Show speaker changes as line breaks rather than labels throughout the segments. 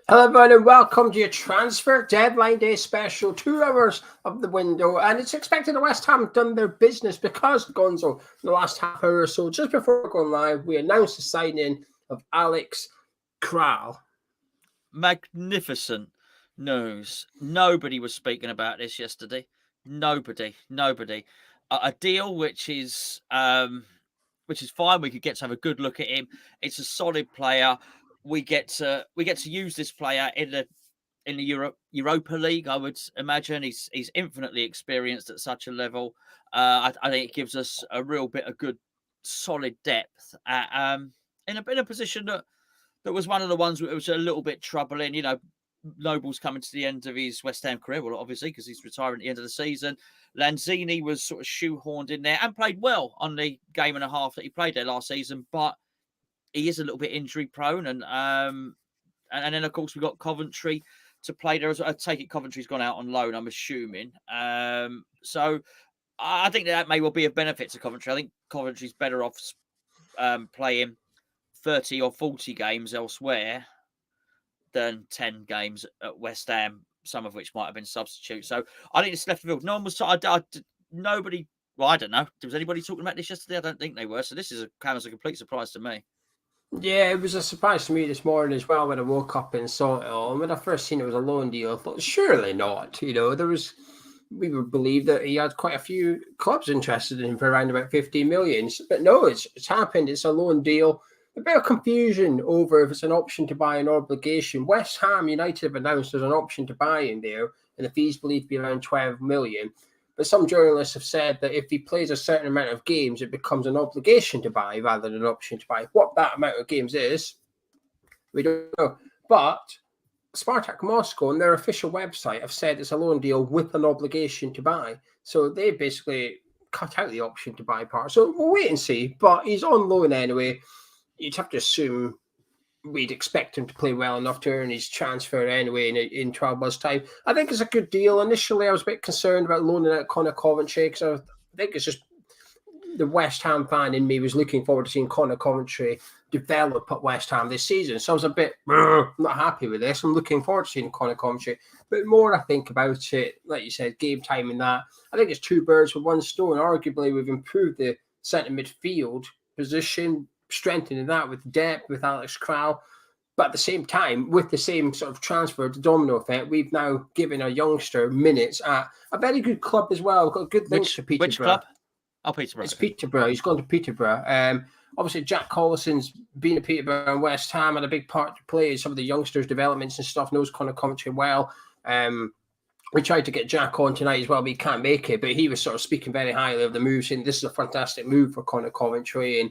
Hello, everyone, and welcome to your transfer deadline day special. 2 hours of the window, and it's expected that West Ham have done their business because Gonzo, in the last half hour or so, just before going live, we announced the signing of Alex Kral.
Magnificent news. Nobody was speaking about this yesterday. Nobody. A deal which is fine. We could get to have a good look at him. It's a solid player. We get to use this player in the Europa League. I would imagine he's infinitely experienced at such a level. I think it gives us a real bit of good, solid depth in a position that was one of the ones that was a little bit troubling. You know, Noble's coming to the end of his West Ham career, well, obviously, because he's retiring at the end of the season. Lanzini was sort of shoehorned in there and played well on the game and a half that he played there last season, but he is a little bit injury prone. And then, of course, we've got Coventry to play there as well. I take it Coventry's gone out on loan, I'm assuming. So I think that may well be a benefit to Coventry. I think Coventry's better off playing 30 or 40 games elsewhere than 10 games at West Ham, some of which might have been substitutes. So I think it's left field. No one was. Nobody. Well, I don't know. Was anybody talking about this yesterday? I don't think they were. So this comes as a complete surprise to me.
Yeah, it was a surprise to me this morning as well when I woke up and saw it all. And when I first seen it was a loan deal, I thought, surely not. You know, we would believe that he had quite a few clubs interested in him for around about 15 million. But no, it's happened. It's a loan deal. A bit of confusion over if it's an option to buy an obligation. West Ham United have announced there's an option to buy in there, and the fees believed to be around 12 million. But some journalists have said that if he plays a certain amount of games, it becomes an obligation to buy rather than an option to buy. What that amount of games is, we don't know. But Spartak Moscow on their official website have said it's a loan deal with an obligation to buy. So they basically cut out the option to buy part. So we'll wait and see. But he's on loan anyway. You'd have to assume we'd expect him to play well enough to earn his transfer anyway in 12 months' time. I think it's a good deal. Initially, I was a bit concerned about loaning out Connor Coventry because I think it's just the West Ham fan in me was looking forward to seeing Connor Coventry develop at West Ham this season. So I was a bit not happy with this. I'm looking forward to seeing Connor Coventry. But the more I think about it, like you said, game time and that, I think it's two birds with one stone. Arguably, we've improved the centre midfield position, strengthening that with depth with Alex Kral. But at the same time, with the same sort of transfer, the domino effect, we've now given a youngster minutes at a very good club as well. We've got good links to Peterborough.
Which club? Oh, Peterborough.
It's Peterborough. He's gone to Peterborough. Obviously, Jack Collison's been at Peterborough and West Ham, had a big part to play in some of the youngsters' developments and stuff, knows Connor Coventry well. We tried to get Jack on tonight as well, but he can't make it. But he was sort of speaking very highly of the move, saying this is a fantastic move for Connor Coventry, and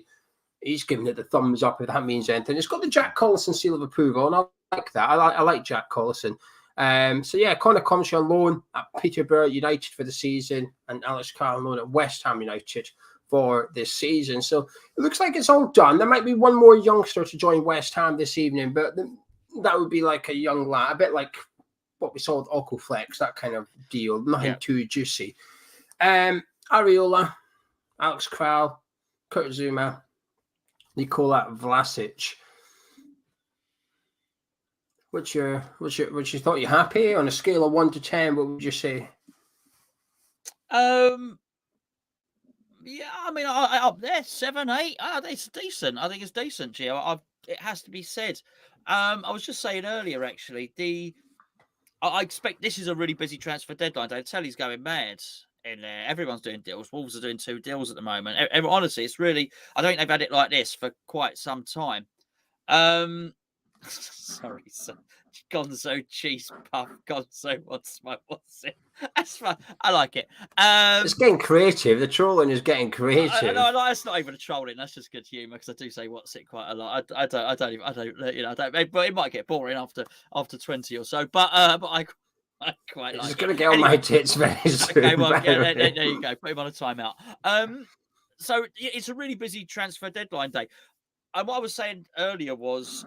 he's giving it the thumbs up if that means anything. It's got the Jack Collison seal of approval, and I like that. I like Jack Collison. So yeah, Connor Coventry on loan at Peterborough United for the season, and Alex Kral on loan at West Ham United for this season. So it looks like it's all done. There might be one more youngster to join West Ham this evening, but that would be like a young lad, a bit like what we saw with Okoflex, that kind of deal. Nothing too juicy. Areola, Alex Kral, Kurt Zuma, Nikola Vlasic. What's your thought? You happy on a scale of 1 to 10? What would you say?
Yeah, I mean, up there 7, 8. It's decent. I think it's decent, Gio. It has to be said. I was just saying earlier, actually, I expect this is a really busy transfer deadline day. Telly's going mad in there. Everyone's doing deals. Wolves are doing 2 deals at the moment. Honestly, it's really, I don't think they've had it like this for quite some time. Sorry, Gonzo cheese puff. Gonzo what's it? That's fun. I like it.
It's getting creative. The trolling is getting creative.
No, that's not even a trolling. That's just good humour because I do say what's it quite a lot. I don't. But it might get boring after 20 or so. But I quite like it.
It's going to get on my tits very soon.
Okay, well, yeah, there you go. Put him on a timeout. So it's a really busy transfer deadline day. And what I was saying earlier was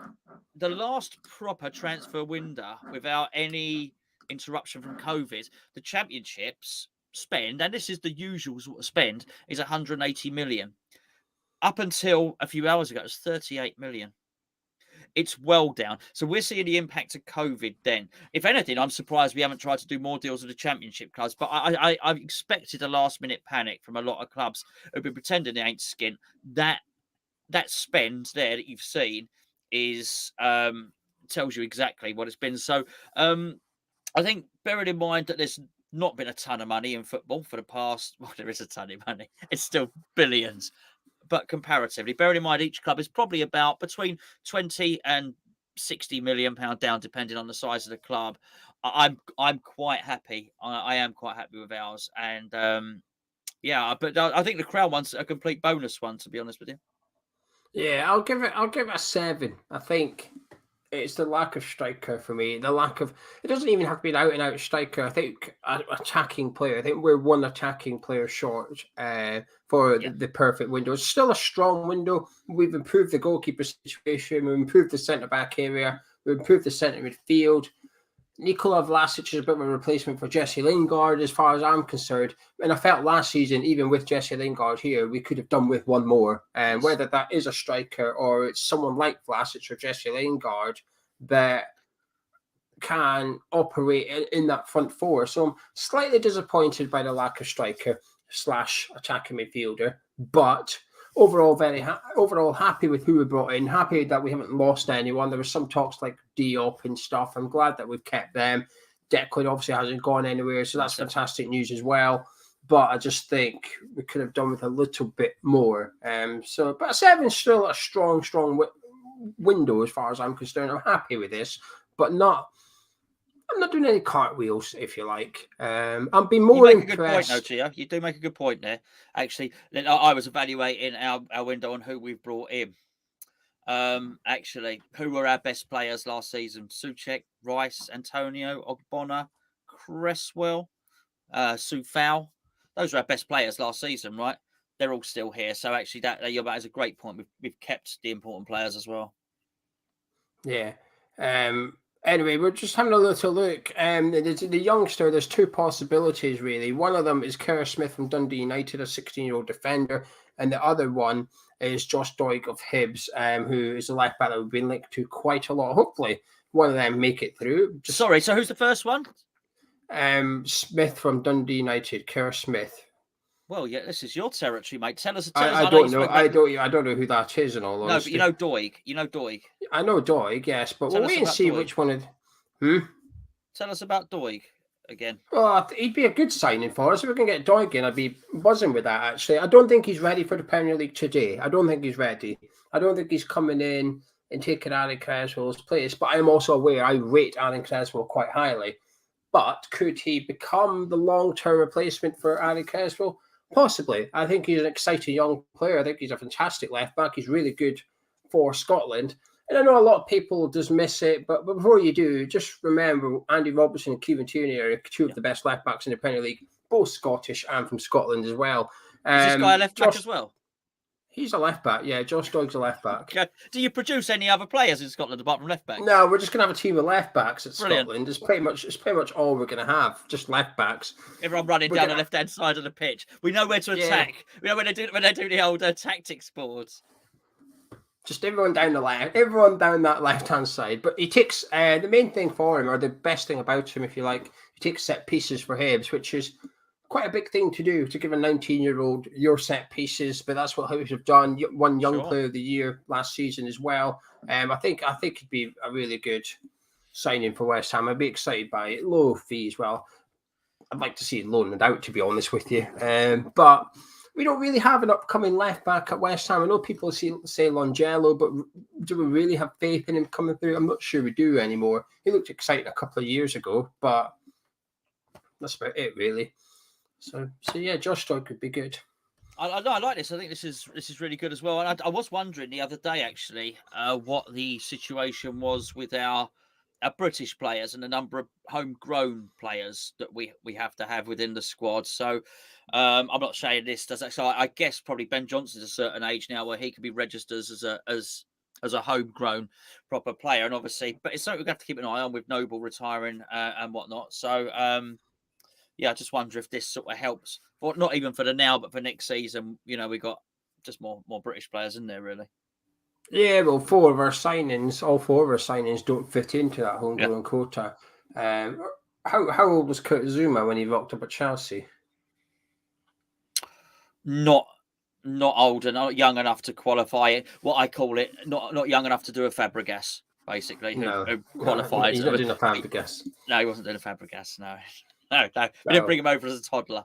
the last proper transfer window without any interruption from COVID, the Championships spend, and this is the usual sort of spend, is 180 million. Up until a few hours ago, it was 38 million. It's well down. So we're seeing the impact of COVID then. If anything, I'm surprised we haven't tried to do more deals with the championship clubs. But I've expected a last-minute panic from a lot of clubs who've been pretending they ain't skint. That spend there that you've seen is tells you exactly what it's been. So I think bearing in mind that there's not been a ton of money in football for the past, well, there is a ton of money. It's still billions. But comparatively, bearing in mind each club is probably about between 20 and 60 million pound down, depending on the size of the club. I'm quite happy. I am quite happy with ours, and but I think the Crown one's a complete bonus one, to be honest with you.
Yeah, I'll give it a 7. I think it's the lack of striker for me. The lack of, it doesn't even have to be an out and out striker. I think attacking player. I think we're one attacking player short for the perfect window. It's still a strong window. We've improved the goalkeeper situation. We've improved the centre back area. We've improved the centre midfield. Nikola Vlasic is a bit of a replacement for Jesse Lingard, as far as I'm concerned. And I felt last season, even with Jesse Lingard here, we could have done with one more. And whether that is a striker or it's someone like Vlasic or Jesse Lingard that can operate in that front four. So I'm slightly disappointed by the lack of striker / attacking midfielder, but overall overall happy with who we brought in. Happy that we haven't lost anyone. There were some talks like Diop and stuff. I'm glad that we've kept them. Declan obviously hasn't gone anywhere, so that's fantastic news as well. But I just think we could have done with a little bit more. But a 7 is still a strong window as far as I'm concerned. I'm happy with this, but I'm not doing any cartwheels, if you like. I'm being more impressed.
You make a good point, though, Tia. You do make a good point there. Actually, I was evaluating our window on who we've brought in. Actually, who were our best players last season? Souček, Rice, Antonio, Ogbonna, Cresswell, Soufal. Those were our best players last season, right? They're all still here. So actually, that is a great point. We've kept the important players as well.
Yeah. Anyway, we're just having a little look. The youngster, there's 2 possibilities, really. One of them is Kerr Smith from Dundee United, a 16-year-old defender. And the other one is Josh Doig of Hibs, who is a left back that we've been linked to quite a lot. Hopefully, one of them make it through.
Sorry, so who's the first one?
Smith from Dundee United, Kerr Smith.
Well, yeah, this is your territory, mate. Tell us.
I don't know. I don't know who that is, and all.
No, but you know Doig. You know Doig.
I know Doig, yes, but we'll wait and see which one it.
Tell us about Doig again.
Well, he'd be a good signing for us. If we can get Doig in, I'd be buzzing with that. Actually, I don't think he's ready for the Premier League today. I don't think he's ready. I don't think he's coming in and taking Aaron Cresswell's place. But I am also aware I rate Aaron Cresswell quite highly. But could he become the long-term replacement for Aaron Cresswell? Possibly. I think he's an exciting young player. I think he's a fantastic left back. He's really good for Scotland. And I know a lot of people dismiss it, but before you do, just remember Andy Robertson and Kieran Tierney are 2 of the best left backs in the Premier League, both Scottish and from Scotland as well.
Is this guy a left back as well?
He's a left back, yeah. Josh Doig's a left back.
Okay. Do you produce any other players in Scotland apart from left backs?
No, we're just going to have a team of left backs at Scotland. It's pretty much all we're going to have, just left backs.
Everyone running down the left-hand side of the pitch. We know where to attack. We know when they do the old tactics boards.
Just everyone down that left-hand side. But he takes the main thing for him, or the best thing about him, if you like, he takes set pieces for Hibs, which is quite a big thing to do, to give a 19-year-old your set pieces. But that's what Hibs have done. Won Young Player of the Year last season as well. I think it'd be a really good signing for West Ham. I'd be excited by it. Low fee as well. I'd like to see it loaned out, to be honest with you. But we don't really have an upcoming left back at West Ham. I know people say Longello, but do we really have faith in him coming through? I'm not sure we do anymore. He looked exciting a couple of years ago, but that's about it, really. So yeah, Josh Doig could be good.
I like this. I think this is really good as well. And I was wondering the other day, actually, what the situation was with our British players and the number of homegrown players that we have to have within the squad. So I'm not saying this does that. So I guess probably Ben Johnson's a certain age now where he can be registered as a homegrown proper player. And obviously, but it's something we have to keep an eye on with Noble retiring and whatnot. So I just wonder if this sort of helps, or not even for the now, but for next season. We got just more British players in there, really.
Yeah, well, all four of our signings don't fit into that homegrown quota. How old was Kurt Zuma when he rocked up at Chelsea?
Not old and not young enough to qualify it. What I call it, not young enough to do a Fabregas, basically. Who qualified?
He's not doing a Fabregas.
No, he wasn't doing a Fabregas. No. We didn't
No.
bring him over as a toddler.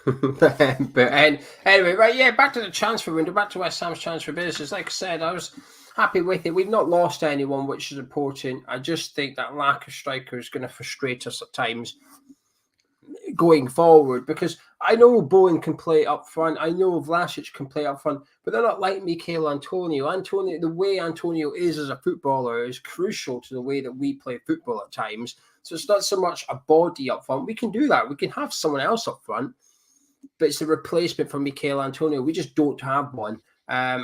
But anyway, right, yeah, back to the transfer window, back to West Ham's transfer business. Like I said, I was happy with it. We've not lost anyone, which is important. I just think that lack of striker is going to frustrate us at times going forward, because I know Bowen can play up front. I know Vlasic can play up front, but they're not like Michail Antonio. The way Antonio is as a footballer is crucial to the way that we play football at times. So it's not so much a body up front. We can do that. We can have someone else up front, but it's a replacement for Michail Antonio. We just don't have one.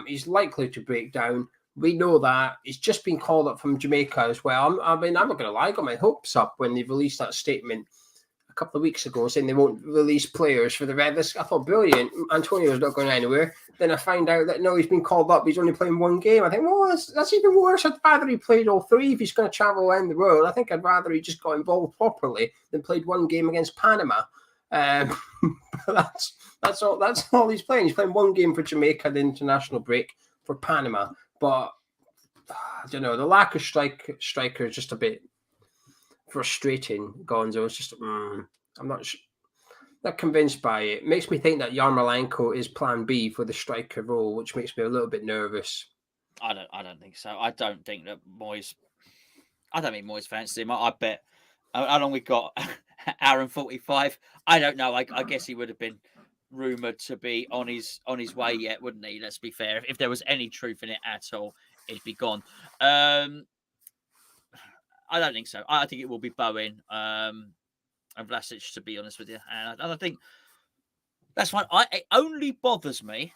He's likely to break down. We know that. He's just been called up from Jamaica as well. I'm not going to lie, I got my hopes up when they released that statement a couple of weeks ago saying they won't release players for the Reds. I thought, brilliant. Antonio's not going anywhere. Then I find out that no, he's been called up. He's only playing one game. I think, well, that's even worse. I'd rather he played all three if he's going to travel around the world. I think I'd rather he just got involved properly than played one game against Panama. That's all he's playing. He's playing one game for Jamaica, the international break for Panama. But I don't know, the lack of striker is just a bit frustrating, Gonzo. It's just I'm not convinced by it. It makes me think that Yarmolenko is plan B for the striker role, which makes me a little bit nervous.
I don't think so. I don't think Moyes fancies him. I bet how long we got? Hour and 45. I don't know. I guess he would have been rumoured to be on his way yet, wouldn't he? Let's be fair. If there was any truth in it at all, it'd be gone. I don't think so. I think it will be Bowen and Vlasic, to be honest with you. And I think that's fine. It only bothers me.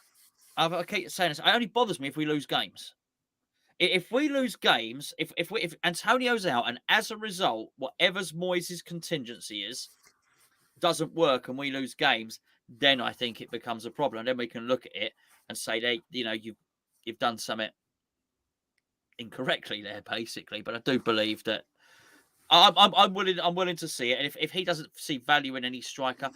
I keep saying this. It only bothers me if we lose games. If we lose games, if Antonio's out, and as a result, whatever's Moyes' contingency is doesn't work, and we lose games, then I think it becomes a problem. And then we can look at it and say, you've done something incorrectly there, basically. But I do believe that I'm willing to see it. And if he doesn't see value in any striker,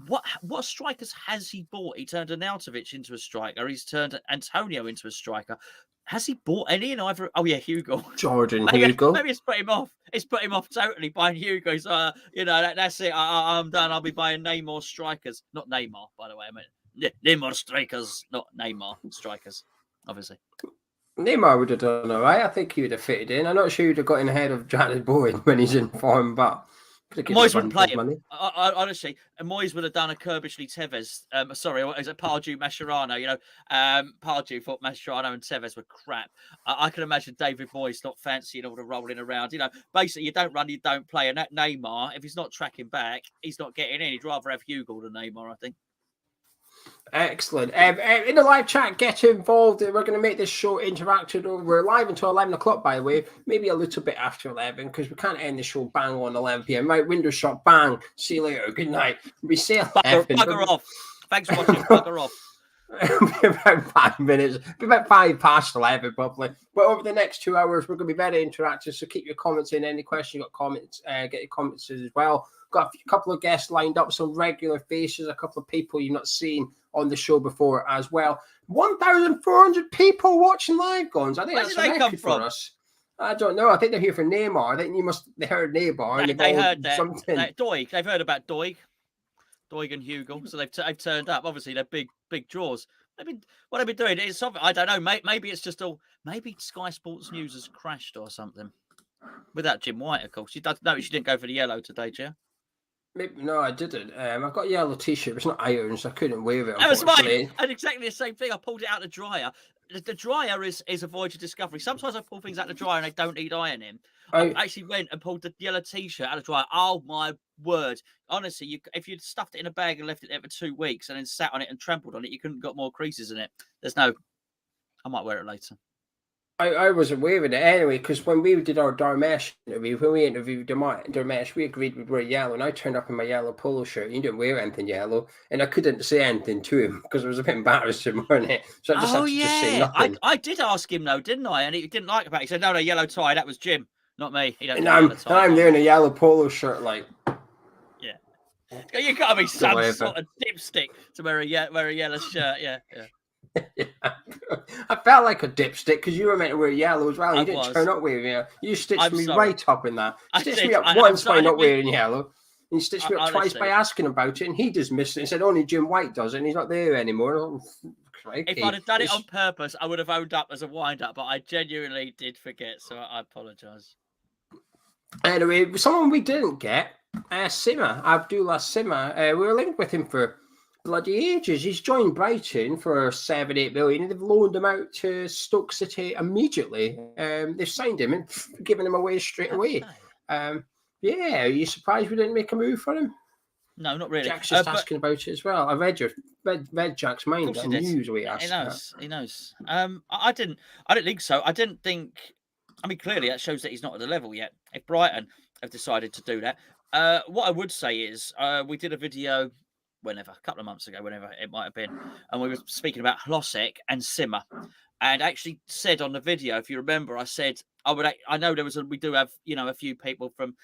what strikers has he bought? He turned Arnautovic into a striker. He's turned Antonio into a striker. Has he bought any in either? Oh yeah, Hugo.
Hugo.
Maybe it's put him off. It's put him off totally buying Hugo. So that's it. I'm done. I'll be buying Neymar strikers, not Neymar, by the way. I mean Neymar strikers, not Neymar strikers, obviously.
Neymar would have done all right. I think he would have fitted in. I'm not sure he'd have got in ahead of Jared Bowen when he's in form, but
Moyes wouldn't play him. Honestly, Moyes would have done a Kerbishley Tevez. Sorry, what is it? Pardew Mascherano. Pardew thought Mascherano and Tevez were crap. I can imagine David Moyes not fancying all the rolling around. Basically, you don't run, you don't play. And that Neymar, if he's not tracking back, he's not getting in. He'd rather have Hugo than Neymar, I think.
Excellent. In the live chat, get involved. We're going to make this show interactive. We're live until 11 o'clock, by the way. Maybe a little bit after 11, because we can't end the show bang on 11 p.m. Right, window shot, bang. See you later. Good night. We say 11.
Bugger off. Thanks for watching. Bugger off.
About 5 minutes. Be about 5 past 11, probably. But over the next 2 hours, we're going to be very interactive. So keep your comments in. Any question, you got comments, get your comments as well. Got a couple of guests lined up, some regular faces, a couple of people you've not seen on the show before as well. 1,400 people watching live, Gons. I think that's a record for us. I don't know. I think they're here for Neymar. I think they heard Neymar.
They heard that. Doig. They've heard about Doig and Hugo. So they've turned up. Obviously, they're big draws. What they've been doing is something. I don't know. Maybe it's just all. Maybe Sky Sports News has crashed or something. Without Jim White, of course. You didn't go for the yellow today, Gia?
No, I didn't. I've got a yellow t-shirt. It's not ironed, so I couldn't wear it.
That was mine. I had exactly the same thing. I pulled it out of the dryer. The dryer is a voyage of discovery. Sometimes I pull things out of the dryer and they don't need ironing. I actually went and pulled the yellow t-shirt out of the dryer. Oh my word! Honestly, if you'd stuffed it in a bag and left it there for 2 weeks and then sat on it and trampled on it, you couldn't have got more creases in it. I might wear it later.
I was aware of it anyway, because when we did our Darmesh interview, when we interviewed Darmesh, we agreed we'd wear yellow, and I turned up in my yellow polo shirt. He didn't wear anything yellow, and I couldn't say anything to him because I was a bit embarrassed, wasn't it? So I just had to just say nothing.
I did ask him though, didn't I? And he didn't like about it. He said, no, yellow tie. That was Jim, not me. He don't
And
do yellow tie.
I'm there in a yellow polo shirt, like.
Yeah. You got to be some
whatever.
sort of dipstick to wear a yellow shirt. Yeah.
Yeah. I felt like a dipstick because you were meant to wear yellow as well. You didn't
was.
turn up wearing yellow. You stitched
I'm
me
sorry.
right up in that. You
I
stitched
did.
me up
I'm
once
sorry,
by
I
not
didn't mean-
wearing yellow. And you stitched me up twice
Honestly.
by asking about it, and he dismissed it and said only Jim White does it, and he's not there anymore. Oh, crikey.
If I'd have done it on purpose, I would have owned up as a wind-up, but I genuinely did forget, so I apologise.
Anyway, someone we didn't get, Sima, Abdullah Sima. We were linked with him for bloody ages. He's joined Brighton for 7-8 million, and they've loaned him out to Stoke City immediately. They've signed him and given him away straight away. Yeah, are you surprised we didn't make a move for him?
No, not really.
Jack's just asking about it as well. I read Jack's mind. I knew he asked.
He knows. I didn't think so. I didn't think. I mean, clearly that shows that he's not at the level yet. If Brighton have decided to do that, what I would say is we did a video a couple of months ago, whenever it might have been, and we were speaking about Hlosek and Simmer, and actually said on the video, if you remember, I said I know we do have a few people from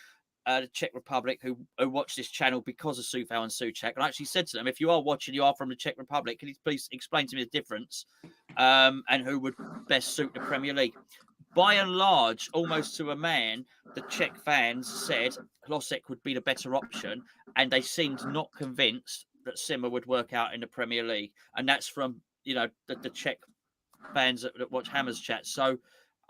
the Czech Republic who watch this channel because of Sufal and Souček, and I actually said to them, if you are watching, you are from the Czech Republic, can you please explain to me the difference and who would best suit the Premier League? By and large, almost to a man, the Czech fans said Hlosek would be the better option, and they seemed not convinced that Simmer would work out in the Premier League, and that's from the Czech fans that watch Hammers Chat. So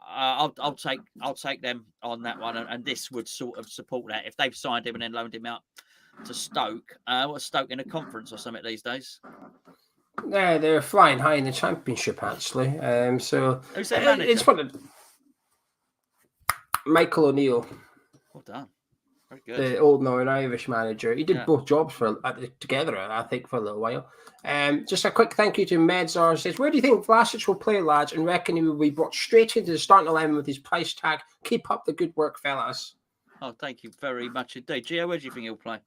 I'll take them on that one, and this would sort of support that if they've signed him and then loaned him out to Stoke. What's Stoke in a conference or something these days?
Yeah, they're flying high in the Championship actually. So
who's their manager?
It's Michael O'Neill.
Well done. Very good.
The old Northern Irish manager. He did both jobs together, I think, for a little while. Just a quick thank you to Medzar. Says, where do you think Vlasic will play, lads? And reckon he will be brought straight into the starting 11 with his price tag. Keep up the good work, fellas.
Oh, thank you very much indeed. Gio, where do you think he'll play?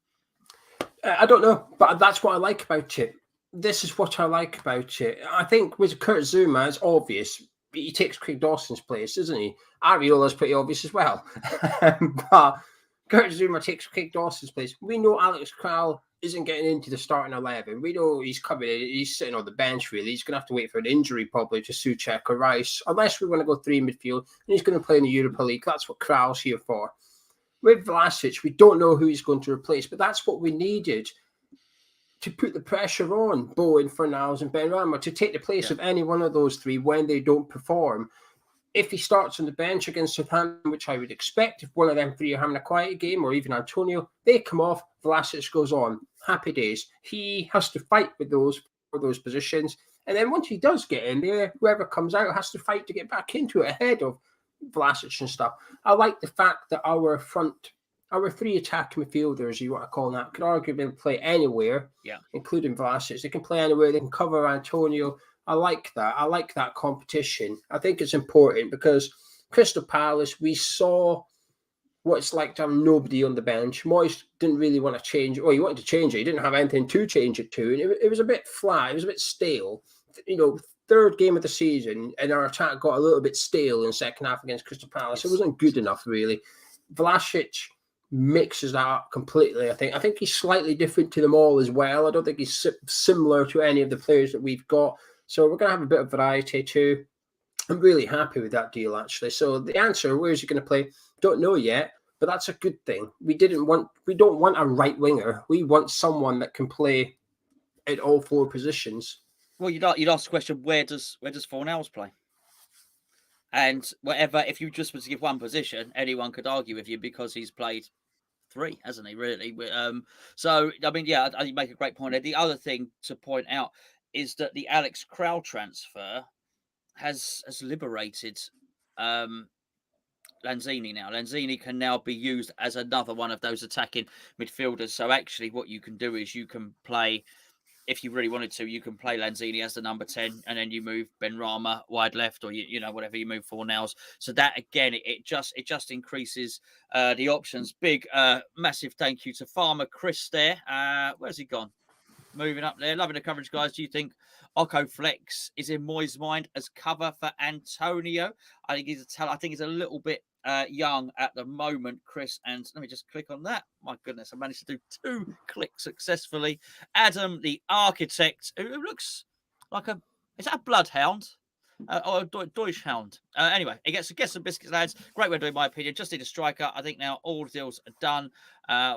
I don't know, but that's what I like about it. This is what I like about it. I think with Kurt Zouma, it's obvious. He takes Craig Dawson's place, isn't he? Ariola's pretty obvious as well. But Kurt Zouma takes Craig Dawson's place. We know Alex Kral isn't getting into the starting 11. We know he's coming in. He's sitting on the bench, really. He's going to have to wait for an injury probably to Souček or Rice, unless we want to go 3 midfield. And he's going to play in the Europa League. That's what Kral's here for. With Vlasic, we don't know who he's going to replace, but that's what we needed to put the pressure on Bowen, Fornals and Benrahma to take the place of any one of those 3 when they don't perform. If he starts on the bench against Southampton, which I would expect, if one of them 3 are having a quiet game, or even Antonio, they come off, Vlasic goes on. Happy days. He has to fight with for those positions. And then once he does get in there, whoever comes out has to fight to get back into it ahead of Vlasic and stuff. I like the fact that our 3 attacking midfielders, you want to call that, can arguably play anywhere, including Vlasic. They can play anywhere. They can cover Antonio. I like that. I like that competition. I think it's important because Crystal Palace, we saw what it's like to have nobody on the bench. Moyes didn't really want to change it. Well, he wanted to change it. He didn't have anything to change it to. And it was a bit flat. It was a bit stale. 3rd game of the season, and our attack got a little bit stale in the second half against Crystal Palace. It wasn't good enough, really. Vlasic mixes that up completely, I think. I think he's slightly different to them all as well. I don't think he's similar to any of the players that we've got. So we're going to have a bit of variety too. I'm really happy with that deal, actually. So the answer, where is he going to play? Don't know yet, but that's a good thing. We don't want a right winger. We want someone that can play at all 4 positions.
Well, you'd ask the question, where does Fornals play? And whatever, if you just was to give one position, anyone could argue with you because he's played 3, hasn't he, really? So, I mean, yeah, you make a great point there. The other thing to point out is that the Alex Kral transfer has liberated Lanzini now. Lanzini can now be used as another one of those attacking midfielders. So actually what you can do is you can play if you really wanted to, you can play Lanzini as the number 10, and then you move Benrahma wide left, or you know, whatever you move Fornals. So that again, it just increases the options. Big massive thank you to Farmer Chris there. Where's he gone? Moving up there, loving the coverage, guys. Do you think Occo Flex is in Moyes' mind as cover for Antonio? I think he's a little bit young at the moment, Chris. And let me just click on that. My goodness, I managed to do 2 clicks successfully. Adam, the architect, who looks like is that a bloodhound? Or a Deutsch hound. Anyway, he gets some biscuits, lads. Great way of doing, my opinion. Just need a striker. I think now all deals are done.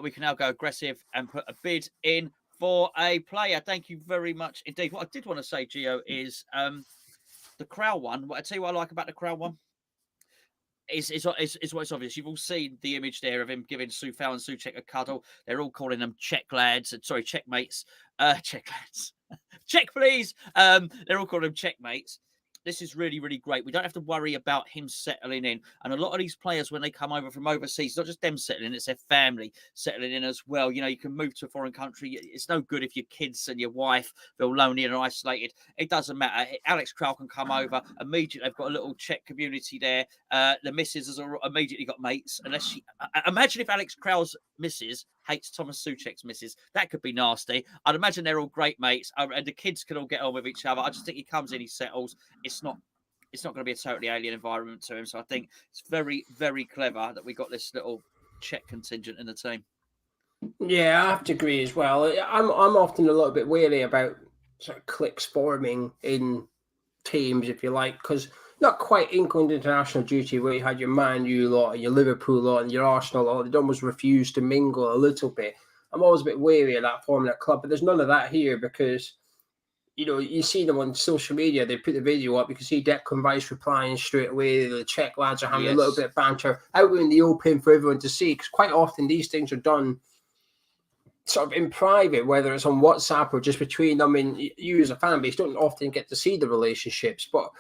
We can now go aggressive and put a bid in for a player. Thank you very much indeed. What I did want to say, Gio, is the Crow one. What I tell you what I like about the Crow one is what's obvious. You've all seen the image there of him giving Soufal and Souček a cuddle. They're all calling them Czech lads. Sorry, checkmates. Czech lads. Check, please. They're all calling them checkmates. This is really, really great. We don't have to worry about him settling in. And a lot of these players, when they come over from overseas, not just them settling in, it's their family settling in as well. You know, you can move to a foreign country. It's no good if your kids and your wife feel lonely and isolated. It doesn't matter. Alex Král can come over. Immediately, they've got a little Czech community there. The missus has immediately got mates. Imagine if Alex Král's missus hates Thomas Souček's missus. That could be nasty. I'd imagine they're all great mates, and the kids can all get on with each other. I just think he comes in, he settles. It's not going to be a totally alien environment to him. So I think it's very, very clever that we got this little Czech contingent in the team.
Yeah, I have to agree as well. I'm often a little bit wary about sort of cliques forming in teams, if you like, because not quite England international duty where you had your Man U lot and your Liverpool lot and your Arsenal lot. They'd almost refuse to mingle a little bit. I'm always a bit wary of that forming that club, but there's none of that here because, you know, you see them on social media. They put the video up. You can see Declan Rice replying straight away. The Czech lads are having a little bit of banter out in the open for everyone to see, because quite often these things are done sort of in private, whether it's on WhatsApp or just between them. And you as a fan base don't often get to see the relationships, but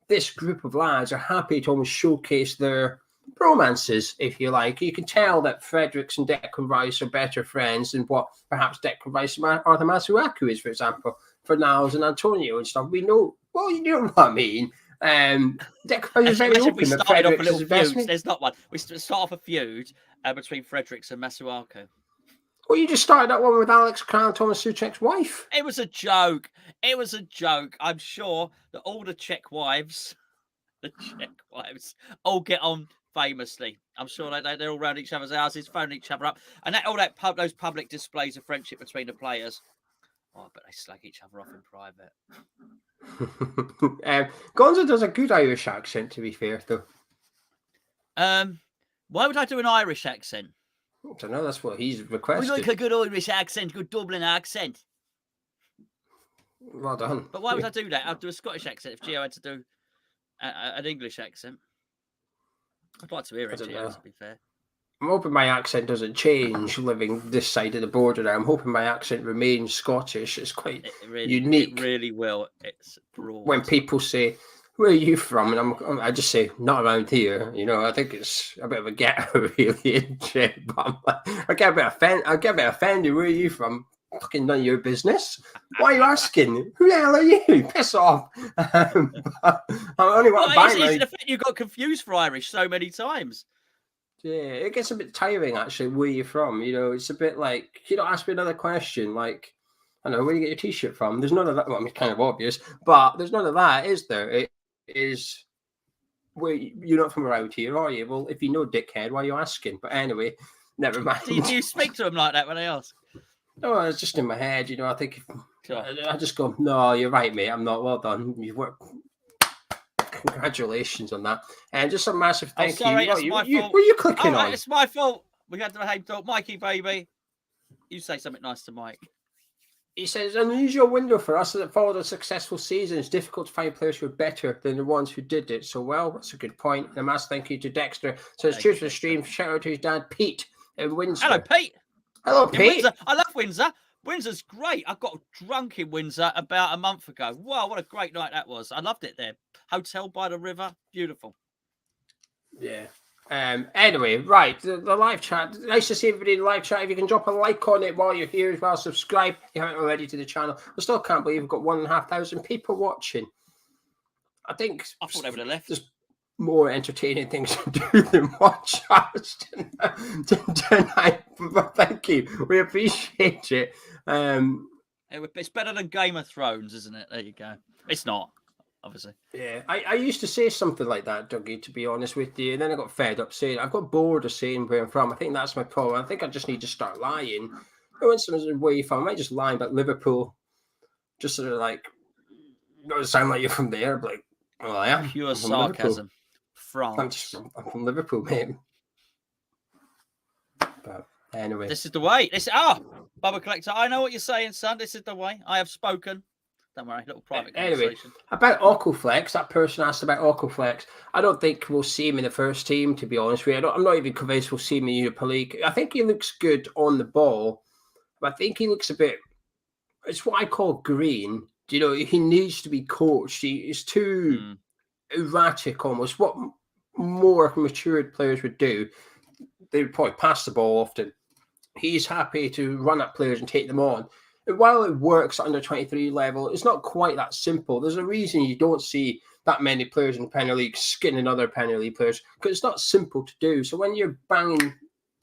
this group of lads are happy to almost showcase their romances, if you like. You can tell that Fredericks and Declan Rice are better friends than what perhaps Declan Rice and Arthur Masuaku is, for example, for Niles and Antonio and stuff. We know, well, you know what I mean. Declan Rice is very open that Fredericks is investment.
There's not one. We start off a feud between Fredericks and Masuaku.
Well, you just started that one with Alex Král, Thomas Souček's wife.
It was a joke. It was a joke. I'm sure that all the Czech wives, all get on famously. I'm sure they're all around each other's houses, phoning each other up. And those public displays of friendship between the players, oh, but they slag each other off in private.
Gonzo does a good Irish accent, to be fair, though.
Why would I do an Irish accent?
I don't know, that's what he's requested.
We like a good Irish accent, good Dublin accent.
Well done.
But why would I do that? I'd do a Scottish accent if Gio had to do an English accent. I'd like to hear it, Gio, to be fair.
I'm hoping my accent doesn't change living this side of the border now. I'm hoping my accent remains Scottish. It's quite unique.
It really will. It's broad.
When people say, where are you from? And I just say, not around here. You know, I think it's a bit of a ghetto, really. But I get a bit offended. Where are you from? Fucking none of your business. Why are you asking? Who the hell are you? Piss off. I only want to buy
it's the fact you got confused for Irish so many times.
Yeah, it gets a bit tiring, actually, where you're from. You know, it's a bit like, you don't ask me another question, like, I don't know, where do you get your T-shirt from? There's none of that. Well, I mean, it's kind of obvious, but there's none of that, is there? It is, where you're not from around here, are you? Well, if you know, dickhead, why are you asking? But anyway, never mind.
Do you speak to them like that when they ask?
No, it's just in my head, you know, I think, I just go, no, you're right, mate, I'm not, well done. You've worked. Congratulations on that. And just a massive thank you.
It's my fault.
What are you clicking on?
It's my fault. We had to behave. Mikey, baby. You say something nice to Mike.
He says, an unusual window for us that followed a successful season. It's difficult to find players who are better than the ones who did it. So, well, that's a good point. And a massive thank you to Dexter. So, cheers for the stream. Shout out to his dad, Pete, in Windsor.
Hello, Pete.
Hello, Pete.
I love Windsor. Windsor's great. I got drunk in Windsor about a month ago. Wow, what a great night that was. I loved it there. Hotel by the river. Beautiful.
Yeah. Anyway, right, the live chat. Nice to see everybody in the live chat. If you can drop a like on it while you're here as well, subscribe if you haven't already to the channel. I still can't believe we've got 1,500 people watching. I think
I thought they would have left.
There's more entertaining things to do than watch us tonight. But thank you. We appreciate it.
It's better than Game of Thrones, isn't it? There you go. It's not. Obviously.
Yeah, I used to say something like that, Dougie, to be honest with you. And then I got fed up saying I've got bored of saying where I'm from. I think that's my problem. I think I just need to start lying. When someone's where you from, I might just lie about Liverpool. Just sort of like, doesn't sound like you're from there. But like, well, I am.
Pure sarcasm. France.
I'm from Liverpool, mate. But anyway.
This is the way. Bubba Collector, I know what you're saying, son. This is the way. I have spoken. Don't worry, little private conversation.
About Ocoflex, that person asked about Ocoflex. I don't think we'll see him in the first team, to be honest with you. I'm not even convinced we'll see him in Europa League. I think he looks good on the ball, but I think he looks a bit, it's what I call green. You know, he needs to be coached. He's too erratic almost. What more matured players would do, they would probably pass the ball often. He's happy to run at players and take them on. And while it works at under 23 level, it's not quite that simple. There's a reason you don't see that many players in the Premier League skinning other Premier League players, because it's not simple to do. So when you're banging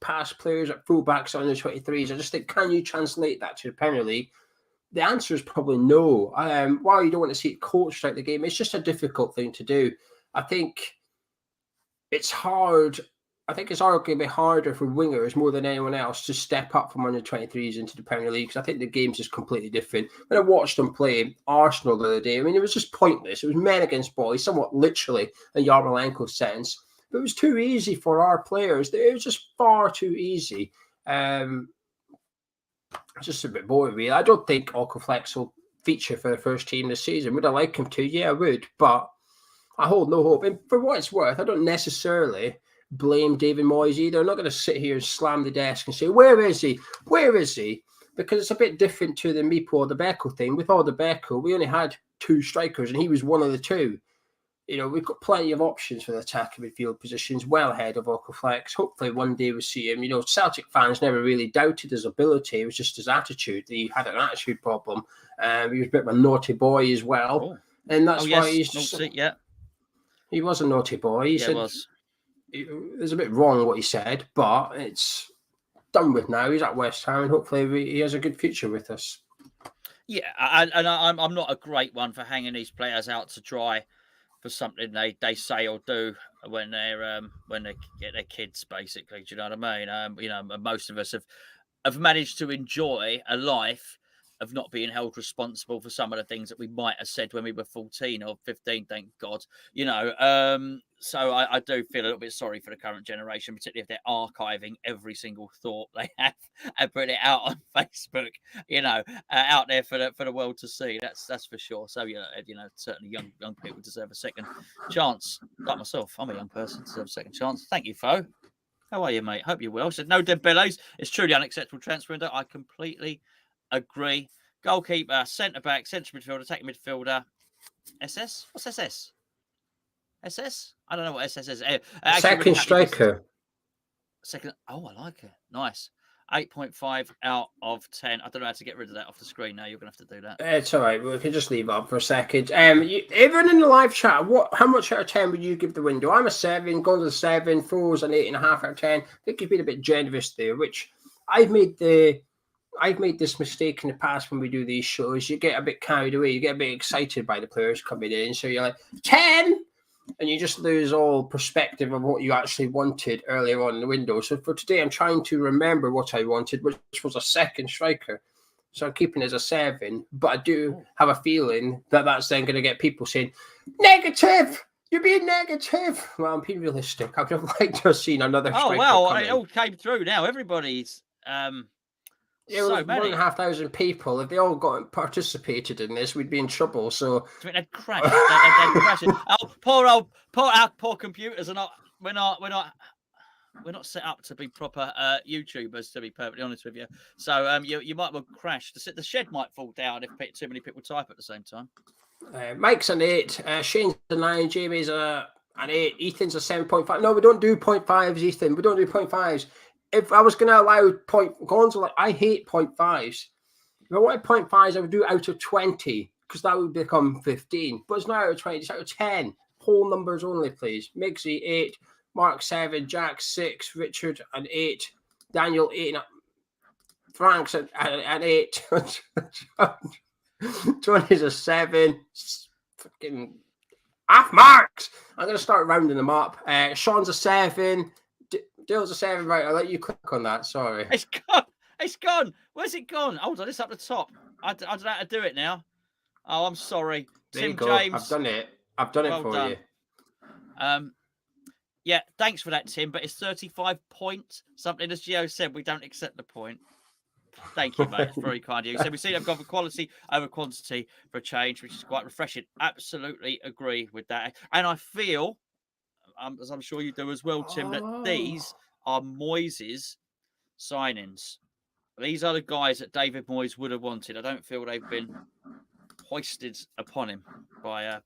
past players at fullbacks under 23s, I just think, can you translate that to the Premier League? The answer is probably no. While you don't want to see it coached out the game, it's just a difficult thing to do. I think it's hard. I think it's arguably harder for wingers more than anyone else to step up from under 23s into the Premier League, because I think the game's just completely different. When I watched them play Arsenal the other day, I mean, it was just pointless. It was men against boys, somewhat literally in Yarmolenko's sense. But it was too easy for our players. It was just far too easy. Just a bit boring, really. I don't think Ocoflex will feature for the first team this season. Would I like him to? Yeah, I would. But I hold no hope. And for what it's worth, I don't necessarily blame David Moyes either. I'm not going to sit here and slam the desk and say, where is he? Where is he? Because it's a bit different to the Mipo or the Becco thing. With all the Becco, we only had two strikers and he was one of the two. You know, we've got plenty of options for the attacking midfield positions, well ahead of Ocoflex. Hopefully one day we'll see him. You know, Celtic fans never really doubted his ability. It was just his attitude. He had an attitude problem. He was a bit of a naughty boy as well.
Oh.
And that's why he's just... He was a naughty boy. He said, it was a bit wrong what he said, but it's done with now. He's at West Ham and hopefully he has a good future with us.
Yeah, and I'm not a great one for hanging these players out to dry for something they say or do when they get their kids, basically. Do you know what I mean? You know, most of us have managed to enjoy a life of not being held responsible for some of the things that we might have said when we were 14 or 15, thank God. You know, so I do feel a little bit sorry for the current generation, particularly if they're archiving every single thought they have and putting it out on Facebook, you know, out there for the world to see. That's for sure. So, you know, certainly young people deserve a second chance. Like myself, I'm a young person, deserve a second chance. Thank you, Fo. How are you, mate? Hope you're well. Said no Dembélés. It's truly unacceptable transfer window. I completely agree. Goalkeeper, centre back, central midfielder, attacking midfielder. SS? What's SS? SS? I don't know what SS is.
Second striker.
Second. Oh, I like it. Nice. 8.5 out of 10. I don't know how to get rid of that off the screen now. You're going to have to do that.
It's all right. We can just leave it up for a second. Everyone in the live chat, how much out of 10 would you give the window? I'm a 7. Going to the 7. Four's an 8.5 out of 10. I think you've been a bit generous there, which I've made this mistake in the past when we do these shows. You get a bit carried away. You get a bit excited by the players coming in. So you're like, 10! And you just lose all perspective of what you actually wanted earlier on in the window. So for today, I'm trying to remember what I wanted, which was a second striker. So I'm keeping it as a 7. But I do have a feeling that that's then going to get people saying, negative! You're being negative. Well, I'm being realistic. I would have liked to have seen another striker.
Oh, well, it all came through now. Everybody's...
Yeah, so 1,500 people. If they all participated in this, we'd be in trouble. So
they'd crash. They'd crash it. Our poor computers are not. We're not set up to be proper YouTubers, to be perfectly honest with you. So you might well crash. The shed might fall down if too many people type at the same time.
Mike's an 8. Shane's a 9. Jamie's a an 8. Ethan's a 7.5. No, we don't do 0.5s, Ethan. We don't do 0.5s. If I was going to allow Gonzo, I hate 0.5s. If I wanted 0.5s, I would do it out of 20 because that would become 15. But it's not out of 20, it's out of 10. Whole numbers only, please. Migsy, 8. Mark, 7. Jack, 6. Richard, an 8. Daniel, 8. Frank's an 8. Tony's a 7. Fucking half marks. I'm going to start rounding them up. Sean's a 7. Dale's a 7. Right, I'll let you click on that. Sorry.
It's gone. It's gone. Where's it gone? Hold on, it's up the top. I don't know how to do it now. Oh, I'm sorry.
There
Tim
you go.
James.
I've done it. I've done it for
done.
you.
Yeah, thanks for that, Tim. But it's 35 points. Something, as Gio said, we don't accept the point. Thank you, mate. It's very kind of you. So we see they've gone for quality over quantity for a change, which is quite refreshing. Absolutely agree with that. And I feel, as I'm sure you do as well, Tim, that these are Moyes' signings. These are the guys that David Moyes would have wanted. I don't feel they've been hoisted upon him by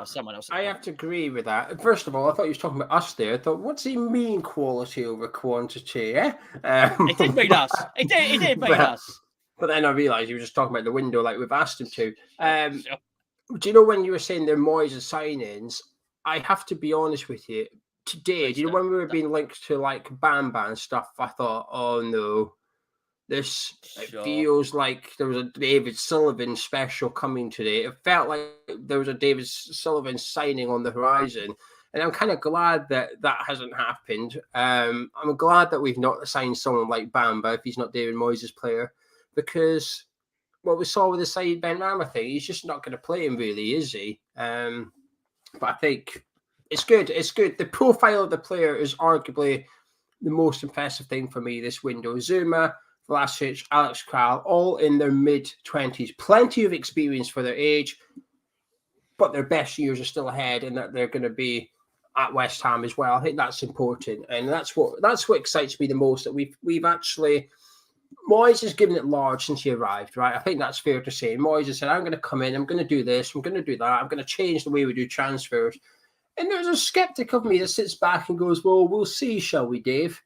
someone else.
I have to agree with that. First of all, I thought he was talking about us there. I thought, what's he mean quality over quantity? Eh?
It did mean us. It did mean us.
But then I realised he was just talking about the window like we've asked him to. Do you know when you were saying they're Moyes' signings? I have to be honest with you. Today, do you know when we were being linked to like Bamba and stuff? I thought, oh no. It feels like there was a David Sullivan special coming today. It felt like there was a David Sullivan signing on the horizon. And I'm kind of glad that hasn't happened. I'm glad that we've not signed someone like Bamba if he's not David Moyes' player. Because what we saw with the Saeed Benrahma thing, he's just not going to play him really, is he? But I think it's good. It's good. The profile of the player is arguably the most impressive thing for me this window. Zuma, Vlasic, Alex Kral, all in their mid-20s. Plenty of experience for their age, but their best years are still ahead and that they're going to be at West Ham as well. I think that's important. And that's what excites me the most, that we've actually... Moyes has given it large since he arrived, right? I think that's fair to say. Moyes has said, I'm going to come in, I'm going to do this, I'm going to do that, I'm going to change the way we do transfers. And there's a skeptic of me that sits back and goes, well, we'll see, shall we, Dave?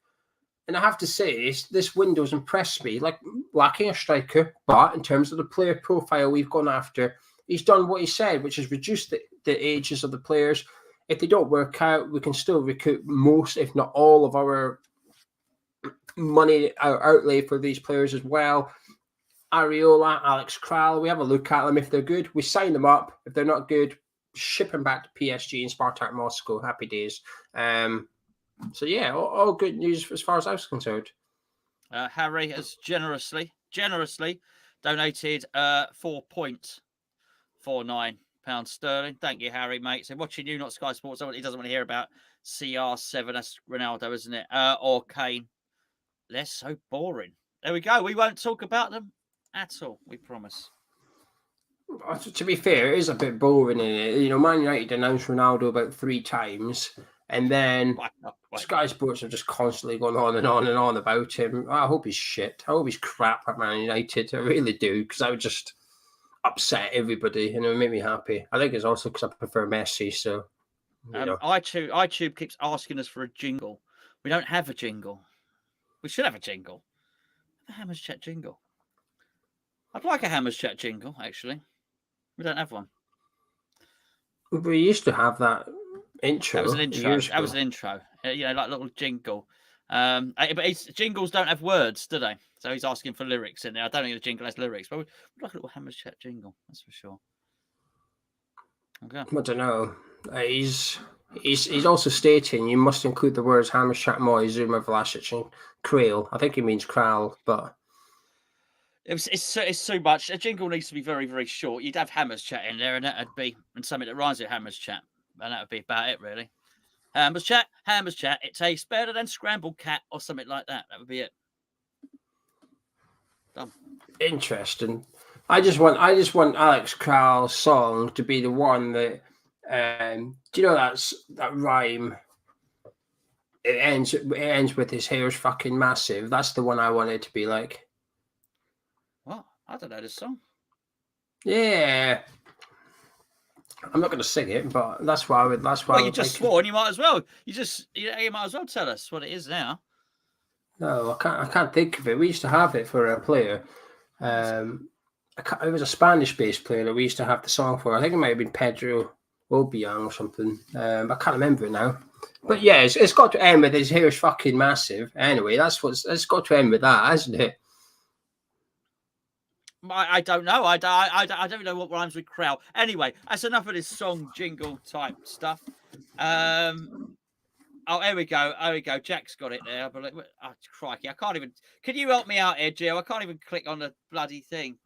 And I have to say, this window's impressed me, like lacking a striker, but in terms of the player profile we've gone after, he's done what he said, which is reduce the ages of the players. If they don't work out, we can still recoup most, if not all, of our money outlay for these players as well. Areola, Alex Kral, we have a look at them. If they're good, we sign them up. If they're not good, ship them back to PSG and Spartak Moscow. Happy days. So yeah, all good news as far as I was concerned.
Harry has generously donated £4.49 sterling. Thank you, Harry, mate. So watching you, not Sky Sports. He doesn't want to hear about CR7. That's Ronaldo, isn't it? Or Kane. They're so boring. There we go. We won't talk about them at all. We promise.
To be fair, it is a bit boring, isn't it? You know, Man United announced Ronaldo about 3 times, and then Sky Sports have just constantly gone on and on and on about him. I hope he's shit. I hope he's crap at Man United. I really do, because I would just upset everybody, and it would make me happy. I think it's also because I prefer Messi, so...
iTube keeps asking us for a jingle. We don't have a jingle. We should have a jingle. A Hammers Chat jingle. I'd like a Hammers Chat jingle, actually. We don't have one.
We used to have that intro.
That was an intro. You know, like a little jingle. But jingles don't have words, do they? So he's asking for lyrics in there. I don't think the jingle has lyrics, but we'd like a little Hammers Chat jingle. That's for sure. Okay.
I don't know. He's also stating you must include the words Hammers Chat, Moyes, Zuma, Vlasic, and Kral. I think he means Kral, but
it's too much. A jingle needs to be very, very short. You'd have Hammers Chat in there, and that'd be something that rhymes with Hammers Chat, and that would be about it, really. Hammers Chat. It tastes better than scrambled cat, or something like that. That would be it. Done.
Interesting. I just want Alex Kral's song to be the one that. Do you know that rhyme? It ends with his hair's fucking massive. That's the one I want it to be like.
What? I don't know this song.
Yeah. I'm not going to sing it, but that's why I would. That's why.
Well, you just swore, and you might as well. You might as well tell us what it is now.
No, I can't think of it. We used to have it for a player. It was a Spanish-based player that we used to have the song for. I think it might have been Pedro Obiang or something. I can't remember it now. But yeah, it's got to end with his hair is fucking massive. Anyway, it's got to end with that, hasn't it?
I don't know. I don't know what rhymes with crow. Anyway, that's enough of this song jingle type stuff. Oh, here we go. There we go. Jack's got it there. But oh, crikey, I can't even. Can you help me out here, Gio? I can't even click on the bloody thing.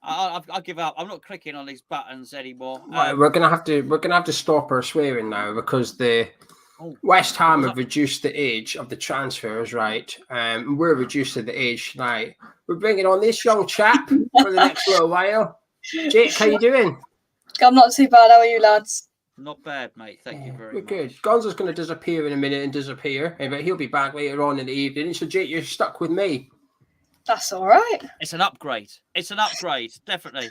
I'll give up. I'm not clicking on these buttons anymore.
Right, we're gonna have to stop our swearing now because the West Ham have reduced the age of the transfers, right? We're reducing the age tonight. We're bringing on this young chap for the next little while. Jake, how you doing?
I'm not too bad. How are you, lads?
Not bad, mate. Thank you very much.
We're good. Gonzo's going to disappear in a minute and disappear, but he'll be back later on in the evening. So, Jake, you're stuck with me.
That's all right.
It's an upgrade. Definitely.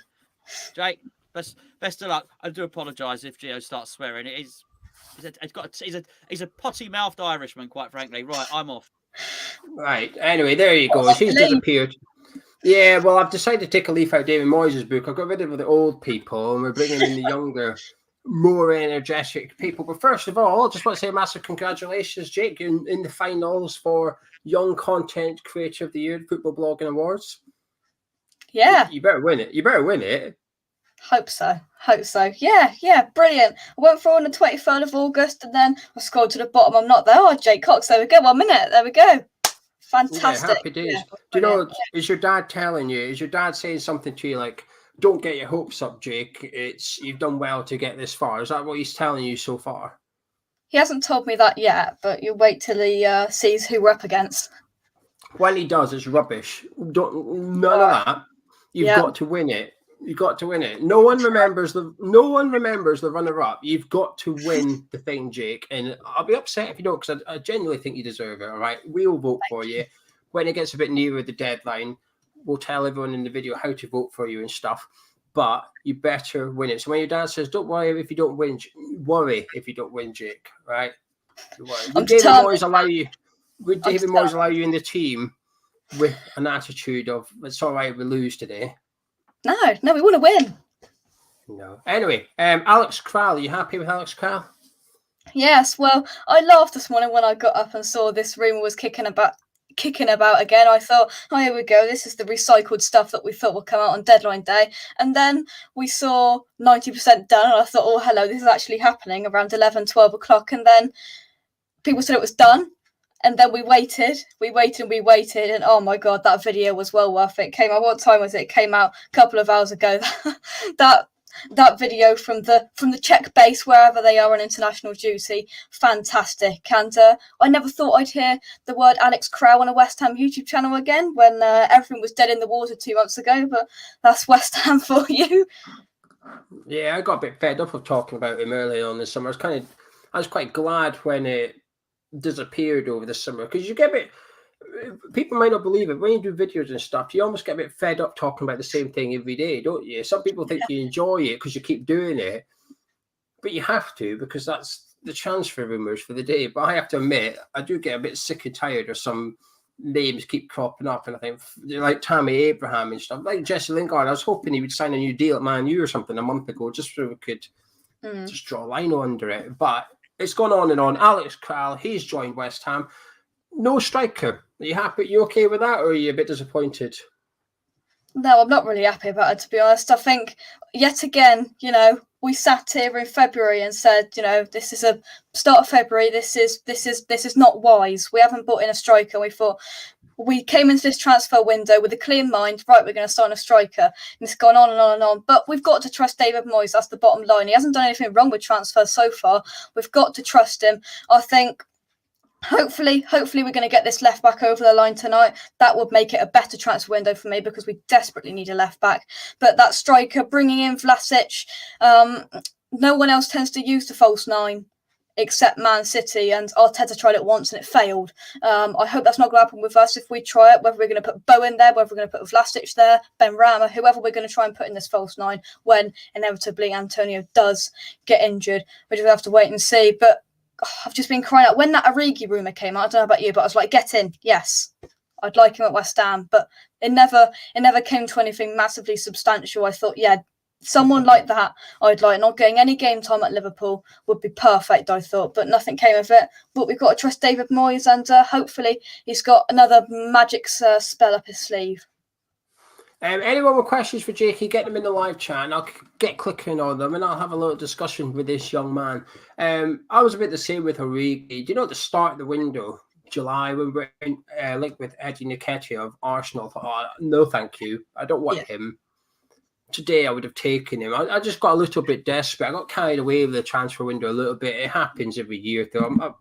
Jake, best of luck. I do apologise if Gio starts swearing. He's a potty-mouthed Irishman, quite frankly. Right, I'm off. Right.
Anyway, there you go. He's disappeared. Yeah, well, I've decided to take a leaf out of David Moyes' book. I've got rid of the old people, and we're bringing in the younger, more energetic people. But first of all, I just want to say a massive congratulations, Jake, in the finals for Young Content Creator of the Year, Football Blogging Awards.
Yeah.
You better win it.
Hope so. Yeah, brilliant. I went for on the 23rd of August, and then I scrolled to the bottom. I'm not there. Oh, Jake Cox, there we go. 1 minute. There we go. Fantastic.
Yeah, happy days. Yeah, do you know, is your dad telling you, is your dad saying something to you like, don't get your hopes up, Jake, you've done well to get this far? Is that what he's telling you so far?
He hasn't told me that yet, but you wait till he sees who we're up against.
When he does, it's rubbish. None of that. You've got to win it. You've got to win it. No one remembers the runner-up. You've got to win the thing, Jake. And I'll be upset if you don't, because I genuinely think you deserve it. All right, we'll vote for you. When it gets a bit nearer the deadline, we'll tell everyone in the video how to vote for you and stuff. But you better win it. So when your dad says, "Don't worry if you don't win," worry if you don't win, Jake. Right? Would David Moyes allow you? Would David Moyes allow you in the team with an attitude of "It's all right, we lose today"?
No, we want to win.
No. Anyway, Alex Kral, are you happy with Alex Kral?
Yes. Well, I laughed this morning when I got up and saw this rumour was kicking about again. I thought, oh, here we go. This is the recycled stuff that we thought would come out on deadline day. And then we saw 90% done. And I thought, oh, hello, this is actually happening around 11, 12 o'clock. And then people said it was done. And then we waited. And oh my God, that video was well worth it. It came out, what time was it? It came out a couple of hours ago. that video from the Czech base, wherever they are on international duty, fantastic. And I never thought I'd hear the word Alex Crow on a West Ham YouTube channel again when everything was dead in the water 2 months ago. But that's West Ham for you.
Yeah, I got a bit fed up of talking about him early on this summer. I was quite glad when it disappeared over the summer, because you get a bit, people might not believe it, when you do videos and stuff, you almost get a bit fed up talking about the same thing every day, don't you? Some people think you enjoy it because you keep doing it, but you have to, because that's the transfer rumours for the day. But I have to admit, I do get a bit sick and tired of some names keep cropping up, and I think like Tammy Abraham and stuff, like Jesse Lingard. I was hoping he would sign a new deal at Man U or something a month ago, just so we could just draw a line under it. But it's gone on and on. Alex Kral, he's joined West Ham. No striker. Are you happy? You okay with that, or are you a bit disappointed?
No, I'm not really happy about it, to be honest. I think, yet again, we sat here in February and said, this is a start of February. This is not wise. We haven't brought in a striker. We thought, we came into this transfer window with a clear mind, right, we're going to sign a striker. And it's gone on and on and on. But we've got to trust David Moyes. That's the bottom line. He hasn't done anything wrong with transfers so far. We've got to trust him. I think hopefully we're going to get this left back over the line tonight. That would make it a better transfer window for me, because we desperately need a left back. But that striker, bringing in Vlasic, no one else tends to use the false nine except Man City, and Arteta tried it once and it failed. I hope that's not going to happen with us if we try it, whether we're going to put Bo in there, whether we're going to put Vlasic there, Ben Rama, whoever we're going to try and put in this false nine when inevitably Antonio does get injured. We just have to wait and see. But I've just been crying out. When that Origi rumour came out, I don't know about you, but I was like, get in, yes. I'd like him at West Ham, but it never came to anything massively substantial. I thought, yeah, someone like that I'd like. Not getting any game time at Liverpool would be perfect, I thought, but nothing came of it. But we've got to trust David Moyes, and hopefully he's got another magic spell up his sleeve.
Anyone with questions for Jakey, get them in the live chat and I'll get clicking on them and I'll have a little discussion with this young man. I was a bit the same with Origi. Do you know at the start of the window, July, when we're linked with Eddie Nketiah of Arsenal, I thought, oh, no thank you, I don't want him. Today I would have taken him. I just got a little bit desperate. I got carried away with the transfer window a little bit. It happens every year though.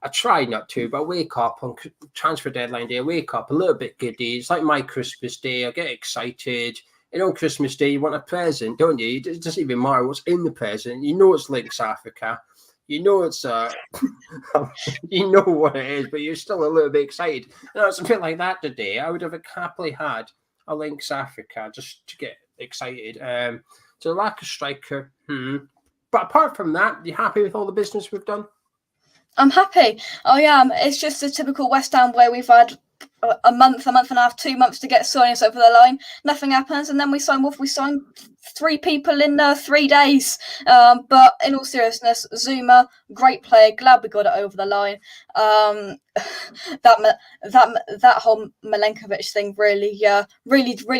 I try not to, but I wake up on transfer deadline day, I wake up a little bit giddy. It's like my Christmas day. I get excited. You know, on Christmas Day, you want a present, don't you? It doesn't even matter what's in the present. You know it's Links Africa. You know it's you know what it is, but you're still a little bit excited. And it's a bit like that today. I would have happily had a Links Africa just to get excited. So lack of striker. But apart from that, you happy with all the business we've done?
I'm happy. I am. It's just a typical West Ham where we've had a month and a half, 2 months to get signings over the line. Nothing happens, and then we sign 3 people in 3 days. But in all seriousness, Zuma, great player. Glad we got it over the line. That whole Milenkovic thing really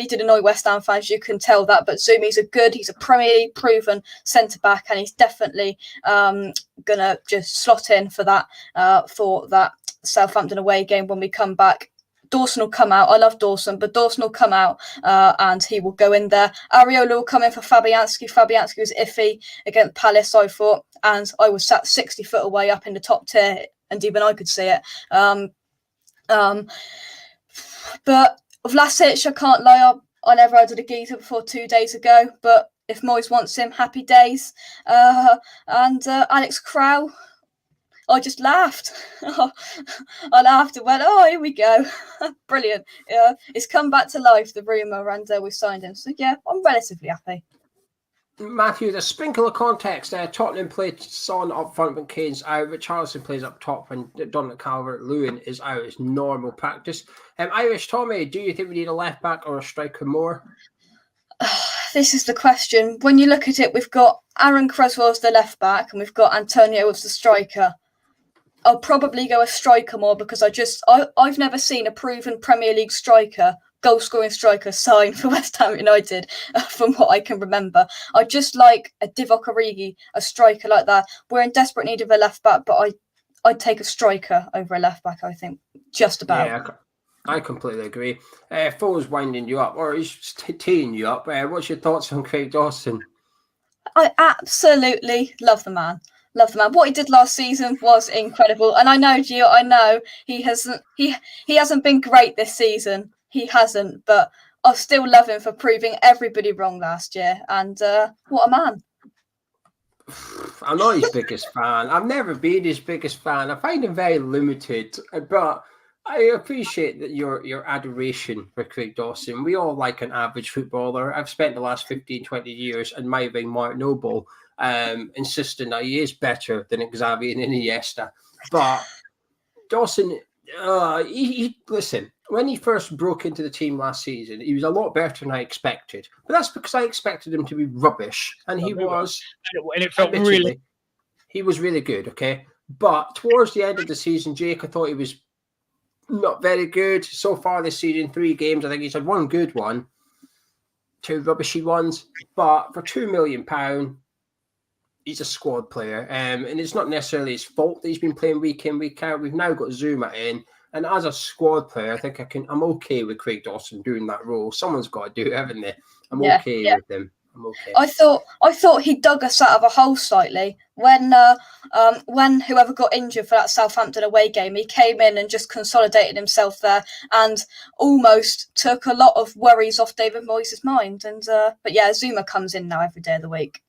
did annoy West Ham fans. You can tell that. But Zumi's he's a Premier League proven centre back, and he's definitely gonna just slot in for that Southampton away game when we come back. Dawson will come out. I love Dawson, but Dawson will come out and he will go in there. Areola will come in for Fabianski. Fabianski was iffy against Palace, I thought, and I was sat 60 foot away up in the top tier, and even I could see it. But Vlasic, I can't lie, I never heard of the geezer before 2 days ago, but if Moyes wants him, happy days. And Alex Crow, I just laughed. I laughed and went, oh, here we go. Brilliant. It's come back to life, the rumour, and we've signed him. So, yeah, I'm relatively happy.
Matthew, the sprinkle of context. Tottenham played Son up front when Kane's out, but Richarlison plays up top when Dominic Calvert-Lewin is out. It's normal practice. Irish Tommy, do you think we need a left-back or a striker more?
This is the question. When you look at it, we've got Aaron Cresswell as the left-back and we've got Antonio as the striker. I'll probably go a striker more because I've never seen a proven Premier League striker, goal-scoring striker, sign for West Ham United from what I can remember. I just like a Divock Origi, a striker like that. We're in desperate need of a left-back, but I'd take a striker over a left-back, I think, just about.
Yeah, I completely agree. Foles winding you up, or he's teeing you up. What's your thoughts on Craig Dawson?
I absolutely love the man. Love the man. What he did last season was incredible, and I know, Gio. I know he hasn't been great this season. He hasn't, but I still love him for proving everybody wrong last year. And what a man!
I'm not his biggest fan. I've never been his biggest fan. I find him very limited, but I appreciate that your adoration for Craig Dawson. We all like an average footballer. I've spent the last 15, 20 years admiring Mark Noble, insisting that he is better than Xavi and Iniesta. But Dawson, listen, when he first broke into the team last season, he was a lot better than I expected. But that's because I expected him to be rubbish. And he was.
And it felt really...
He was really good, okay? But towards the end of the season, Jake, I thought he was not very good. So far this season, 3 games, I think he's had 1 good one, 2 rubbishy ones. But for £2 million, he's a squad player. And it's not necessarily his fault that he's been playing week in, week out. We've now got Zuma in. And as a squad player, I think I'm okay with Craig Dawson doing that role. Someone's got to do it, haven't they? I'm okay with him. I'm okay.
I thought he dug us out of a hole slightly when whoever got injured for that Southampton away game, he came in and just consolidated himself there and almost took a lot of worries off David Moyes' mind. And but yeah, Zuma comes in now every day of the week.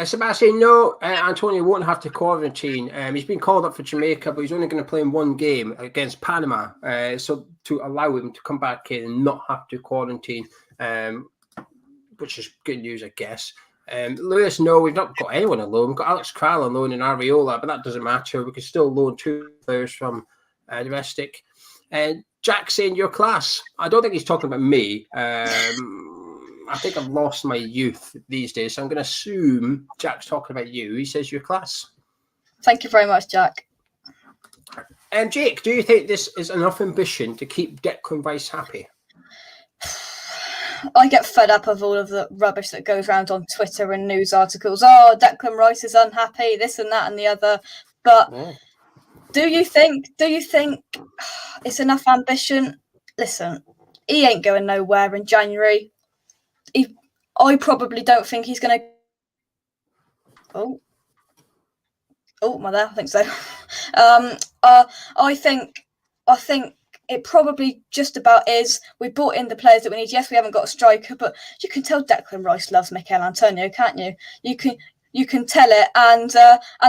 Sebastian, no, Antonio won't have to quarantine. He's been called up for Jamaica, but he's only going to play in one game against Panama. So to allow him to come back in and not have to quarantine, which is good news, I guess. Lewis, no, we've not got anyone on loan. We've got Alex Kral on loan in Areola, but that doesn't matter. We can still loan 2 players from domestic. Jack saying your class. I don't think he's talking about me. I think I've lost my youth these days, so I'm going to assume Jack's talking about you. He says your class.
Thank you very much, Jack.
Jake, do you think this is enough ambition to keep Declan Rice happy?
I get fed up of all of the rubbish that goes around on Twitter and news articles. Oh, Declan Rice is unhappy, this and that and the other. But do you think it's enough ambition? Listen, he ain't going nowhere in January. I probably don't think he's going to. Oh, my there. I think so. I think it probably just about is. We brought in the players that we need. Yes, we haven't got a striker, but you can tell Declan Rice loves Mikel Antonio, can't you? You can tell it, and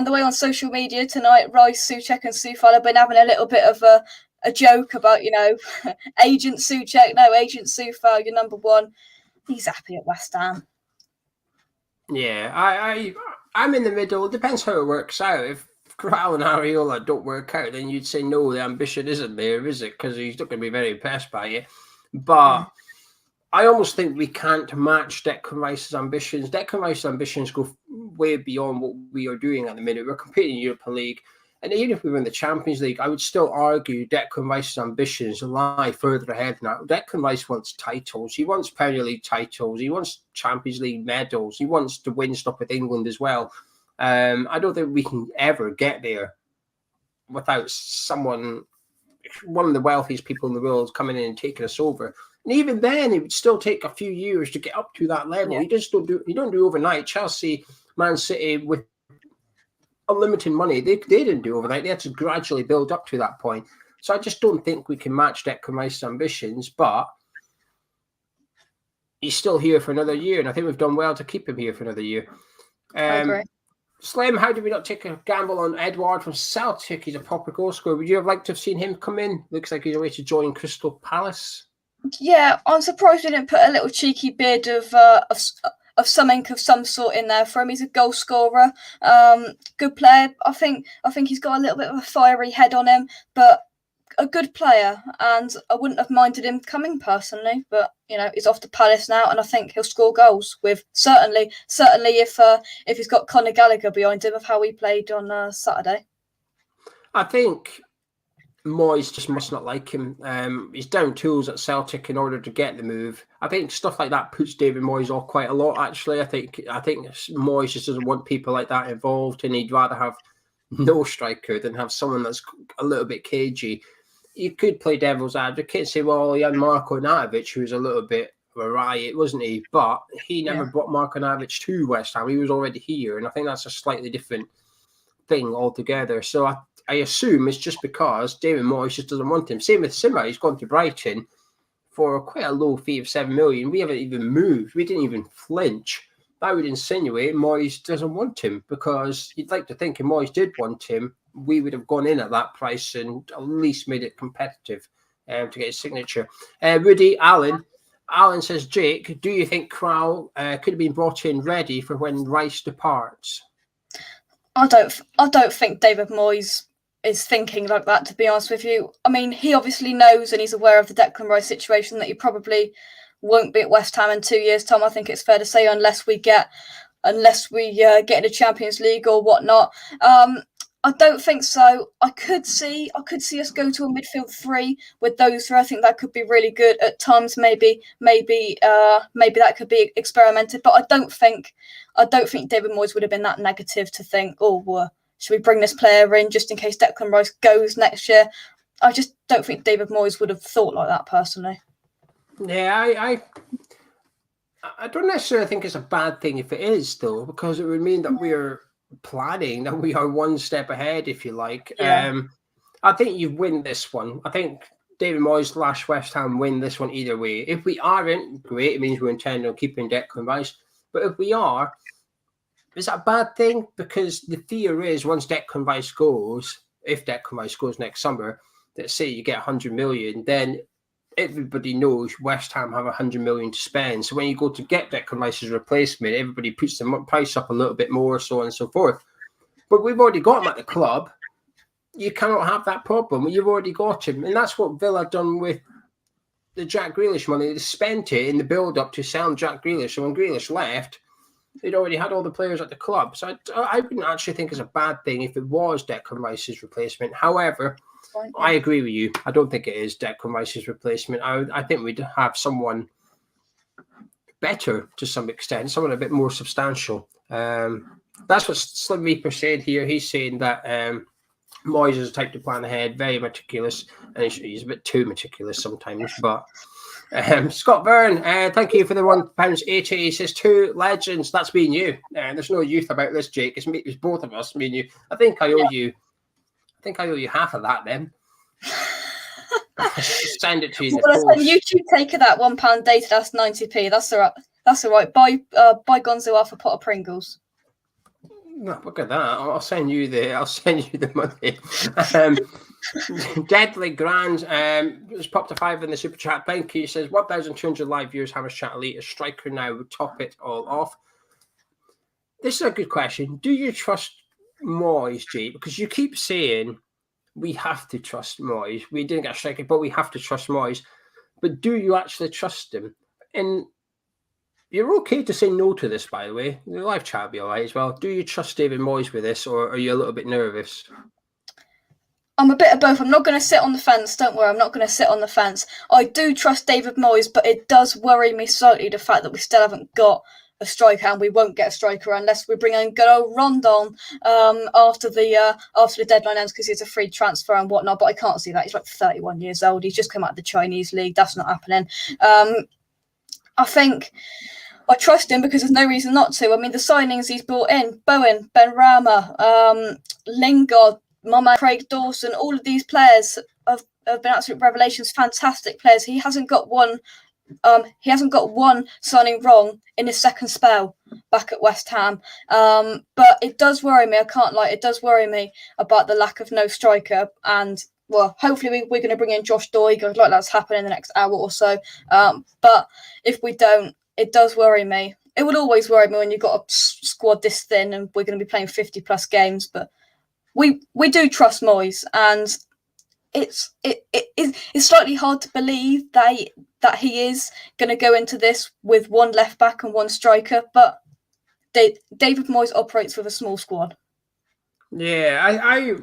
the way on social media tonight, Rice, Souček, and Soufal have been having a little bit of a joke about, Agent Souček, no, Agent Soufal, you're number one. He's happy at West Ham.
Yeah, I'm in the middle. It depends how it works out. If Kral and Areola don't work out, then you'd say no, the ambition isn't there, is it? Because he's not going to be very impressed by it. But I almost think we can't match Declan Rice's ambitions. Declan Rice's ambitions go way beyond what we are doing at the minute. We're competing in Europa League. And even if we win the Champions League, I would still argue Declan Rice's ambitions lie further ahead now. Declan Rice wants titles. He wants Premier League titles. He wants Champions League medals. He wants to win stuff with England as well. I don't think we can ever get there without one of the wealthiest people in the world coming in and taking us over. And even then, it would still take a few years to get up to that level. Yeah. You don't do overnight. Chelsea, Man City, with unlimited money, they didn't do overnight. They had to gradually build up to that point. So I just don't think we can match Declan Rice's ambitions, but he's still here for another year, and I think we've done well to keep him here for another year.
I agree.
Slim, how did we not take a gamble on Edouard from Celtic? He's a proper goal scorer. Would you have liked to have seen him come in? Looks like he's away to join Crystal Palace.
Yeah, I'm surprised we didn't put a little cheeky bid of something of some sort in there for him. He's a goal scorer, good player. I think he's got a little bit of a fiery head on him, but a good player, and I wouldn't have minded him coming personally. But he's off to Palace now, and I think he'll score goals with certainly if he's got Conor Gallagher behind him of how he played on Saturday.
I think Moyes just must not like him. He's down tools at Celtic in order to get the move. I think stuff like that puts David Moyes off quite a lot, actually. I think Moyes just doesn't want people like that involved, and he'd rather have no striker than have someone that's a little bit cagey. You could play devil's advocate and say, well, he had Marko Arnautovic, who was a little bit of a riot, wasn't he? But he never brought Marko Arnautovic to West Ham. He was already here, and I think that's a slightly different thing altogether. So I assume it's just because David Moyes just doesn't want him. Same with Simmer. He's gone to Brighton for quite a low fee of $7 million. We haven't even moved. We didn't even flinch. That would insinuate Moyes doesn't want him, because you'd like to think if Moyes did want him, we would have gone in at that price and at least made it competitive to get his signature. Rudy Allen says, Jake, do you think Kral could have been brought in ready for when Rice departs?
I don't think David Moyes is thinking like that, to be honest with you. I mean, he obviously knows and he's aware of the Declan Rice situation, that he probably won't be at West Ham in 2 years' time. I think it's fair to say, unless we get in the Champions League or whatnot. I don't think so. I could see us go to a midfield three with those three. I think that could be really good at times. Maybe that could be experimented. But I don't think David Moyes would have been that negative to think, should we bring this player in just in case Declan Rice goes next year? I just don't think David Moyes would have thought like that personally.
Yeah, I don't necessarily think it's a bad thing if it is, though, because it would mean that we're planning, that we are one step ahead, if you like. Yeah. I think you win this one. I think David Moyes / West Ham win this one either way. If we aren't, great, it means we're intending on keeping Declan Rice. But if we are, is that a bad thing? Because the fear is once Declan Rice goes, if Declan Rice goes next summer, that say you get 100 million, then everybody knows West Ham have 100 million to spend. So when you go to get Declan Rice's replacement, everybody puts the price up a little bit more, so on and so forth. But we've already got him at the club. You cannot have that problem. You've already got him. And that's what Villa done with the Jack Grealish money. They spent it in the build-up to sell Jack Grealish. So when Grealish left, they'd already had all the players at the club. So I wouldn't actually think it's a bad thing if it was Declan Rice's replacement. However, I agree with you. I don't think it is Declan Rice's replacement. I think we'd have someone better to some extent, someone a bit more substantial. That's what Slim Reaper said here. He's saying that Moyes is the type to plan ahead, very meticulous, and he's a bit too meticulous sometimes. But Scott Byrne, thank you for the £1.80. He says 2 legends. That's me and you. There's no youth about this, Jake. It's both of us, me and you. I think I owe you half of that then. Send it to you.
Well, YouTube take of that £1 data. That's 90p. That's all right. That's all right. Buy Gonzo half a pot of Pringles.
No, look at that. I'll send you the money. Deadly Grand just popped a 5 in the super chat. Thank you. He says 1,200 live viewers. Hammers Chat Elite. A striker now would top it all off. This is a good question. Do you trust Moyes, G? Because you keep saying we have to trust Moyes. We didn't get a striker, but we have to trust Moyes. But do you actually trust him? And you're okay to say no to this, by the way. The live chat will be all right as well. Do you trust David Moyes with this, or are you a little bit nervous?
I'm a bit of both. I'm not going to sit on the fence. Don't worry, I'm not going to sit on the fence. I do trust David Moyes, but it does worry me slightly the fact that we still haven't got a striker, and we won't get a striker unless we bring in good old Rondon after the deadline ends, because he's a free transfer and whatnot. But I can't see that. He's like 31 years old. He's just come out of the Chinese league. That's not happening. I think I trust him because there's no reason not to. I mean, the signings he's brought in, Bowen, Ben Rama, Lingard, my man Craig Dawson, all of these players have been absolute revelations, fantastic players. He hasn't got one signing wrong in his second spell back at West Ham. But it does worry me, I can't lie, it does worry me about the lack of no striker. And well, hopefully we're going to bring in Josh Doig. I'd like that's happen in the next hour or so. But if we don't, it does worry me. It would always worry me when you've got a squad this thin and we're going to be playing 50 plus games. But we do trust Moyes, and it's slightly hard to believe that he is going to go into this with one left back and one striker. But David Moyes operates with a small squad.
Yeah, I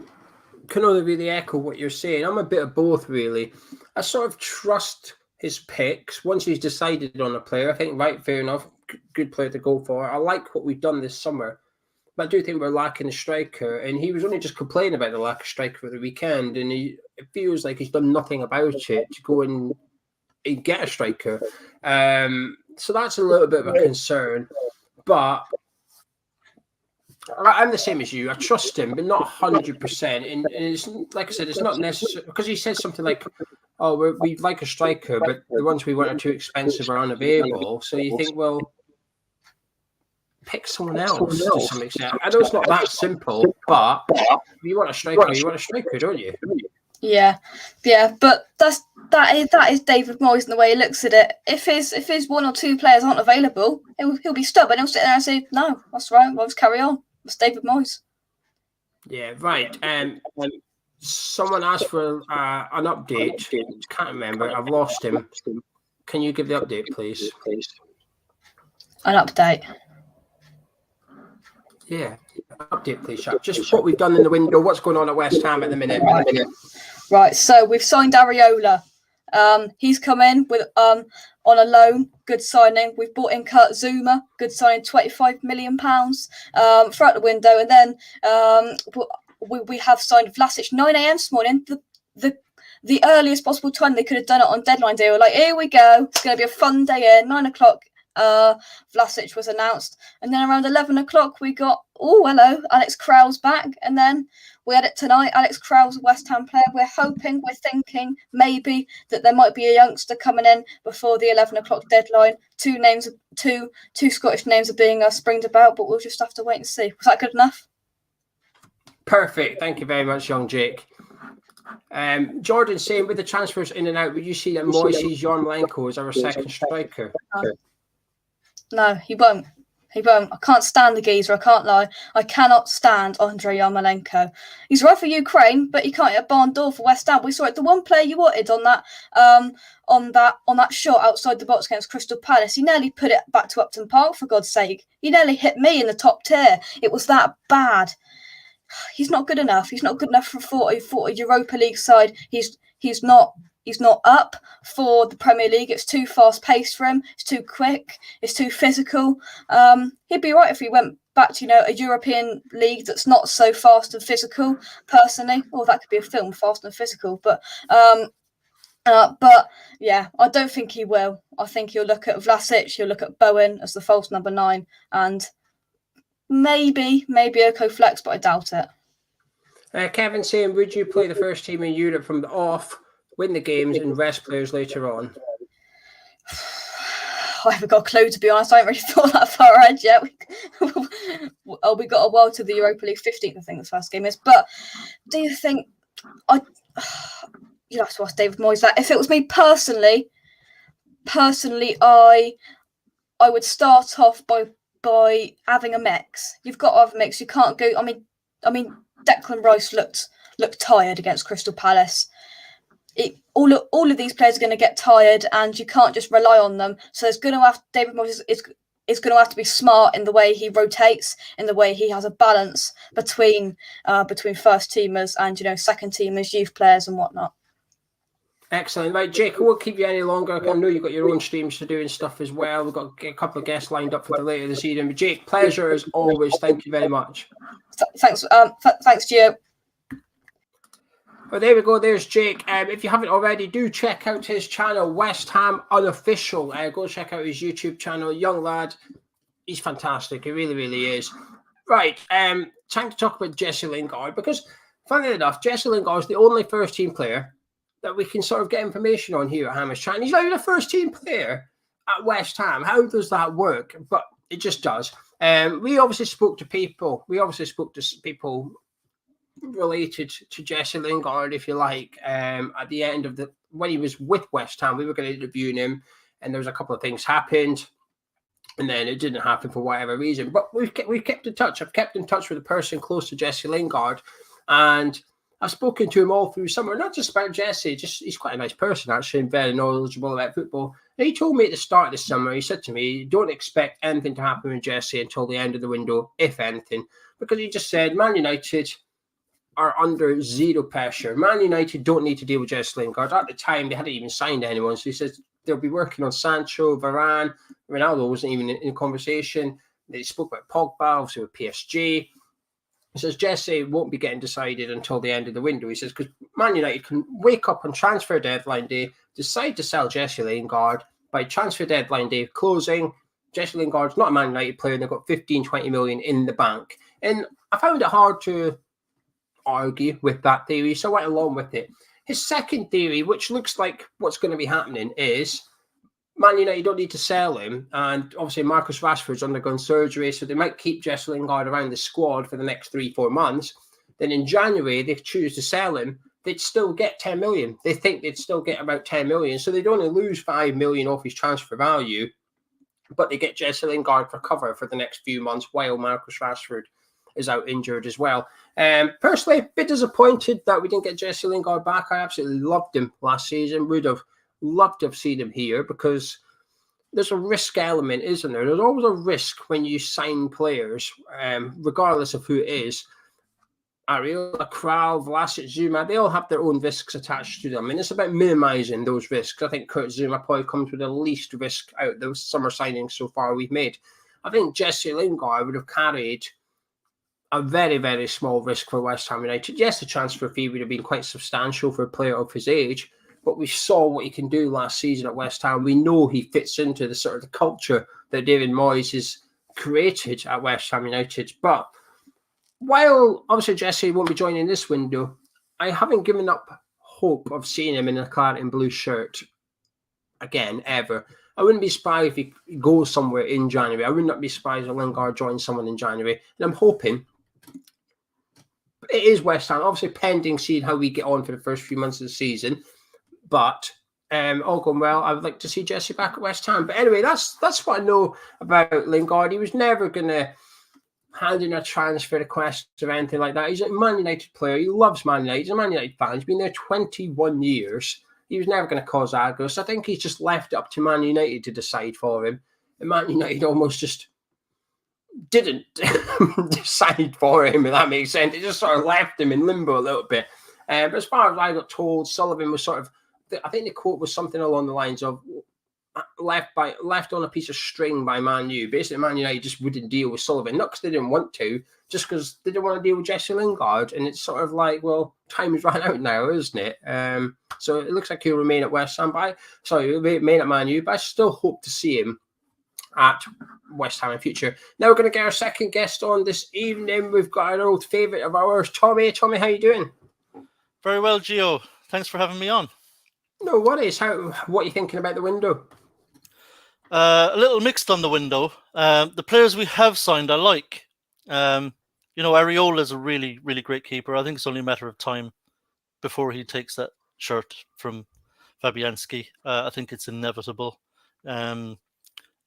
can only really echo what you're saying. I'm a bit of both, really. I sort of trust his picks once he's decided on a player. I think, right, fair enough, good player to go for. I like what we've done this summer, but I do think we're lacking a striker. And he was only just complaining about the lack of striker for the weekend, and it feels like he's done nothing about it to go and get a striker. So that's a little bit of a concern. But I'm the same as you. I trust him, but not 100%. And it's like I said, it's not necessary because he says something like, "Oh, we'd like a striker, but the ones we want are too expensive or unavailable." So you think, well, pick someone else to some extent. I know it's not that simple, but if you want a striker, don't you?
Yeah, but that is David Moyes and the way he looks at it. If his one or two players aren't available, he'll be stubborn. He'll sit there and say, "No, that's right. We'll just carry on." It's David Moyes.
Yeah, right. Someone asked for an update. Can't remember. I've lost him. Can you give the update, please?
An update.
Yeah, update, please, chap. Just what we've done in the window. What's going on at West Ham at the minute?
Right. So we've signed Areola. He's come in with on a loan, good signing. We've brought in Kurt Zuma, good signing, £25 million throughout the window, and then we have signed Vlasic 9 a.m. this morning. The earliest possible time they could have done it on deadline day. We're like, here we go. It's going to be a fun day here. 9 o'clock. Vlasic was announced. And then around 11 o'clock, we got, oh, hello, Alex Kral's back. And then we had it tonight. Alex Kral's a West Ham player. We're thinking maybe that there might be a youngster coming in before the 11 o'clock deadline. Two Scottish names are being springed about, but we'll just have to wait and see. Was that good enough?
Perfect. Thank you very much, young Jake. Jordan saying, with the transfers in and out, would you see that Moises Yarmolenko as our second striker?
No, he won't. He won't. I can't stand the geezer. I can't lie. I cannot stand Andrei Yarmolenko. He's right for Ukraine, but he can't hit a barn door for West Ham. We saw it. The one player you wanted on that shot outside the box against Crystal Palace, he nearly put it back to Upton Park, for God's sake. He nearly hit me in the top tier. It was that bad. He's not good enough. He's not good enough for a Europa League side. He's not up for the Premier League. It's too fast paced for him. It's too quick. It's too physical. He'd be right if he went back to a European league that's not so fast and physical. Personally, that could be a film, Fast and Physical. But yeah, I don't think he will. I think he'll look at Vlasic. He'll look at Bowen as the false number 9, and maybe Oko flex, but I doubt it.
Kevin saying, would you play the first team in Europe from the off, win the games, and rest players later on?
I haven't got a clue, to be honest. I haven't really thought that far ahead yet. We got a while to the Europa League 15th, I think the first game is. But do you think you'll have to ask David Moyes that. If it was me personally, I would start off by having a mix. You've got to have a mix. You can't go. I mean, Declan Rice looked tired against Crystal Palace. All of these players are going to get tired, and you can't just rely on them. So David Moyes is going to have to be smart in the way he rotates, in the way he has a balance between first teamers and second teamers, youth players, and whatnot.
Excellent. Right, Jake, I won't keep you any longer. I know you've got your own streams to do and stuff as well. We've got a couple of guests lined up for the later this evening. But Jake, pleasure as always. Thank you very much.
Thanks, Gio.
Well, there we go. There's Jake. If you haven't already, do check out his channel, West Ham Unofficial. Go check out his YouTube channel. Young lad. He's fantastic. He really, really is. Right. Time to talk about Jesse Lingard, because, funnily enough, Jesse Lingard is the only first-team player that we can sort of get information on here at Hammers Chat. And he's not even a first-team player at West Ham. How does that work? But it just does. We obviously spoke to people. Related to Jesse Lingard, if you like, at the end of when he was with West Ham. We were going to interview him, and there was a couple of things happened, and then it didn't happen for whatever reason. But we've kept in touch. I've kept in touch with a person close to Jesse Lingard, and I've spoken to him all through summer, not just about Jesse, just he's quite a nice person, actually, and very knowledgeable about football. And he told me at the start of the summer, he said to me, don't expect anything to happen with Jesse until the end of the window, if anything, because he just said Man United are under zero pressure. Man United don't need to deal with Jesse Lingard. At the time, they hadn't even signed anyone, so he says they'll be working on Sancho, Varane. Ronaldo wasn't even in conversation. They spoke about Pogba, obviously with PSG. He says Jesse won't be getting decided until the end of the window. He says because Man United can wake up on transfer deadline day, decide to sell Jesse Lingard. By transfer deadline day closing, Jesse Lingard's not a Man United player, and they've got 15-20 million in the bank. And I found it hard to argue with that theory, so I went along with it. His second theory, which looks like what's going to be happening, is Man United don't need to sell him, and obviously Marcus Rashford's undergone surgery, so they might keep Jesse Lingard around the squad for the next 3-4 months. Then in January, they choose to sell him, they'd still get 10 million. They think they'd still get about 10 million, so they'd only lose 5 million off his transfer value, but they get Jesse Lingard for cover for the next few months while Marcus Rashford is out injured as well. Personally, a bit disappointed that we didn't get Jesse Lingard back. I absolutely loved him last season. Would have loved to have seen him here, because there's a risk element, isn't there? There's always a risk when you sign players, regardless of who it is. Areola, Kral, Vlasic, Zuma, they all have their own risks attached to them, and it's about minimising those risks. I think Kurt Zuma probably comes with the least risk out of those summer signings so far we've made. I think Jesse Lingard would have carried a very, very small risk for West Ham United. Yes, the transfer fee would have been quite substantial for a player of his age, but we saw what he can do last season at West Ham. We know he fits into the sort of the culture that David Moyes has created at West Ham United. But while obviously Jesse won't be joining this window, I haven't given up hope of seeing him in a claret and blue shirt again, ever. I wouldn't be surprised if he goes somewhere in January. I would not be surprised if Lingard joins someone in January. And I'm hoping it is West Ham, obviously pending seeing how we get on for the first few months of the season. But all going well, I would like to see Jesse back at West Ham. But anyway, that's what I know about Lingard. He was never going to hand in a transfer request or anything like that. He's a Man United player. He loves Man United. He's a Man United fan. He's been there 21 years. He was never going to cause aggro. So I think he's just left it up to Man United to decide for him. And Man United almost just didn't decide for him, if that makes sense. It just sort of left him in limbo a little bit. But as far as I got told, Sullivan was sort of, I think the quote was something along the lines of left on a piece of string by Man U. Basically, Man United just wouldn't deal with Sullivan, not because they didn't want to, just because they didn't want to deal with Jesse Lingard. And it's sort of like, well, time has run out now, isn't it? So it looks like he'll remain at West Ham. He'll remain at Man U, but I still hope to see him at West Ham in future. Now we're going to get our second guest on this evening. We've got our old favourite of ours, Tommy. Tommy, how you doing?
Very well, Gio. Thanks for having me on.
No worries. What are you thinking about the window?
A little mixed on the window. The players we have signed, I like. Areola is a really, really great keeper. I think it's only a matter of time before he takes that shirt from Fabianski. I think it's inevitable. And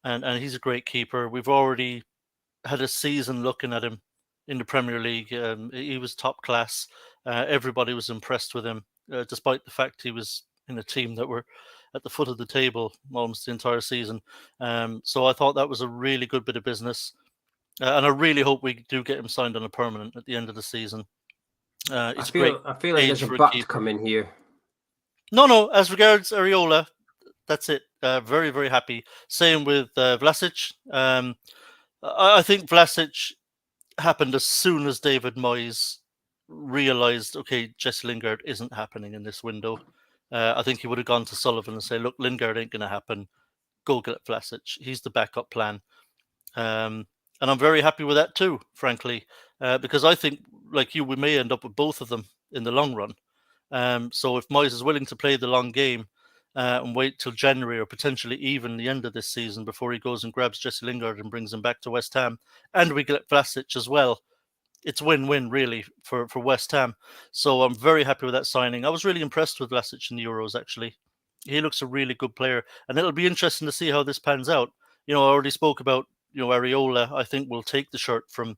he's a great keeper. We've already had a season looking at him in the Premier League. He was top class. Everybody was impressed with him, despite the fact he was in a team that were at the foot of the table almost the entire season. So I thought that was a really good bit of business. And I really hope we do get him signed on a permanent at the end of the season. I feel
like there's a but coming here.
No. As regards Areola, that's it. Very, very happy. Same with Vlasic. I think Vlasic happened as soon as David Moyes realised, okay, Jesse Lingard isn't happening in this window. I think he would have gone to Sullivan and say, look, Lingard ain't going to happen. Go get Vlasic. He's the backup plan. And I'm very happy with that too, frankly, because I think, like you, we may end up with both of them in the long run. So if Moyes is willing to play the long game and wait till January or potentially even the end of this season before he goes and grabs Jesse Lingard and brings him back to West Ham, and we get Vlasic as well, it's win-win really for West Ham. So I'm very happy with that signing. I was really impressed with Vlasic in the Euros, actually. He looks a really good player, and it'll be interesting to see how this pans out. I already spoke about, Areola, I think, will take the shirt from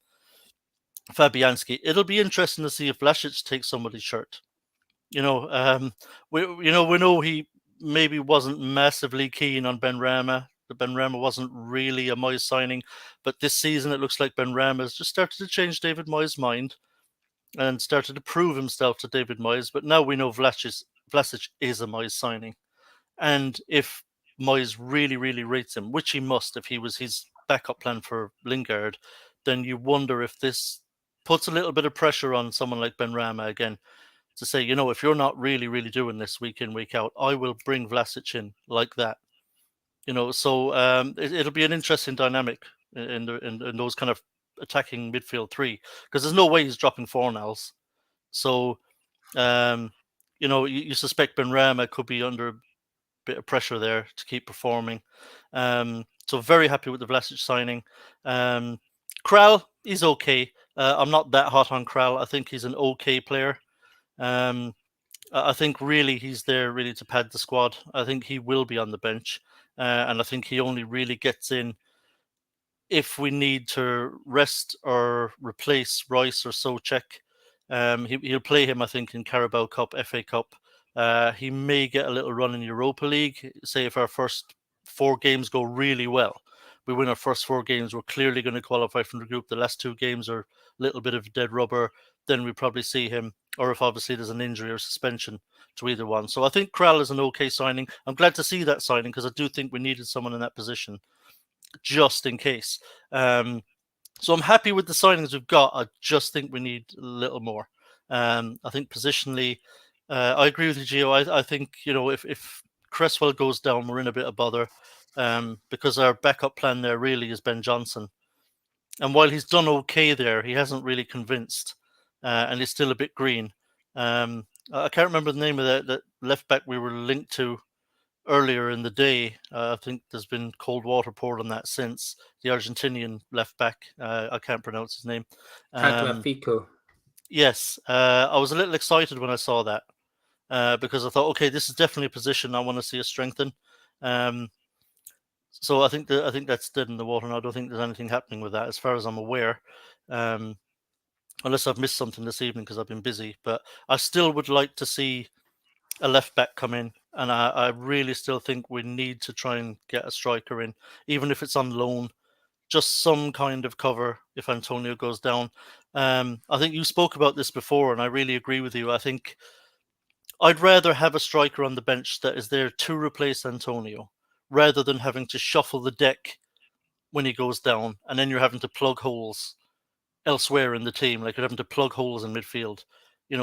Fabianski. It'll be interesting to see if Vlasic takes somebody's shirt. We know he maybe wasn't massively keen on Benrahma. Benrahma wasn't really a Moyes signing, but this season it looks like Benrahma has just started to change David Moyes' mind and started to prove himself to David Moyes. But now we know Vlasic is a Moyes signing, and if Moyes really, really rates him, which he must if he was his backup plan for Lingard, then you wonder if this puts a little bit of pressure on someone like Benrahma again to say, if you're not really, really doing this week in, week out, I will bring Vlasic in like that. So it'll be an interesting dynamic in those kind of attacking midfield three, because there's no way he's dropping Fornals. So, you suspect Benrahma could be under a bit of pressure there to keep performing. So very happy with the Vlasic signing. Král, he's okay. I'm not that hot on Král. I think he's an okay player. I think really he's there really to pad the squad. I think he will be on the bench. And I think he only really gets in if we need to rest or replace Rice or Souček. He'll play him, I think, in Carabao Cup, FA Cup. He may get a little run in Europa League. Say if our first 4 games go really well, we win our first 4 games, we're clearly going to qualify from the group. The last 2 games are a little bit of dead rubber. Then we probably see him, or if obviously there's an injury or suspension to either one. So I think Král is an okay signing. I'm glad to see that signing because I do think we needed someone in that position just in case. So I'm happy with the signings we've got. I just think we need a little more. I think positionally, I agree with you, Gio. I think, if Cresswell goes down, we're in a bit of bother, because our backup plan there really is Ben Johnson. And while he's done okay there, he hasn't really convinced, and he's still a bit green. I can't remember the name of that left back we were linked to earlier in the day. I think there's been cold water poured on that since. The Argentinian left back, I can't pronounce his name.
Tagliafico.
Yes, I was a little excited when I saw that, because I thought, okay, this is definitely a position I want to see us strengthen. So I think that's dead in the water, and I don't think there's anything happening with that, as far as I'm aware, unless I've missed something this evening because I've been busy. But I still would like to see a left back come in, and I really still think we need to try and get a striker in, even if it's on loan, just some kind of cover if Antonio goes down. I think you spoke about this before, and I really agree with you. I think I'd rather have a striker on the bench that is there to replace Antonio, rather than having to shuffle the deck when he goes down, and then you're having to plug holes elsewhere in the team. Like, you're having to plug holes in midfield,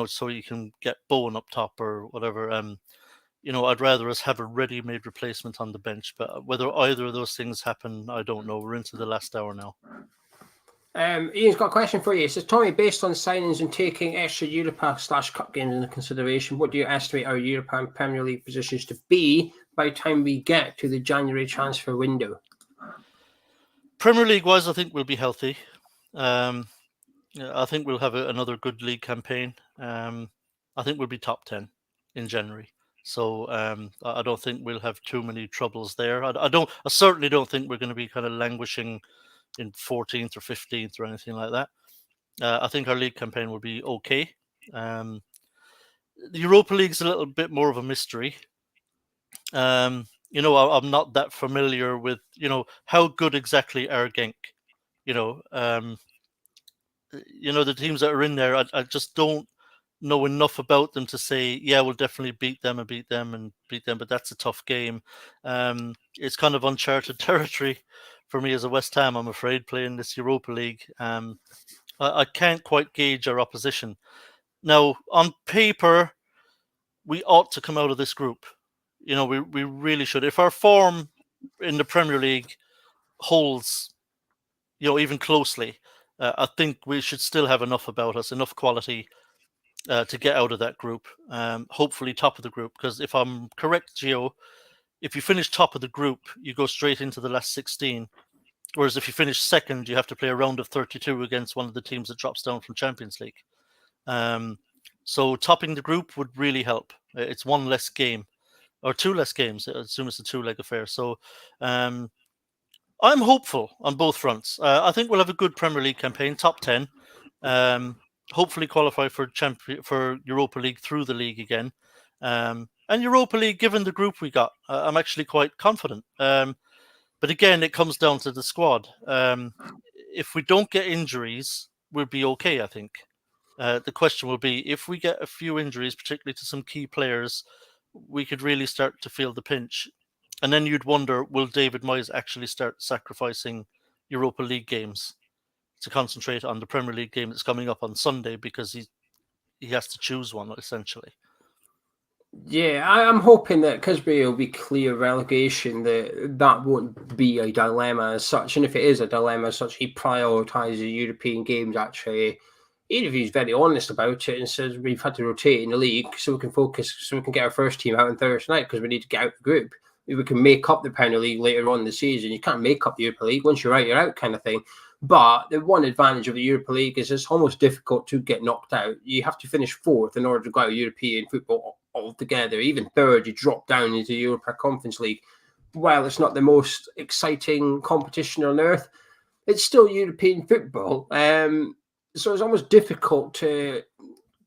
so you can get Bowen up top or whatever. I'd rather us have a ready-made replacement on the bench. But whether either of those things happen, I don't know. We're into the last hour now.
Ian's got a question for you. It says, Tommy, based on signings and taking extra Europa/Cup games into consideration, what do you estimate our Europa and Premier League positions to be by the time we get to the January transfer window?
Premier League-wise, I think we'll be healthy. I think we'll have another good league campaign. I think we'll be top 10 in January. So I don't think we'll have too many troubles there. I certainly don't think we're going to be kind of languishing in 14th or 15th or anything like that. I think our league campaign will be okay. The Europa League's a little bit more of a mystery. I'm not that familiar with, how good exactly are Genk. The teams that are in there, I just don't know enough about them to say, yeah, we'll definitely beat them, but that's a tough game. It's kind of uncharted territory for me as a West Ham, I'm afraid, playing this Europa League. I can't quite gauge our opposition. Now, on paper, we ought to come out of this group. We really should. If our form in the Premier League holds, even closely, I think we should still have enough about us, enough quality to get out of that group. Hopefully top of the group, because if I'm correct, Gio, if you finish top of the group, you go straight into the last 16. Whereas if you finish second, you have to play a round of 32 against one of the teams that drops down from Champions League. So topping the group would really help. It's one less game, or two less games. I assume it's a two-leg affair. So I'm hopeful on both fronts. I think we'll have a good Premier League campaign, top 10. Hopefully qualify for Europa League through the league again. And Europa League, given the group we got, I'm actually quite confident. But again, it comes down to the squad. If we don't get injuries, we'll be okay, I think. The question will be, if we get a few injuries, particularly to some key players, we could really start to feel the pinch. And then you'd wonder, will David Moyes actually start sacrificing Europa League games to concentrate on the Premier League game that's coming up on Sunday, because he has to choose one, essentially.
Yeah, I'm hoping that Cusbury will be clear relegation, that won't be a dilemma as such. And if it is a dilemma as such, he prioritises European games, actually. Even if he's very honest about it and says we've had to rotate in the league so we can focus, so we can get our first team out on Thursday night because we need to get out the group. We can make up the Premier League later on in the season. You can't make up the Europa League. Once you're out kind of thing. But the one advantage of the Europa League is it's almost difficult to get knocked out. You have to finish fourth in order to go out of European football altogether. Even third, you drop down into the Europa Conference League. While it's not the most exciting competition on earth, it's still European football. So it's almost difficult to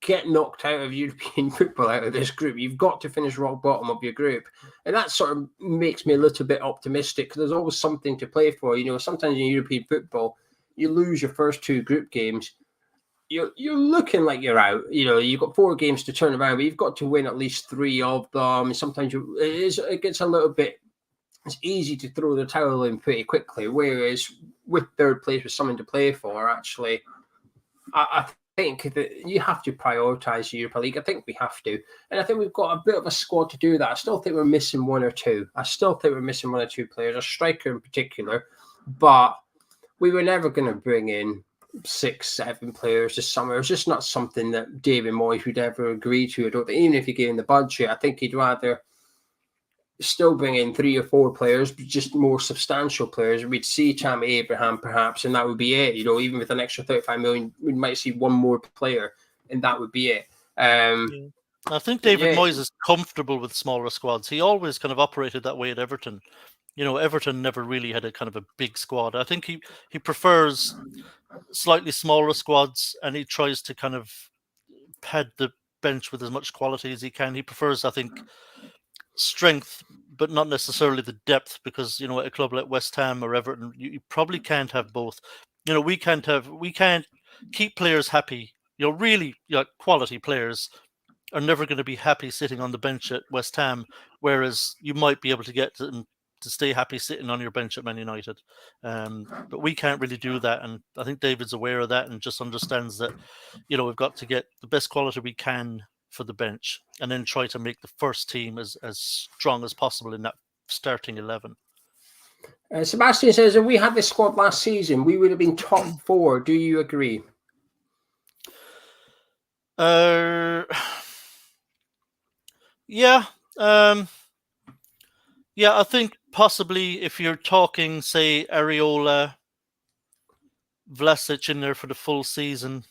get knocked out of European football out of this group. You've got to finish rock bottom of your group. And that sort of makes me a little bit optimistic, because there's always something to play for. Sometimes in European football, you lose your first two group games, you're looking like you're out. You've got 4 games to turn around, but you've got to win at least 3 of them. And sometimes it gets a little bit, it's easy to throw the towel in pretty quickly. Whereas with third place with something to play for, actually, I think that you have to prioritise Europa League. I think we have to. And I think we've got a bit of a squad to do that. I still think we're missing one or two. I still think we're missing one or two players, a striker in particular. But we were never going to bring in 6, 7 players this summer. It's just not something that David Moyes would ever agree to. I don't think, even if you gave him the budget, I think he'd rather still bring in 3 or 4 players, but just more substantial players. We'd see Tammy Abraham perhaps, and that would be it. Even with an extra 35 million, we might see one more player, and that would be it.
I think David Moyes is comfortable with smaller squads. He always kind of operated that way at Everton. Everton never really had a kind of a big squad. I think he prefers slightly smaller squads, and he tries to kind of pad the bench with as much quality as he can. He prefers, I think, strength, but not necessarily the depth, because at a club like West Ham or Everton, you probably can't have both. We can't keep players happy. Really, quality players are never going to be happy sitting on the bench at West Ham, whereas you might be able to get them to stay happy sitting on your bench at Man United. But we can't really do that, and I think David's aware of that and just understands that we've got to get the best quality we can for the bench, and then try to make the first team as strong as possible in that starting 11.
Sebastian says, if we had this squad last season, we would have been top 4. Do you agree?
Yeah. I think possibly if you're talking, say, Areola, Vlasic in there for the full season,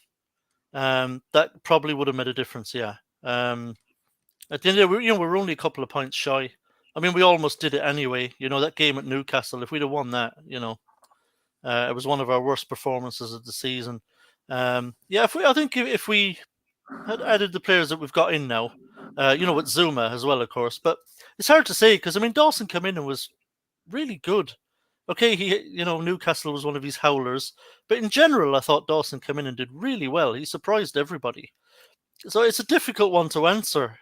that probably would have made a difference. Yeah. At the end of the day, we're only a couple of points shy. I mean, we almost did it anyway. That game at Newcastle, if we'd have won that, it was one of our worst performances of the season. I think if we had added the players that we've got in now, with Zuma as well, of course. But it's hard to say because, Dawson came in and was really good. Okay, Newcastle was one of his howlers. But in general, I thought Dawson came in and did really well. He surprised everybody. So it's a difficult one to answer.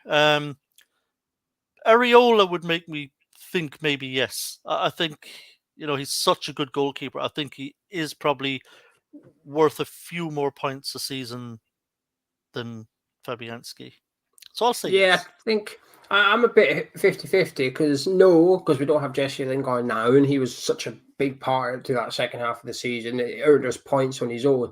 Areola would make me think maybe yes. I think, he's such a good goalkeeper. I think he is probably worth a few more points a season than Fabianski. So I'll say yes.
I think I'm a bit 50-50 because we don't have Jesse Lingard now, and he was such a big part to that second half of the season. It earned us points on his own.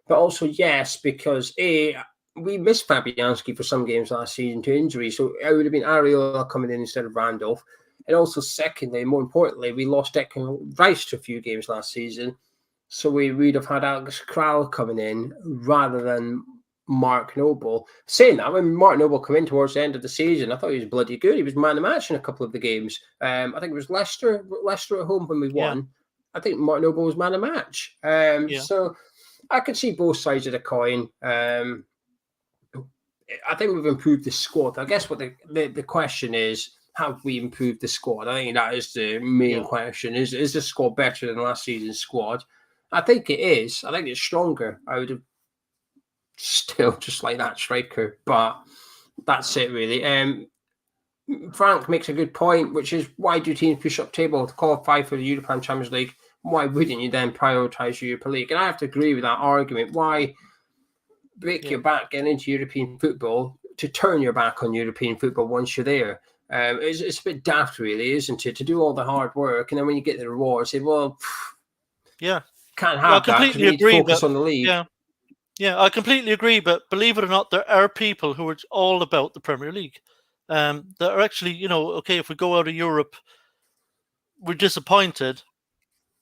But also yes, because we missed Fabianski for some games last season to injury, so it would have been Areola coming in instead of Randolph. And also, secondly, more importantly, we lost Declan Rice to a few games last season, so we'd have had Alex Kral coming in rather than Mark Noble. Saying that, when Mark Noble came in towards the end of the season, I thought he was bloody good. He was man of the match in a couple of the games. I think it was Leicester at home when we won. Yeah. I think Mark Noble was man of the match. So I could see both sides of the coin. I think we've improved the squad. I guess what the question is, have we improved the squad? I think that is the main question. Is the squad better than last season's squad? I think it is. I think it's stronger. I would have still just like that striker, but that's it really. Frank makes a good point, which is why do teams push up table to qualify for the European Champions League? Why wouldn't you then prioritise Europa League? And I have to agree with that argument. Why break your back getting into European football to turn your back on European football once you're there? It's a bit daft, really, isn't it? To do all the hard work and then when you get the reward, say, well, can't have that because we need to focus on the league.
Yeah, I completely agree. But believe it or not, there are people who are all about the Premier League. That are actually, okay, if we go out of Europe, we're disappointed,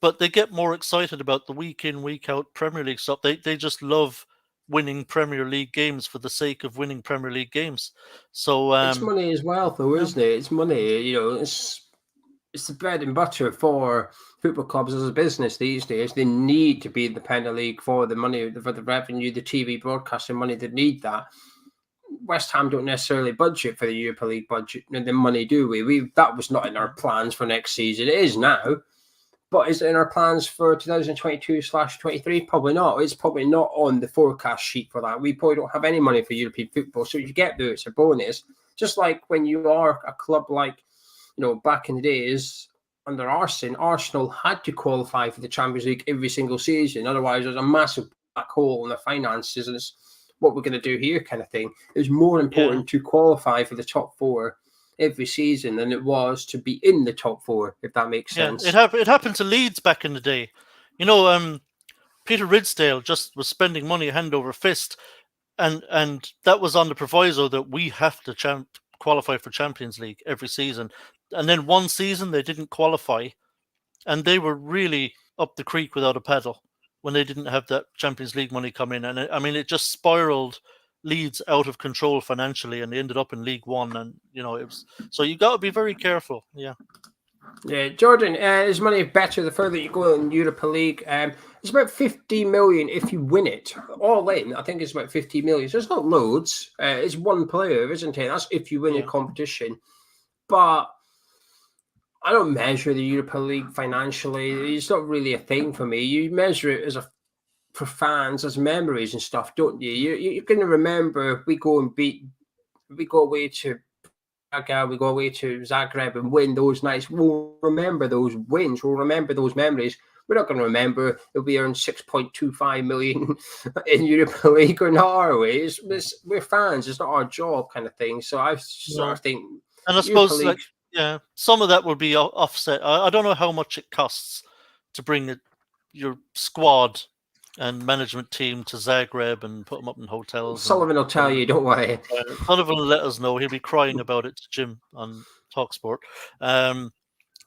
but they get more excited about the week in, week out Premier League stuff. They just love winning Premier League games for the sake of winning Premier League games. So
it's money as well, though, isn't it? It's money. It's the bread and butter for football clubs as a business these days. They need to be in the Premier League for the money, for the revenue, the TV broadcasting money. They need that. West Ham don't necessarily budget for the Europa League budget, and the money, do we? That was not in our plans for next season. It is now. But is it in our plans for 2022/23? Probably not. It's probably not on the forecast sheet for that. We probably don't have any money for European football. So if you get there, it's a bonus. Just like when you are a club like, back in the days under Arsenal had to qualify for the Champions League every single season. Otherwise, there's a massive black hole in the finances, and it's what we're going to do here kind of thing. It was more important to qualify for the top 4 every season than it was to be in the top 4, if that makes sense.
It happened to Leeds back in the day. Peter Ridsdale just was spending money hand over fist, and that was on the proviso that we have to qualify for Champions League every season. And then one season they didn't qualify, and they were really up the creek without a paddle when they didn't have that Champions League money come in. And it just spiraled Leeds out of control financially, and they ended up in League One. And it was, so you got to be very careful. Yeah,
Jordan, is money better the further you go in Europa League? It's about 50 million if you win it all in. I think it's about 50 million. So it's not loads. It's one player, isn't it? That's if you win a competition. But I don't measure the Europa League financially. It's not really a thing for me. You measure it for fans as memories and stuff, don't you? You're going to remember we go away to Praga, we go away to Zagreb and win those nights. We'll remember those wins. We'll remember those memories. We're not going to remember if we earned 6.25 million in Europa League or not, are we? We're fans. It's not our job kind of thing. So I sort of think...
And I suppose, some of that will be offset. I don't know how much it costs to bring your squad and management team to Zagreb and put them up in hotels.
Sullivan will tell you, don't worry.
Sullivan will let us know. He'll be crying about it to Jim on TalkSport.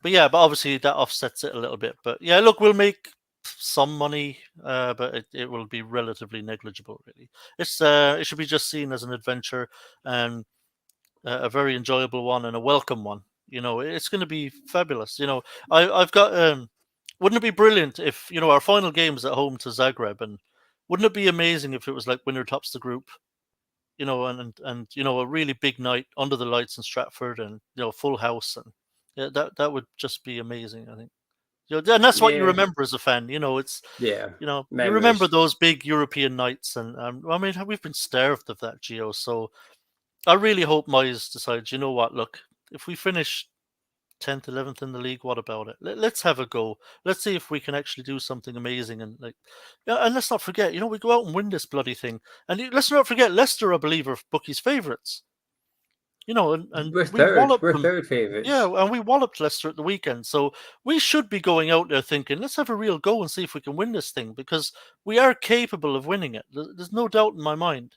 But obviously that offsets it a little bit. But yeah, look, we'll make some money, but it will be relatively negligible, really. It should be just seen as an adventure and a very enjoyable one and a welcome one. It's going to be fabulous. I've got... wouldn't it be brilliant if, our final game is at home to Zagreb, and wouldn't it be amazing if it was like winner tops the group, and a really big night under the lights in Stratford and, full house, and that would just be amazing, I think. And that's what you remember as a fan, it's, you remember those big European nights, and we've been starved of that, Gio. So I really hope Moyes decides, look, if we finish 10th, 11th in the league, what about it? Let's have a go. Let's see if we can actually do something amazing. And and let's not forget, we go out and win this bloody thing. And let's not forget, Leicester, I believe, are bookies' favourites. And
we're third favourites.
Yeah, and we walloped Leicester at the weekend. So we should be going out there thinking, let's have a real go and see if we can win this thing, because we are capable of winning it. There's no doubt in my mind.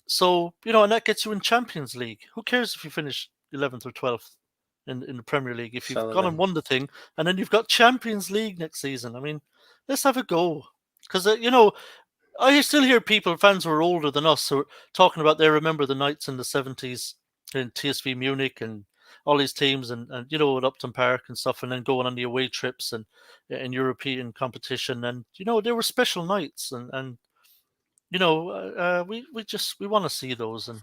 So, and that gets you in Champions League. Who cares if you finish 11th or 12th? In the Premier League, if you've gone and won the thing, and then you've got Champions League next season. Let's have a go. Because, I still hear fans who are older than us, who are talking about they remember the nights in the 70s in TSV Munich and all these teams and at Upton Park and stuff, and then going on the away trips and in European competition. And, they were special nights. And we want to see those. And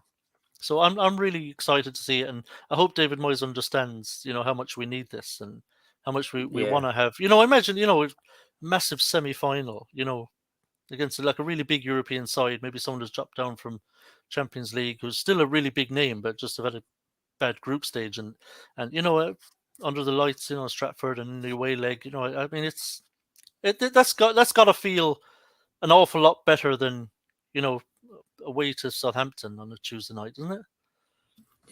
so I'm really excited to see it, and I hope David Moyes understands, how much we need this and how much we want to have. Imagine, a massive semi-final, against like a really big European side, maybe someone who's dropped down from Champions League, who's still a really big name, but just have had a bad group stage, and under the lights, Stratford and in the away leg, that's got to feel an awful lot better than, away to Southampton on a Tuesday night, isn't it?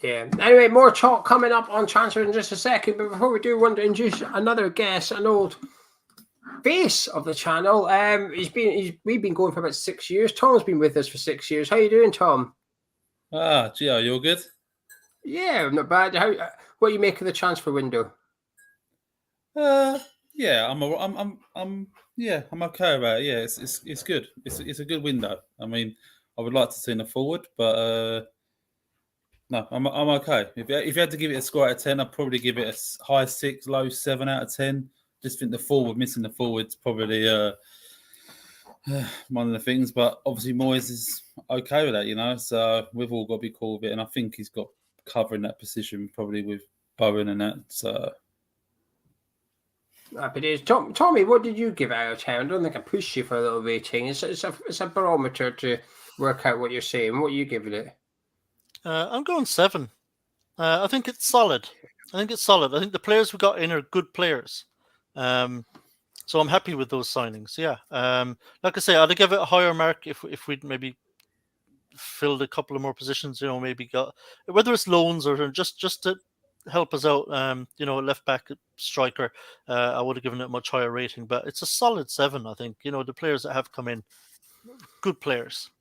Yeah. Anyway, more talk coming up on transfer in just a second. But before we do, want to introduce another guest, an old face of the channel. We've been going for about 6 years. Tom's been with us for 6 years. How you doing, Tom?
Gio, you all good?
Yeah, not bad. What do you make of the transfer window?
Yeah, I'm okay about it. Yeah, it's good. It's a good window. I would like to see a forward, but no, I'm okay. If you had to give it a score out of 10, I'd probably give it a high 6, low 7 out of 10. Just think missing the forward's probably one of the things. But obviously Moyes is okay with that, So we've all got to be cool with it, and I think he's got covering that position probably with Bowen and that. So.
Happy days. Tommy, what did you give out of 10? I don't think I pushed you for a little rating. It's a barometer to work out what you're saying. What are you giving it?
I'm going 7. I think it's solid. I think the players we got in are good players. So I'm happy with those signings. Yeah. Like I say, I'd give it a higher mark if we'd maybe filled a couple of more positions. Maybe got, whether it's loans or just to help us out. A left back, striker. I would have given it a much higher rating, but it's a solid 7. I think. The players that have come in, good players.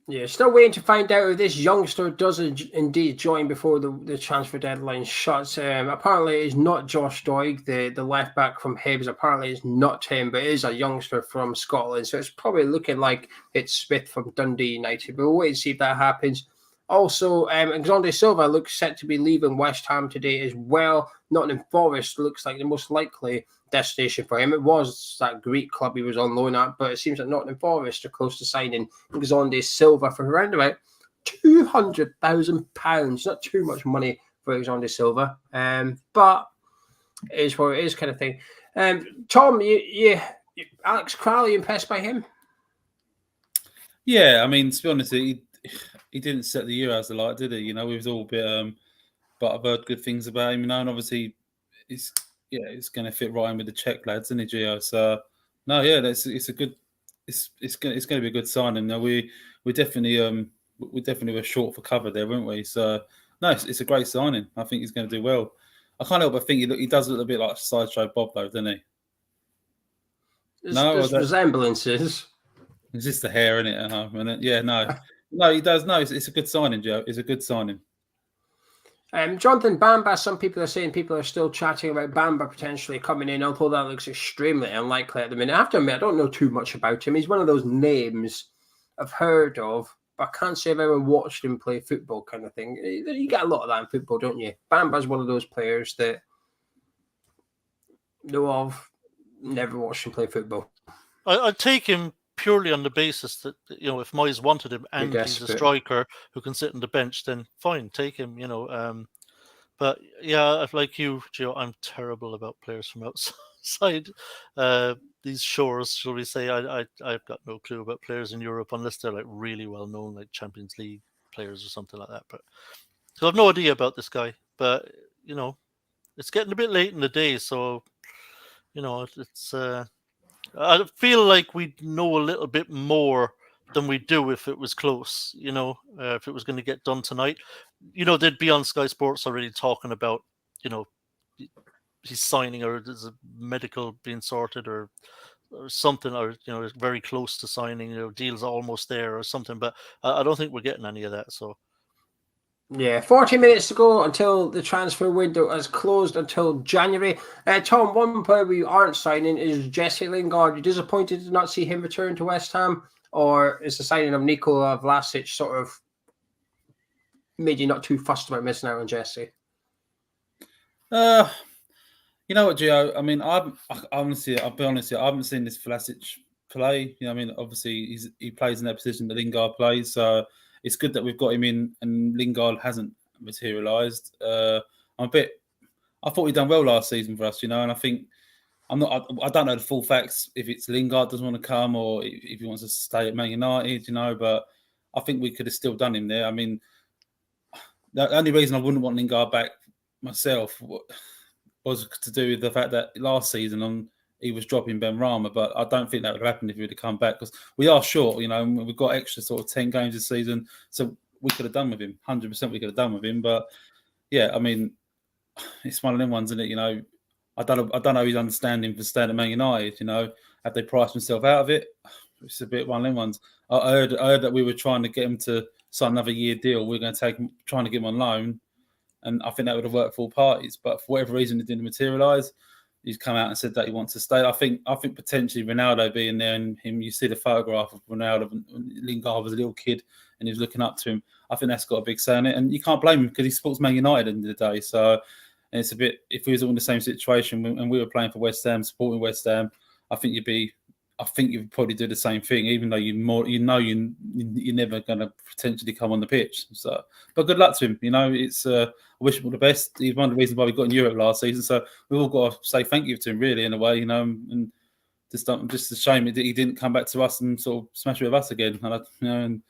Yeah, still waiting to find out if this youngster does indeed join before the transfer deadline shuts. Apparently, it's not Josh Doig, the left back from Hibs. Apparently, it's not him, but it is a youngster from Scotland. So it's probably looking like it's Smith from Dundee United. But we'll wait and see if that happens. Also, Alexander Silva looks set to be leaving West Ham today as well. Nottingham Forest looks like the most likely destination for him. It was that Greek club he was on loan at, but it seems that Nottingham Forest are close to signing Alexander Silva for around about £200,000. Not too much money for Alexander Silva, but it is what it is, kind of thing. Tom, you Alex Crowley, impressed by him?
Yeah, I mean, to be honest, he didn't set the Euros alight, did he? We was all a bit, but I've heard good things about him, and obviously it's going to fit right in with the Czech lads, isn't it, Gio? So no, yeah, it's going to be a good signing. Now we definitely were short for cover there, weren't we? So no, it's a great signing. I think he's going to do well. I can't help but think he does look a bit like Sideshow Bob, though, doesn't he?
There's resemblances.
It's just the hair, isn't it? Yeah, no. No, he does. No, it's a good signing, Joe. It's a good signing.
Jonathan Bamba, some people are saying people are still chatting about Bamba potentially coming in, although that looks extremely unlikely at the minute. I have to admit, I don't know too much about him. He's one of those names I've heard of, but I can't say I've ever watched him play football, kind of thing. You get a lot of that in football, don't you? Bamba's one of those players that know of, never watched him play football.
I'd take him purely on the basis that, if Moyes wanted him and he's a striker who can sit on the bench, then fine, take him, But yeah, like you, Gio, I'm terrible about players from outside these shores, shall we say. I've got no clue about players in Europe unless they're like really well known, like Champions League players or something like that. But so I've no idea about this guy. But it's getting a bit late in the day, so it's. I feel like we'd know a little bit more than we do if it was close, if it was going to get done tonight. They'd be on Sky Sports already talking about, he's signing or there's a medical being sorted or something, or, very close to signing, deal's almost there or something. But I don't think we're getting any of that, so.
Yeah, 40 minutes to go until the transfer window has closed until January. Tom, one player we aren't signing is Jesse Lingard. Are you disappointed to not see him return to West Ham? Or is the signing of Nikola Vlasic sort of made you not too fussed about missing out on Jesse?
You know what, Gio? I mean, I'll be honest here, I haven't seen this Vlasic play. Obviously he plays in that position that Lingard plays, so it's good that we've got him in, and Lingard hasn't materialised. I thought he'd done well last season for us, and I think I don't know the full facts if it's Lingard doesn't want to come or if he wants to stay at Man United, but I think we could have still done him there. I mean, the only reason I wouldn't want Lingard back myself was to do with the fact that last season he was dropping Ben Rama, but I don't think that would have happened if he would have come back because we are short, and we've got extra sort of 10 games this season, so we could have done with him. 100% we could have done with him, but yeah, I mean, it's one of them ones, isn't it? I don't know his understanding for staying at Man United. Have they priced themselves out of it? It's a bit one of them ones. I heard that we were trying to get him to sign another year deal. We're going to trying to get him on loan, and I think that would have worked for all parties. But for whatever reason, it didn't materialise. He's come out and said that he wants to stay. I think potentially Ronaldo being there and him. You see the photograph of Ronaldo and Lingard was a little kid and he was looking up to him. I think that's got a big say in it, and you can't blame him because he supports Man United at the end of the day. So. And it's a bit, if we was all in the same situation and we were playing for West Ham, supporting West Ham, I think you'd probably do the same thing, even though you're never going to potentially come on the pitch. So, but good luck to him. It's I wish him all the best. He's one of the reasons why we got in Europe last season. So we've all got to say thank you to him, really, in a way. And just a shame that he didn't come back to us and sort of smash it with us again. And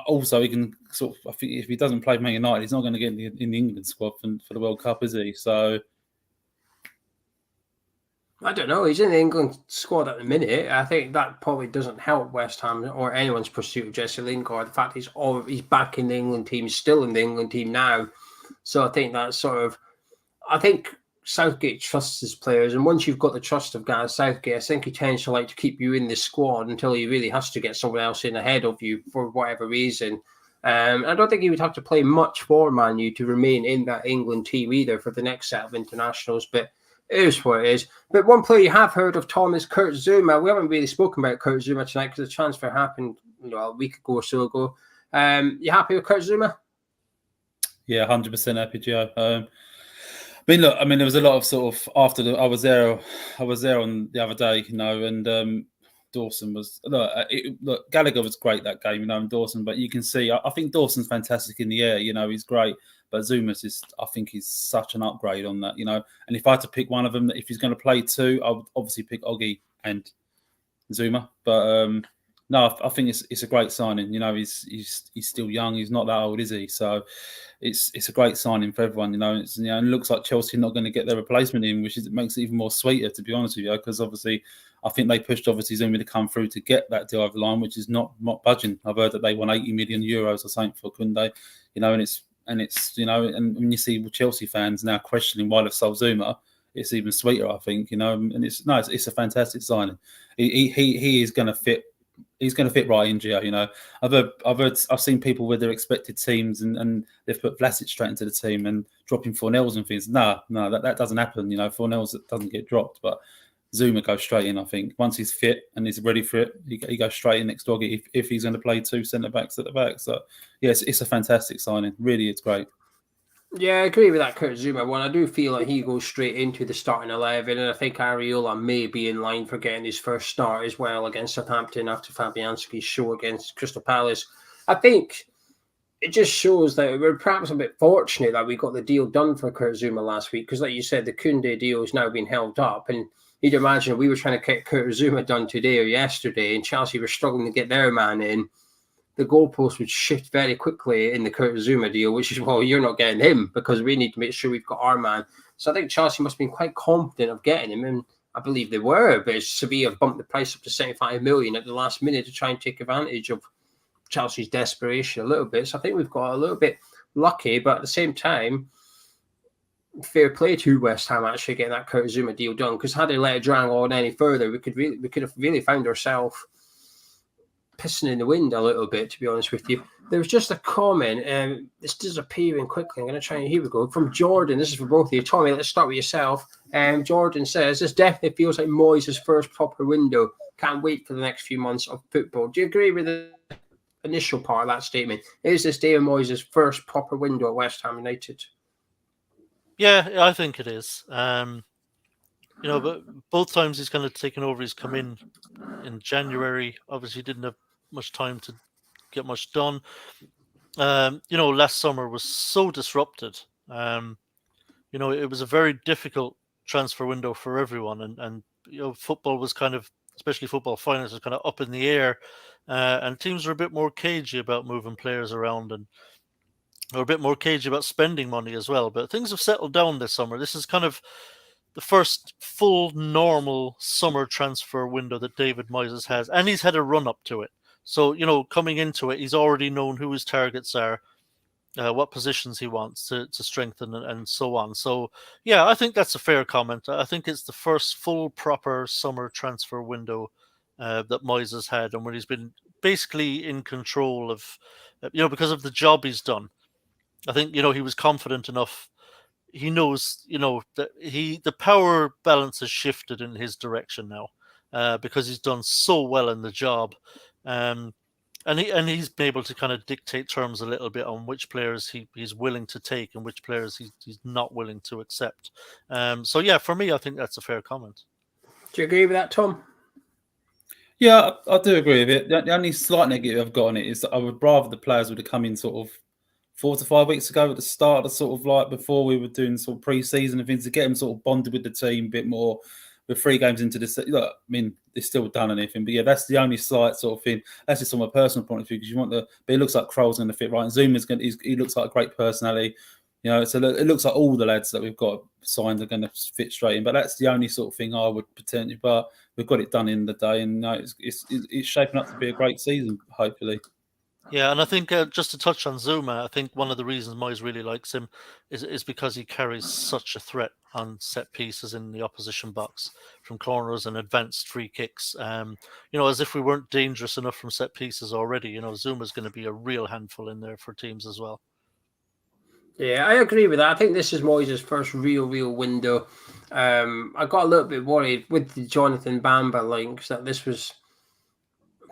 also, he can sort of. I think if he doesn't play Man United, he's not going to get in the England squad for the World Cup, is he? So,
I don't know. He's in the England squad at the minute. I think that probably doesn't help West Ham or anyone's pursuit of Jesse Lingard. The fact he's back in the England team, he's still in the England team now. So I think that's I think Southgate trusts his players, and once you've got the trust of Gareth Southgate, I think he tends to like to keep you in the squad until he really has to get someone else in ahead of you for whatever reason. I don't think he would have to play much for Man U to remain in that England team either for the next set of internationals, but it is what it is. But one player you have heard of, Tom, is Kurt Zouma. We haven't really spoken about Kurt Zouma tonight because the transfer happened a week ago or so ago. You happy with Kurt Zouma?
Yeah, 100% happy, Gio. There was a lot of I was there on the other day, and Dawson was Gallagher was great that game, and Dawson. But you can see, I think Dawson's fantastic in the air. He's great. But Zouma's I think he's such an upgrade on that. And if I had to pick one of them, if he's going to play two, I would obviously pick Oggy and Zouma. But no, I think it's a great signing. He's still young. He's not that old, is he? So it's a great signing for everyone. And it looks like Chelsea are not going to get their replacement in, which makes it even more sweeter, to be honest with you, because obviously I think they pushed Zouma to come through to get that deal over the line, which is not budging. I've heard that they won 80 million euros or something for Koundé, and and when you see Chelsea fans now questioning why they've sold Zouma, it's even sweeter, I think. And it's a fantastic signing. He is going to fit. He's going to fit right in, Gio. I've seen people with their expected teams and they've put Vlasic straight into the team and dropping Fornells and things. No, that doesn't happen. Fornells doesn't get dropped, but Zouma goes straight in. I think once he's fit and he's ready for it, he goes straight in next to Oggy if he's going to play two centre backs at the back. So yes, it's a fantastic signing. Really, it's great.
Yeah, I agree with that Kurt Zouma one. I do feel like he goes straight into the starting 11, and I think Areola may be in line for getting his first start as well against Southampton after Fabianski's show against Crystal Palace. I think it just shows that we're perhaps a bit fortunate that we got the deal done for Kurt Zouma last week, because like you said, the Koundé deal is now being held up, and you'd imagine if we were trying to get Kurt Zouma done today or yesterday, and Chelsea were struggling to get their man in, the goalpost would shift very quickly in the Kurt Zouma deal, which is, well, you're not getting him because we need to make sure we've got our man. So I think Chelsea must have been quite confident of getting him, and I believe they were, but Sevilla bumped the price up to 75 million at the last minute to try and take advantage of Chelsea's desperation a little bit. So I think we've got a little bit lucky, but at the same time, fair play to West Ham actually getting that Kurt Zouma deal done, because had they let it drag on any further, we could have really found ourselves pissing in the wind a little bit, to be honest with you. There was just a comment, it's disappearing quickly. I'm going to try and, here we go, from Jordan. This is for both of you. Tommy, let's start with yourself. Jordan says, this definitely feels like Moyes' first proper window. Can't wait for the next few months of football. Do you agree with the initial part of that statement? Is this David Moyes' first proper window at West Ham United?
Yeah, I think it is. But both times he's kind of taken over, he's come in January. Obviously, didn't have much time to get much done. Last summer was so disrupted. It was a very difficult transfer window for everyone, and football was kind of, especially football finance, was kind of up in the air, and teams were a bit more cagey about moving players around, and or a bit more cagey about spending money as well. But things have settled down this summer. This is kind of the first full normal summer transfer window that David Moyes has, and he's had a run up to it. So, coming into it, he's already known who his targets are, what positions he wants to strengthen, and so on. So, yeah, I think that's a fair comment. I think it's the first full proper summer transfer window that Moyes has had, and when he's been basically in control of, because of the job he's done. I think, he was confident enough. He knows, that the power balance has shifted in his direction now, because he's done so well in the job, and he's been able to kind of dictate terms a little bit on which players he's willing to take and which players he's not willing to accept. So yeah, for me, I think that's a fair comment.
Do you agree with that, Tom?
Yeah, I do agree with it. The only slight negative I've got on it is that I would rather the players would have come in sort of 4 to 5 weeks ago at the start of sort of like before we were doing sort of pre-season and things, to get them sort of bonded with the team a bit more. With 3 games into this, look, I mean, they've still done anything, but yeah, that's the only slight sort of thing. That's just from a personal point of view, because you want but it looks like Kroll's going to fit right, and Zuma's he looks like a great personality. You know, so it looks like all the lads that we've got signed are going to fit straight in. But that's the only sort of thing I would potentially. But we've got it done in the day, and it's shaping up to be a great season, hopefully.
Yeah, and I think just to touch on Zuma, I think one of the reasons Moyes really likes him is because he carries such a threat on set pieces in the opposition box, from corners and advanced free kicks. As if we weren't dangerous enough from set pieces already. Zuma's going to be a real handful in there for teams as well.
Yeah, I agree with that. I think this is Moyes' first real window. I got a little bit worried with the Jonathan Bamba links that this was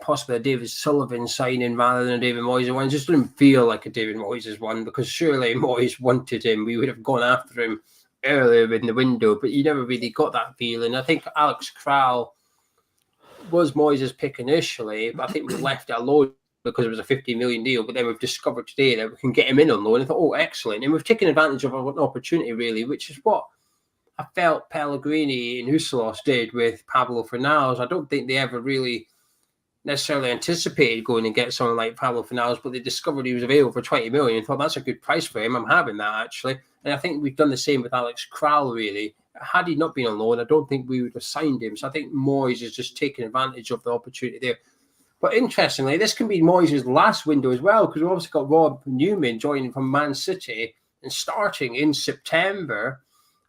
possibly a David Sullivan signing rather than a David Moyes one. It just didn't feel like a David Moyes one, because surely Moyes wanted him. We would have gone after him earlier in the window, but you never really got that feeling. I think Alex Kral was Moyes' pick initially, but I think we left it alone because it was a 50 million deal. But then we've discovered today that we can get him in on loan. I thought, oh, excellent. And we've taken advantage of an opportunity, really, which is what I felt Pellegrini and Huselos did with Pablo Fornals. I don't think they ever really necessarily anticipated going and get someone like Pablo Fornals, but they discovered he was available for 20 million and thought, that's a good price for him. I'm having that, actually. And I think we've done the same with Alex Kral, really. Had he not been on loan, I don't think we would have signed him. So I think Moyes is just taking advantage of the opportunity there. But interestingly, this can be Moyes' last window as well, because we've obviously got Rob Newman joining from Man City and starting in September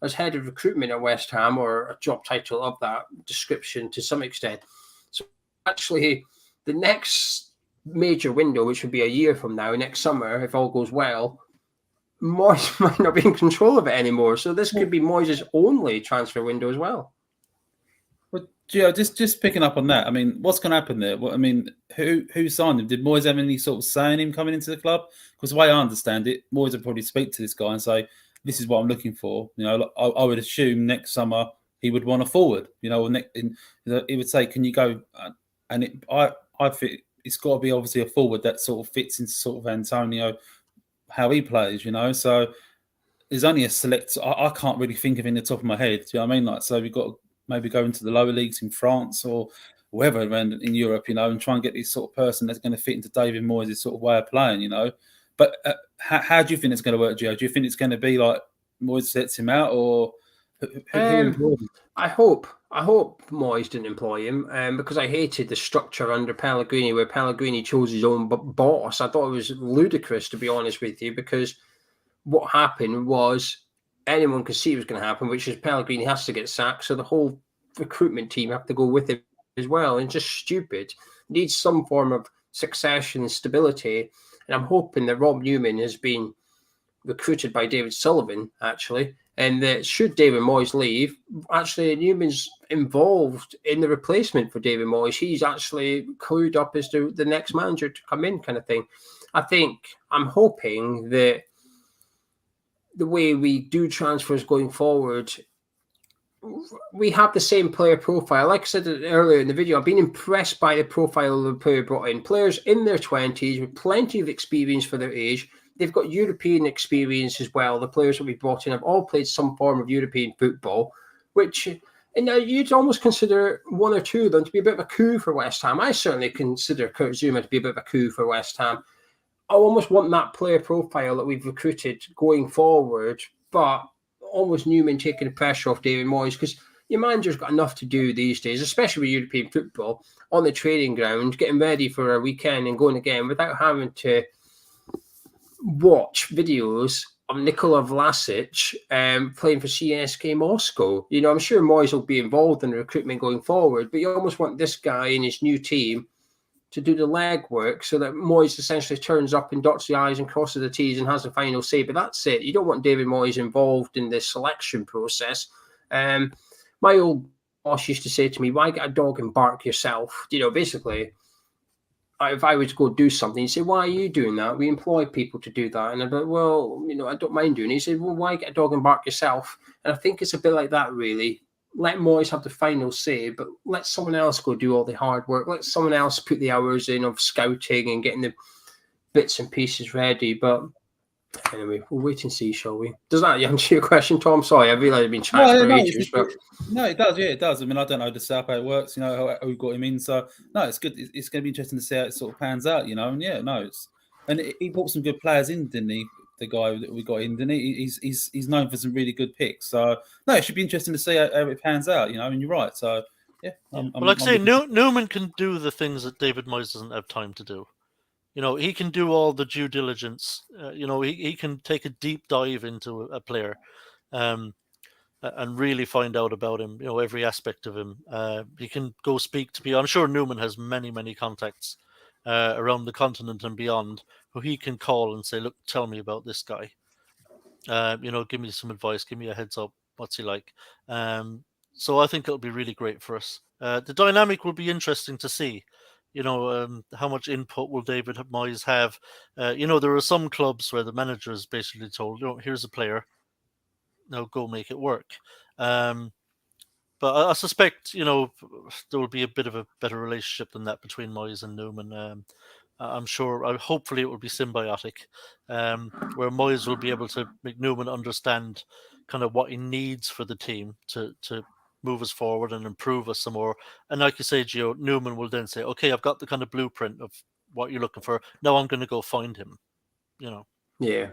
as head of recruitment at West Ham, or a job title of that description to some extent. So actually, the next major window, which would be a year from now, next summer, if all goes well, Moyes might not be in control of it anymore. So this could be Moyes' only transfer window as well.
But yeah, just picking up on that. I mean, what's going to happen there? Who signed him? Did Moyes have any sort of say in him coming into the club? Because the way I understand it, Moyes would probably speak to this guy and say, "This is what I'm looking for." I would assume next summer he would want a forward. He would say, "Can you go?" And I think it's got to be obviously a forward that sort of fits into sort of Antonio, how he plays. So there's only a select. I can't really think of it in the top of my head. Do you know what I mean? So we've got to maybe go into the lower leagues in France or wherever around in Europe, and try and get this sort of person that's going to fit into David Moyes' sort of way of playing, But how do you think it's going to work, Gio? Do you think it's going to be like Moyes sets him out, or who
I hope Moyes didn't employ him, because I hated the structure under Pellegrini, where Pellegrini chose his own boss. I thought it was ludicrous, to be honest with you, because what happened was anyone could see it was going to happen, which is Pellegrini has to get sacked, so the whole recruitment team have to go with him as well. And just stupid. Needs some form of succession and stability. And I'm hoping that Rob Newman has been recruited by David Sullivan, actually, and that should David Moyes leave, actually Newman's involved in the replacement for David Moyes. He's actually clued up as to the next manager to come in, kind of thing. I'm hoping that the way we do transfers going forward, we have the same player profile. Like I said earlier in the video, I've been impressed by the profile of the player brought in. Players in their 20s with plenty of experience for their age. They've got European experience as well. The players that we brought in have all played some form of European football, which you'd almost consider one or two of them to be a bit of a coup for West Ham. I certainly consider Kurt Zouma to be a bit of a coup for West Ham. I almost want that player profile that we've recruited going forward, but almost Newman taking the pressure off David Moyes, because your manager's got enough to do these days, especially with European football, on the training ground, getting ready for a weekend and going again without having to watch videos of Nikola Vlasic playing for CSKA Moscow. I'm sure Moyes will be involved in the recruitment going forward, but you almost want this guy in his new team to do the legwork so that Moyes essentially turns up and dots the I's and crosses the T's and has the final say. But that's it. You don't want David Moyes involved in the selection process. My old boss used to say to me, "Why get a dog and bark yourself?" Basically, if I were to go do something, he'd say, "Why are you doing that? We employ people to do that." And I'd be like, "Well, I don't mind doing it." He said, "Well, why get a dog and bark yourself?" And I think it's a bit like that, really. Let Moyes have the final say, but let someone else go do all the hard work. Let someone else put the hours in of scouting and getting the bits and pieces ready. But anyway, we'll wait and see, shall we? Does that answer your question, Tom? Sorry, I realise I've been chatting for ages.
No, it does. Yeah, it does. I mean, I don't know the stuff how it works. How we got him in. So no, it's good. It's going to be interesting to see how it sort of pans out. And he brought some good players in, didn't he? the guy that we got in, didn't he? He's known for some really good picks. So no, it should be interesting to see how it pans out. You know, and you're right. So yeah,
Well, like I say, Newman can do the things that David Moyes doesn't have time to do. You know, he can do all the due diligence. You know, he can take a deep dive into a player, and really find out about him. You know, every aspect of him. He can go speak to people. I'm sure Newman has many contacts around the continent and beyond, who he can call and say, "Look, tell me about this guy. You know, give me some advice. Give me a heads up. What's he like?" So I think it'll be really great for us. The dynamic will be interesting to see. You know, how much input will David Moyes have? You know, there are some clubs where the manager is basically told, "You know, here's a player. Now go make it work." But I suspect, you know, there will be a bit of a better relationship than that between Moyes and Newman. I'm sure, hopefully it will be symbiotic, where Moyes will be able to make Newman understand kind of what he needs for the team to move us forward and improve us some more. And like you say, Gio, Newman will then say, "Okay, I've got the kind of blueprint of what you're looking for. Now I'm going to go find him." You know.
Yeah.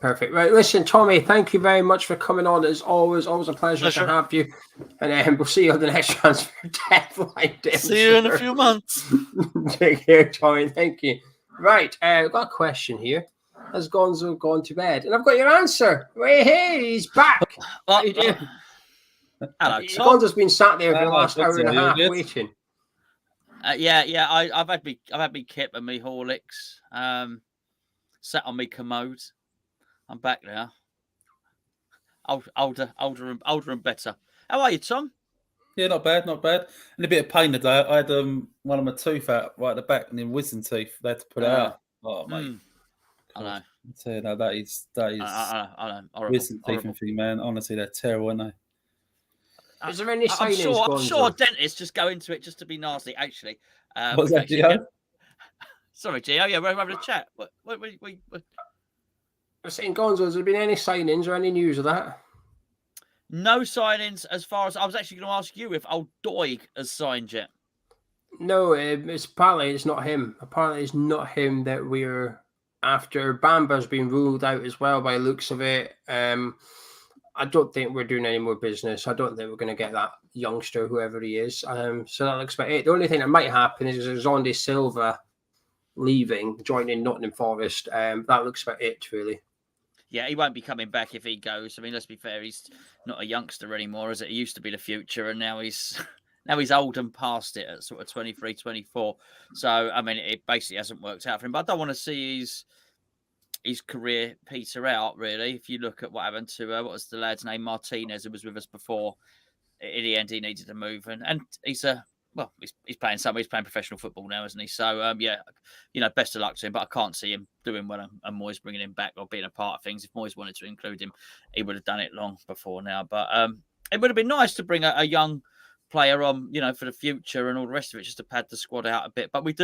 Perfect. Right, listen, Tommy, thank you very much for coming on. It's always a pleasure to have you. And we'll see you on the next transfer deadline.
See you in a few months.
Take care, Tommy. Thank you. Right, I've got a question here. Has Gonzo gone to bed? And I've got your answer. Hey, he's back. How you doing?
Hello, Tom.
Gonzo's been sat there for the last hour and a half waiting.
Yeah. I've had me kip and me Horlicks. Sat on me commode. I'm back now. Older and better. How are you, Tom?
Yeah, not bad. And a bit of pain today. I had one of my teeth out right at the back, and then wisdom teeth. They had to put it out. Oh, mate.
I know.
So, no, that is. I
know. Horrible.
Wisdom teeth and thing, man. Honestly, they're terrible, aren't they?
Is there any signings?
I'm sure dentists just go into it just to be nasty. Actually,
what's that, Gio?
Sorry, Gio. Yeah, we're having a chat. What?
I'm saying, Gonzo, has there been any signings or any news of that?
No signings as far as I was actually going to ask you if old Doig has signed yet.
No, apparently it's not him. Apparently it's not him that we're after. Bamba's been ruled out as well by the looks of it. I don't think we're doing any more business. I don't think we're going to get that youngster, whoever he is. So that looks about it. The only thing that might happen is Zonde Silva leaving, joining Nottingham Forest. That looks about it, really.
Yeah, he won't be coming back if he goes. I mean, let's be fair, he's not a youngster anymore, is it? He used to be the future, and now he's old and past it at sort of 23, 24. So, I mean, it basically hasn't worked out for him. But I don't want to see his career peter out, really. If you look at what happened to, what was the lad's name? Martinez, who was with us before. In the end, he needed to move. And he's playing somewhere. He's playing professional football now, isn't he? So, yeah, you know, best of luck to him. But I can't see him doing well and Moyes bringing him back or being a part of things. If Moyes wanted to include him, he would have done it long before now. But it would have been nice to bring a young player on, you know, for the future and all the rest of it, just to pad the squad out a bit. But we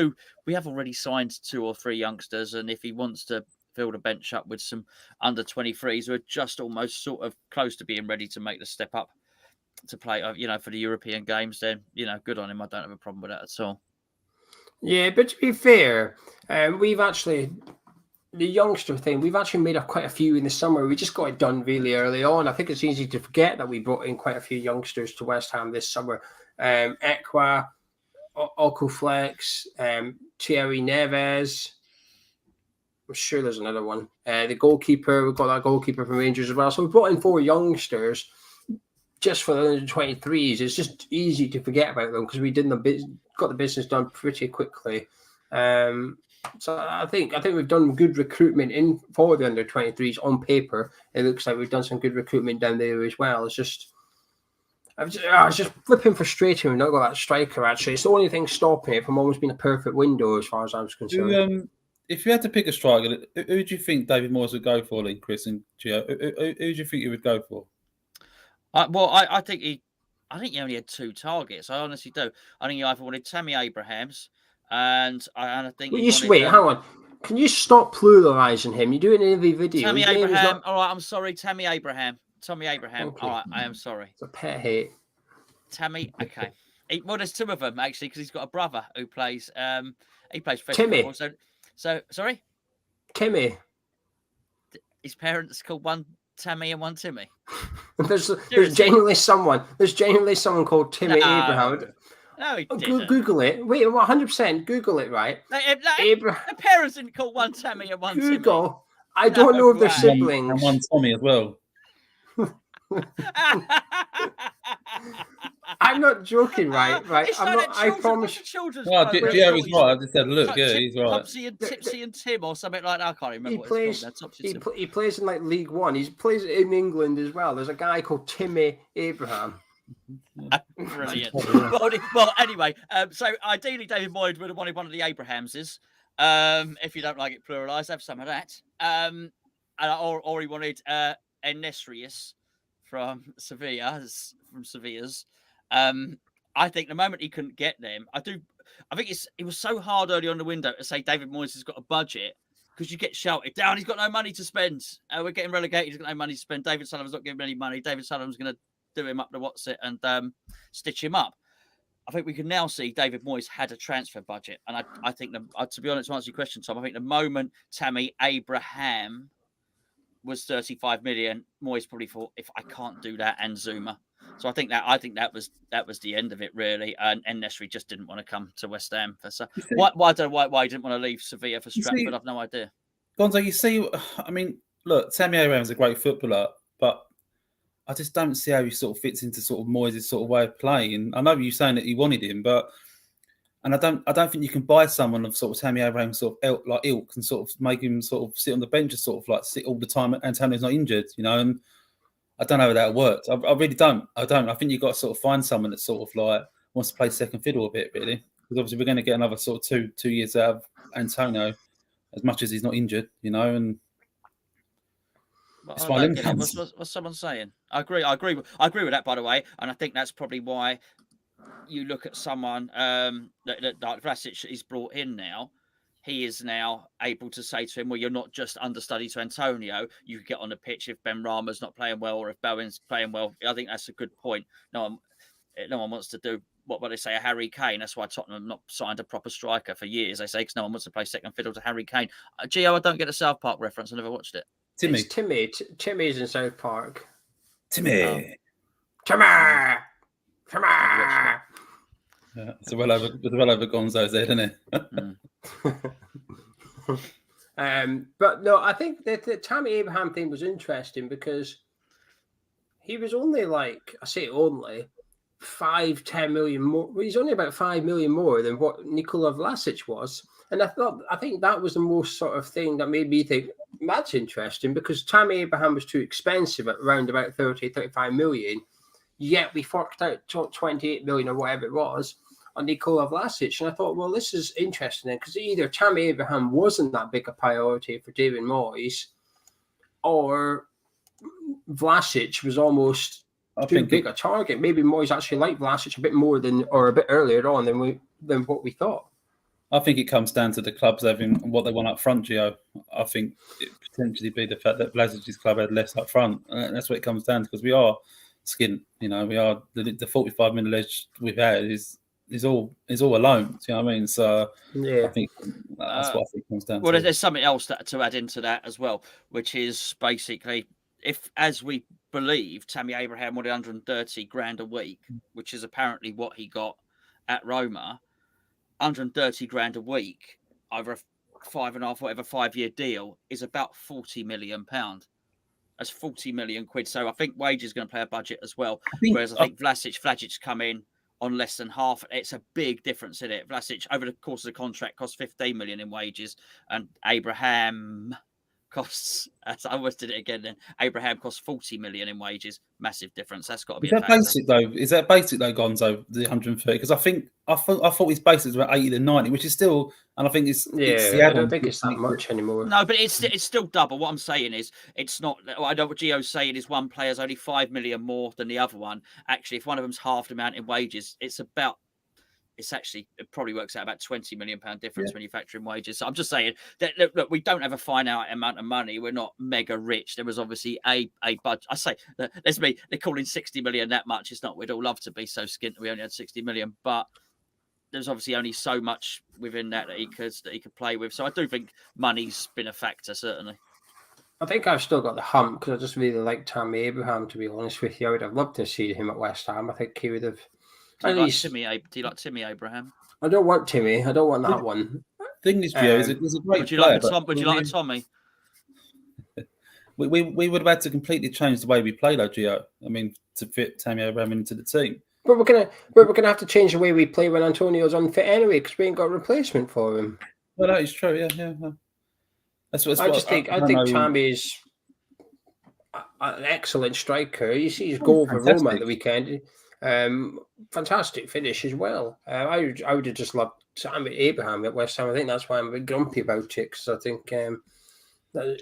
have already signed 2 or 3 youngsters. And if he wants to fill the bench up with some under 23s who are just almost sort of close to being ready to make the step up to play, you know, for the European games, then, you know, good on him. I don't have a problem with that at all.
Yeah, but to be fair, we've actually, the youngster thing, we've actually made up quite a few in the summer. We just got it done really early on. I think it's easy to forget that we brought in quite a few youngsters to West Ham this summer. Ekwa, Okuflex, Thierry Neves. I'm sure there's another one. The goalkeeper, we've got that goalkeeper from Rangers as well. So we brought in 4 youngsters just for the under 23s. It's just easy to forget about them because we got the business done pretty quickly. So I think we've done good recruitment for the under 23s on paper. It looks like we've done some good recruitment down there as well. It's just it's just flipping frustrating. We've not got that striker. Actually, it's the only thing stopping it from almost being a perfect window as far as I'm concerned.
If you had to pick a striker, who do you think David Moyes would go for, then, Chris and Gio? Who do you think he would go for?
I think he only had 2 targets. I honestly do. I think he either wanted Tammy Abrahams, and I think.
Wait, hang on. Can you stop pluralising him? You do it in every video.
Tammy Abraham. All right, I'm sorry, Tammy Abraham. Tommy Abraham.
Okay.
All right, I am sorry.
It's a pet hate.
Tammy. Okay. Well, there's 2 of them actually because he's got a brother who plays. He plays
Timmy.
football. So sorry.
Timmy.
his parents called one Tammy and one Timmy?
There's genuinely someone called Timmy
No.
Abraham.
No, he didn't.
Google it. Wait, 100%. Google it, right?
The parents didn't call one Tammy and one
Google. I don't know if they're
way.
siblings.
And one Tommy as well.
Timmy.
I'm not joking, right?
It's
I'm
like
not. I promise.
children's
Oh,
program.
Gio is right. I just had a look. Yeah, he's right.
Topsy and Tipsy and Tim or something like that. I can't remember
He
what
plays.
it's called. Now. Topsy Tim.
He plays in like League One. He plays in England as well. There's a guy called Timmy Abraham.
Brilliant. Well, anyway, so ideally David Moyes would have wanted one of the Abrahamses. If you don't like it pluralised, have some of that. Or he wanted Enesrius from Sevilla's. I think the moment he couldn't get them, I think it was so hard early on the window to say David Moyes has got a budget because you get shouted down. He's got no money to spend. We're getting relegated. He's got no money to spend. David Sullivan's not giving any money. David Sullivan's going to do him up to what's it and stitch him up. I think we can now see David Moyes had a transfer budget, and I think to be honest, to answer your question, Tom, I think the moment Tammy Abraham was 35 million, Moyes probably thought, if I can't do that, and Zuma. So I think that was the end of it really, and Nesri just didn't want to come to West Ham. Why I don't know why he didn't want to leave Sevilla for Stratford. I've no idea.
Gonzo, you see, I mean, look, Tammy Abraham's a great footballer, but I just don't see how he sort of fits into sort of Moyes' sort of way of playing. I know you're saying that he wanted him, and I don't think you can buy someone of sort of Tammy Abraham sort of ilk and sort of make him sort of sit on the bench and sort of like sit all the time and Antonio's not injured, you know. And I don't know how that works. I really don't. I think you've got to sort of find someone that sort of like wants to play second fiddle a bit, really. Because obviously we're going to get another sort of two years out of Antonio, as much as he's not injured, you know. And
it's my what's someone saying? I agree with that, by the way, and I think that's probably why you look at someone that like Vlasic is brought in now. He is now able to say to him, well, you're not just understudy to Antonio. You can get on the pitch if Ben Rama's not playing well or if Bowen's playing well. I think that's a good point. No one wants to do what they say, a Harry Kane. That's why Tottenham have not signed a proper striker for years. They say because no one wants to play second fiddle to Harry Kane. Gio, I don't get a South Park reference. I never watched it.
Timmy.
It's Timmy. Timmy's in South Park.
Timmy.
Timmy.
Yeah, it's well over Gonzo's head, isn't it?
But no, I think that the Tammy Abraham thing was interesting because he was only like, I say only, 5-10 million more. He's only about 5 million more than what Nikola Vlasic was. And I think that was the most sort of thing that made me think that's interesting because Tammy Abraham was too expensive at around about 30-35 million. Yet we forked out 28 million or whatever it was on Nikola Vlasic. And I thought, well, this is interesting because either Tammy Abraham wasn't that big a priority for David Moyes or Vlasic was almost too big a target. Maybe Moyes actually liked Vlasic a bit more than, or a bit earlier on than what we thought.
I think it comes down to the clubs having what they want up front, Gio. I think it potentially be the fact that Vlasic's club had less up front. And that's what it comes down to because we are skint, you know, we are the 45 minute edge we've had is all alone. Do you know what I mean? So yeah, I think that's what I think it comes down to.
Well, there's something else to add into that as well, which is basically if, as we believe, Tammy Abraham wanted 130 grand a week, which is apparently what he got at Roma, 130 grand a week over a 5.5 deal is about £40 million. That's 40 million quid. So I think Wage is going to play a budget as well. Whereas I think Vlasic's come in on less than half. It's a big difference in it. Vlasic, over the course of the contract, costs 15 million in wages, and Abraham costs. I almost did it again. Then Abraham costs 40 million in wages. Massive difference. That's got to be.
Is that basic though, Gonzo? The 130? Because I thought his basic was about 80 to 90, which is still, and I think it's
I don't think it's that much anymore.
No, but it's still double. What I'm saying is, it's not. I know what Gio's saying is one player's only 5 million more than the other one. Actually, if one of them's half the amount in wages, it probably works out about £20 million difference when you factor in wages. So I'm just saying that look, we don't have a finite amount of money. We're not mega rich. There was obviously a budget. I say let's be they're calling 60 million that much. It's not. We'd all love to be so skint that we only had 60 million, but there's obviously only so much within that he could play with. So I do think money's been a factor, certainly.
I think I've still got the hump because I just really like Tammy Abraham. To be honest with you, I would have loved to see him at West Ham. I think he would have.
Do
At
you
least
like Timmy Abraham?
I don't want Timmy. I don't want that one.
Thing is, Gio, he's a great
Would you
player.
like a Tommy?
We would have had to completely change the way we play, though, Gio. I mean, to fit Tammy Abraham into the team.
But we're gonna have to change the way we play when Antonio's unfit anyway, because we ain't got a replacement for him.
Well, that is true. Yeah. That's what
I think Tammy's an excellent striker. You see his goal for Roma at the weekend. Fantastic finish as well. I would have just loved Tammy Abraham at West Ham. I think that's why I'm a bit grumpy about it, because I think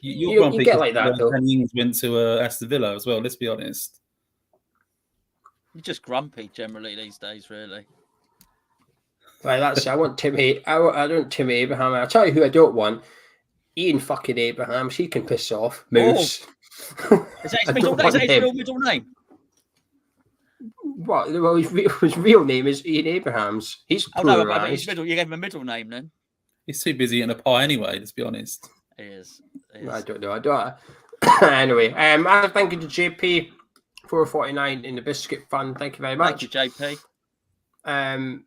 you get like that though.
And Ings went to Aston Villa as well. Let's be honest.
You're just grumpy generally these days, really.
Right, that's. I want Timmy. I don't Timmy Abraham. I'll tell you who I don't want. Ian fucking Abrahams. He can piss off. Moose.
Is that his middle name?
What? Well, his real name is Ian Abrahams. He's pluralised.
You gave him a middle name then.
He's too busy eating a pie anyway. Let's be honest.
He is.
I don't know. Anyway, I thank you to JP 449 in the Biscuit Fund. Thank you very much.
Thank you, JP.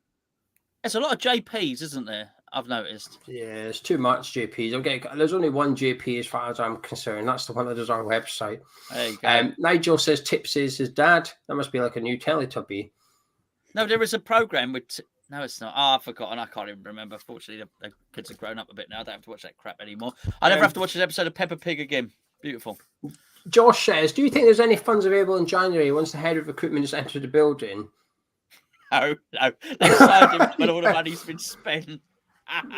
There's a lot of JPs, isn't there? I've noticed.
Yeah, it's too much JPs. There's only one JP as far as I'm concerned. That's the one that does our website.
There you go.
Nigel says Tips is his dad. That must be like a new Teletubby.
No, there is a program with. No, it's not. Oh, I've forgotten. I can't even remember. Fortunately, the kids have grown up a bit now. I don't have to watch that crap anymore. I never have to watch an episode of Peppa Pig again. Beautiful.
Josh says, do you think there's any funds available in January once the head of recruitment has entered the building?
No. They signed him when all the money's been spent.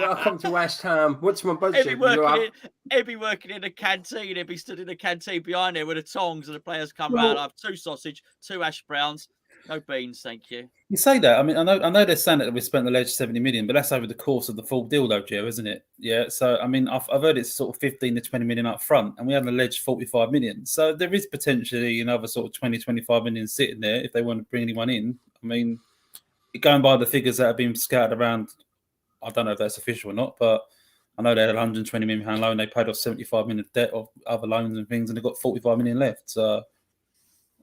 Welcome to West Ham. What's my budget?
He'd be working in a canteen. He'd be stood in a canteen behind there with the tongs, and the players come round. I have 2 sausage, 2 hash browns, no beans, thank you.
You say that. I mean, I know they're saying that we spent the alleged 70 million, but that's over the course of the full deal, though, Gio, isn't it? Yeah. So I mean, I've heard it's sort of 15 to 20 million up front, and we have an alleged 45 million. So there is potentially another sort of 20, 25 million sitting there if they want to bring anyone in. I mean, going by the figures that have been scattered around. I don't know if that's official or not, but I know they had a £120 million loan. They paid off 75 million of debt of other loans and things, and they've got 45 million left. So,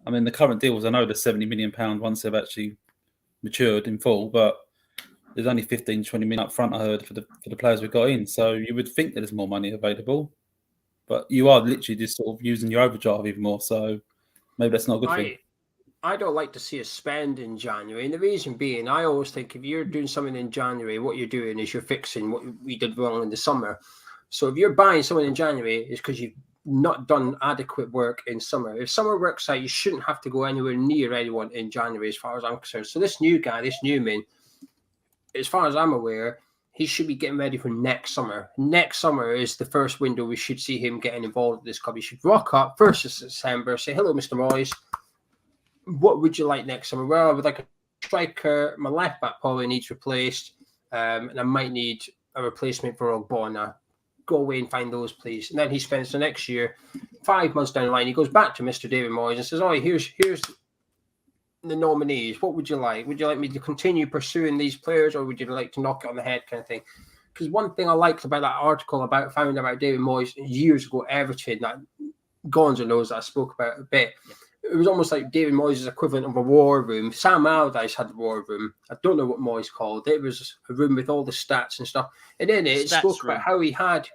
I mean, the current deals, I know the £70 million once they've actually matured in full, but there's only 15, 20 million up front, I heard, for the players we've got in. So you would think that there's more money available, but you are literally just sort of using your overdraft even more. So maybe that's not a good thing.
I don't like to see us spend in January. And the reason being, I always think if you're doing something in January, what you're doing is you're fixing what we did wrong in the summer. So if you're buying someone in January, it's because you've not done adequate work in summer. If summer works out, you shouldn't have to go anywhere near anyone in January, as far as I'm concerned. So this new guy, this Newman, as far as I'm aware, he should be getting ready for next summer. Next summer is the first window we should see him getting involved with this club. He should rock up 1st of December, say, hello, Mr. Moyes. What would you like next summer? Well, I would like a striker. My left back probably needs replaced. And I might need a replacement for Ogbonna. Go away and find those, please. And then he spends the next year, 5 months down the line, he goes back to Mr. David Moyes and says, oh, here's the nominees. What would you like? Would you like me to continue pursuing these players, or would you like to knock it on the head kind of thing? Because one thing I liked about that article found about David Moyes years ago, Everton, that Gonzo knows that I spoke about a bit. Yeah. It was almost like David Moyes' equivalent of a war room. Sam Allardyce had the war room. I don't know what Moyes called it. It was a room with all the stats and stuff. And in it spoke about how he had.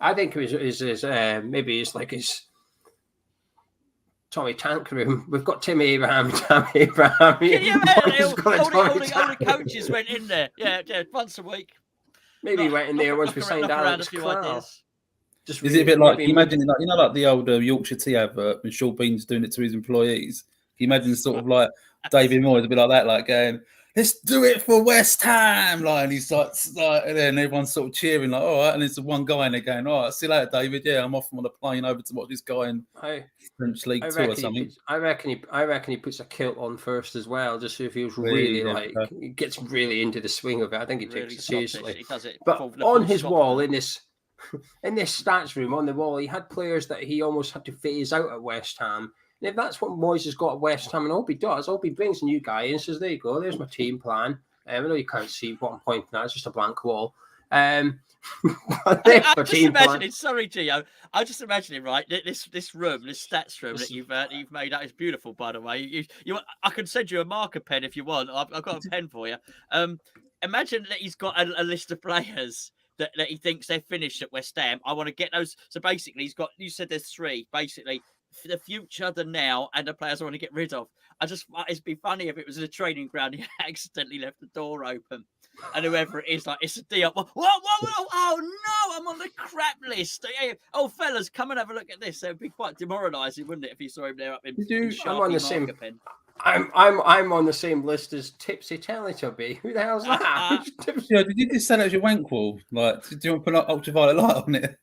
I think it was maybe it's like his Tommy Tank room. We've got Timmy Abraham, Tammy Abraham.
Yeah, all the coaches went in there. Yeah, once a week.
Maybe he went in there once we signed Alex Crowell.
Is it a bit like, imagine like, like the old Yorkshire tea advert when Sean Bean's doing it to his employees? Can you imagine sort of like David Moyes a bit like that, like going, let's do it for West Ham, like, and he's like, and then everyone's sort of cheering, like, all right, and there's one guy in there going, all right, see you later, David. Yeah, I'm off on a plane over to watch this guy in French League 2 or something.
I reckon he puts a kilt on first as well, just so he feels really he gets really into the swing of it. I think he takes it seriously. He does it. But on his wall in this stats room on the wall, he had players that he almost had to phase out at West Ham. And if that's what Moyes has got at West Ham, and all he brings a new guy in and says, there you go, there's my team plan. I know you can't see what I'm pointing at, it's just a blank wall.
I'm just imagining. Sorry, Gio. I'm just imagining. Right, this room, this stats room that you've made out is beautiful. By the way, I can send you a marker pen if you want. I've got a pen for you. Imagine that he's got a list of players that he thinks they're finished at West Ham. I want to get those. So basically, he's got. You said there's 3. Basically, for the future, the now, and the players I want to get rid of. It'd be funny if it was in a training ground. He accidentally left the door open. And whoever it is, like, it's a deal. Whoa, oh no, I'm on the crap list. Oh, fellas, come and have a look at this. It would be quite demoralising, wouldn't it, if you saw him there up in
I'm on the same
pen.
I'm on the same list as Tipsy Teletubby. Who the hell's that?
Yeah, did you just send it as your wank wall? Like, do you want to put ultraviolet light on it?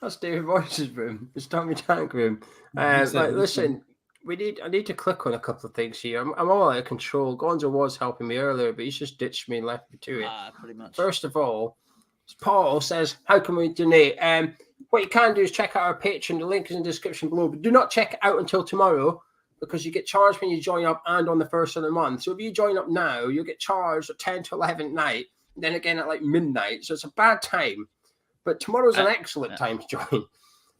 That's David Boyce's room. It's Tommy Tank room. Listen, I need to click on a couple of things here. I'm all out of control. Gonzo was helping me earlier, but he's just ditched me and left me to it.
Pretty much.
First of all, Paul says, how can we donate? What you can do is check out our Patreon. The link is in the description below. But do not check it out until tomorrow because you get charged when you join up and on the first of the month. So if you join up now, you'll get charged at 10 to 11 at night, and then again at like midnight. So it's a bad time. But tomorrow's an excellent time to join.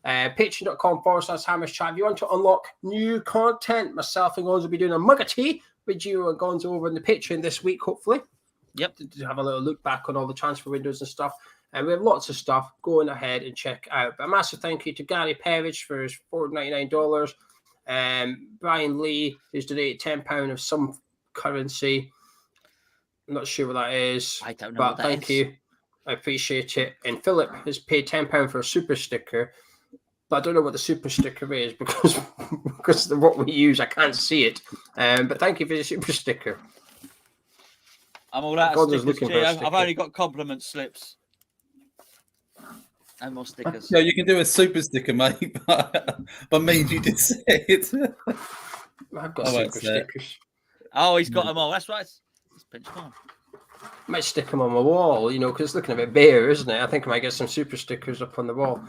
Patreon.com/Hammers Chat. If you want to unlock new content, myself and Gonzo will be doing a mug of tea with you and Gonzo over in the Patreon this week, hopefully.
Yep.
To have a little look back on all the transfer windows and stuff. And we have lots of stuff going ahead and check out. But a massive thank you to Gary Perrich for his $4.99. Brian Lee, who's donated £10 of some currency. I'm not sure what that is.
I don't know.
But thank you. I appreciate it. And Philip has paid £10 for a super sticker. But I don't know what the super sticker is because of what we use. I can't see it. But thank you for the super sticker.
I'm all out of stickers, Gio. I've only got compliment slips. No more stickers.
Yeah, you can do a super sticker, mate. But means you did say it.
I've got super stickers.
Oh, he's got them all. That's right. It's pinched on.
I might stick them on my wall, because it's looking a bit bare, isn't it? I think I might get some super stickers up on the wall.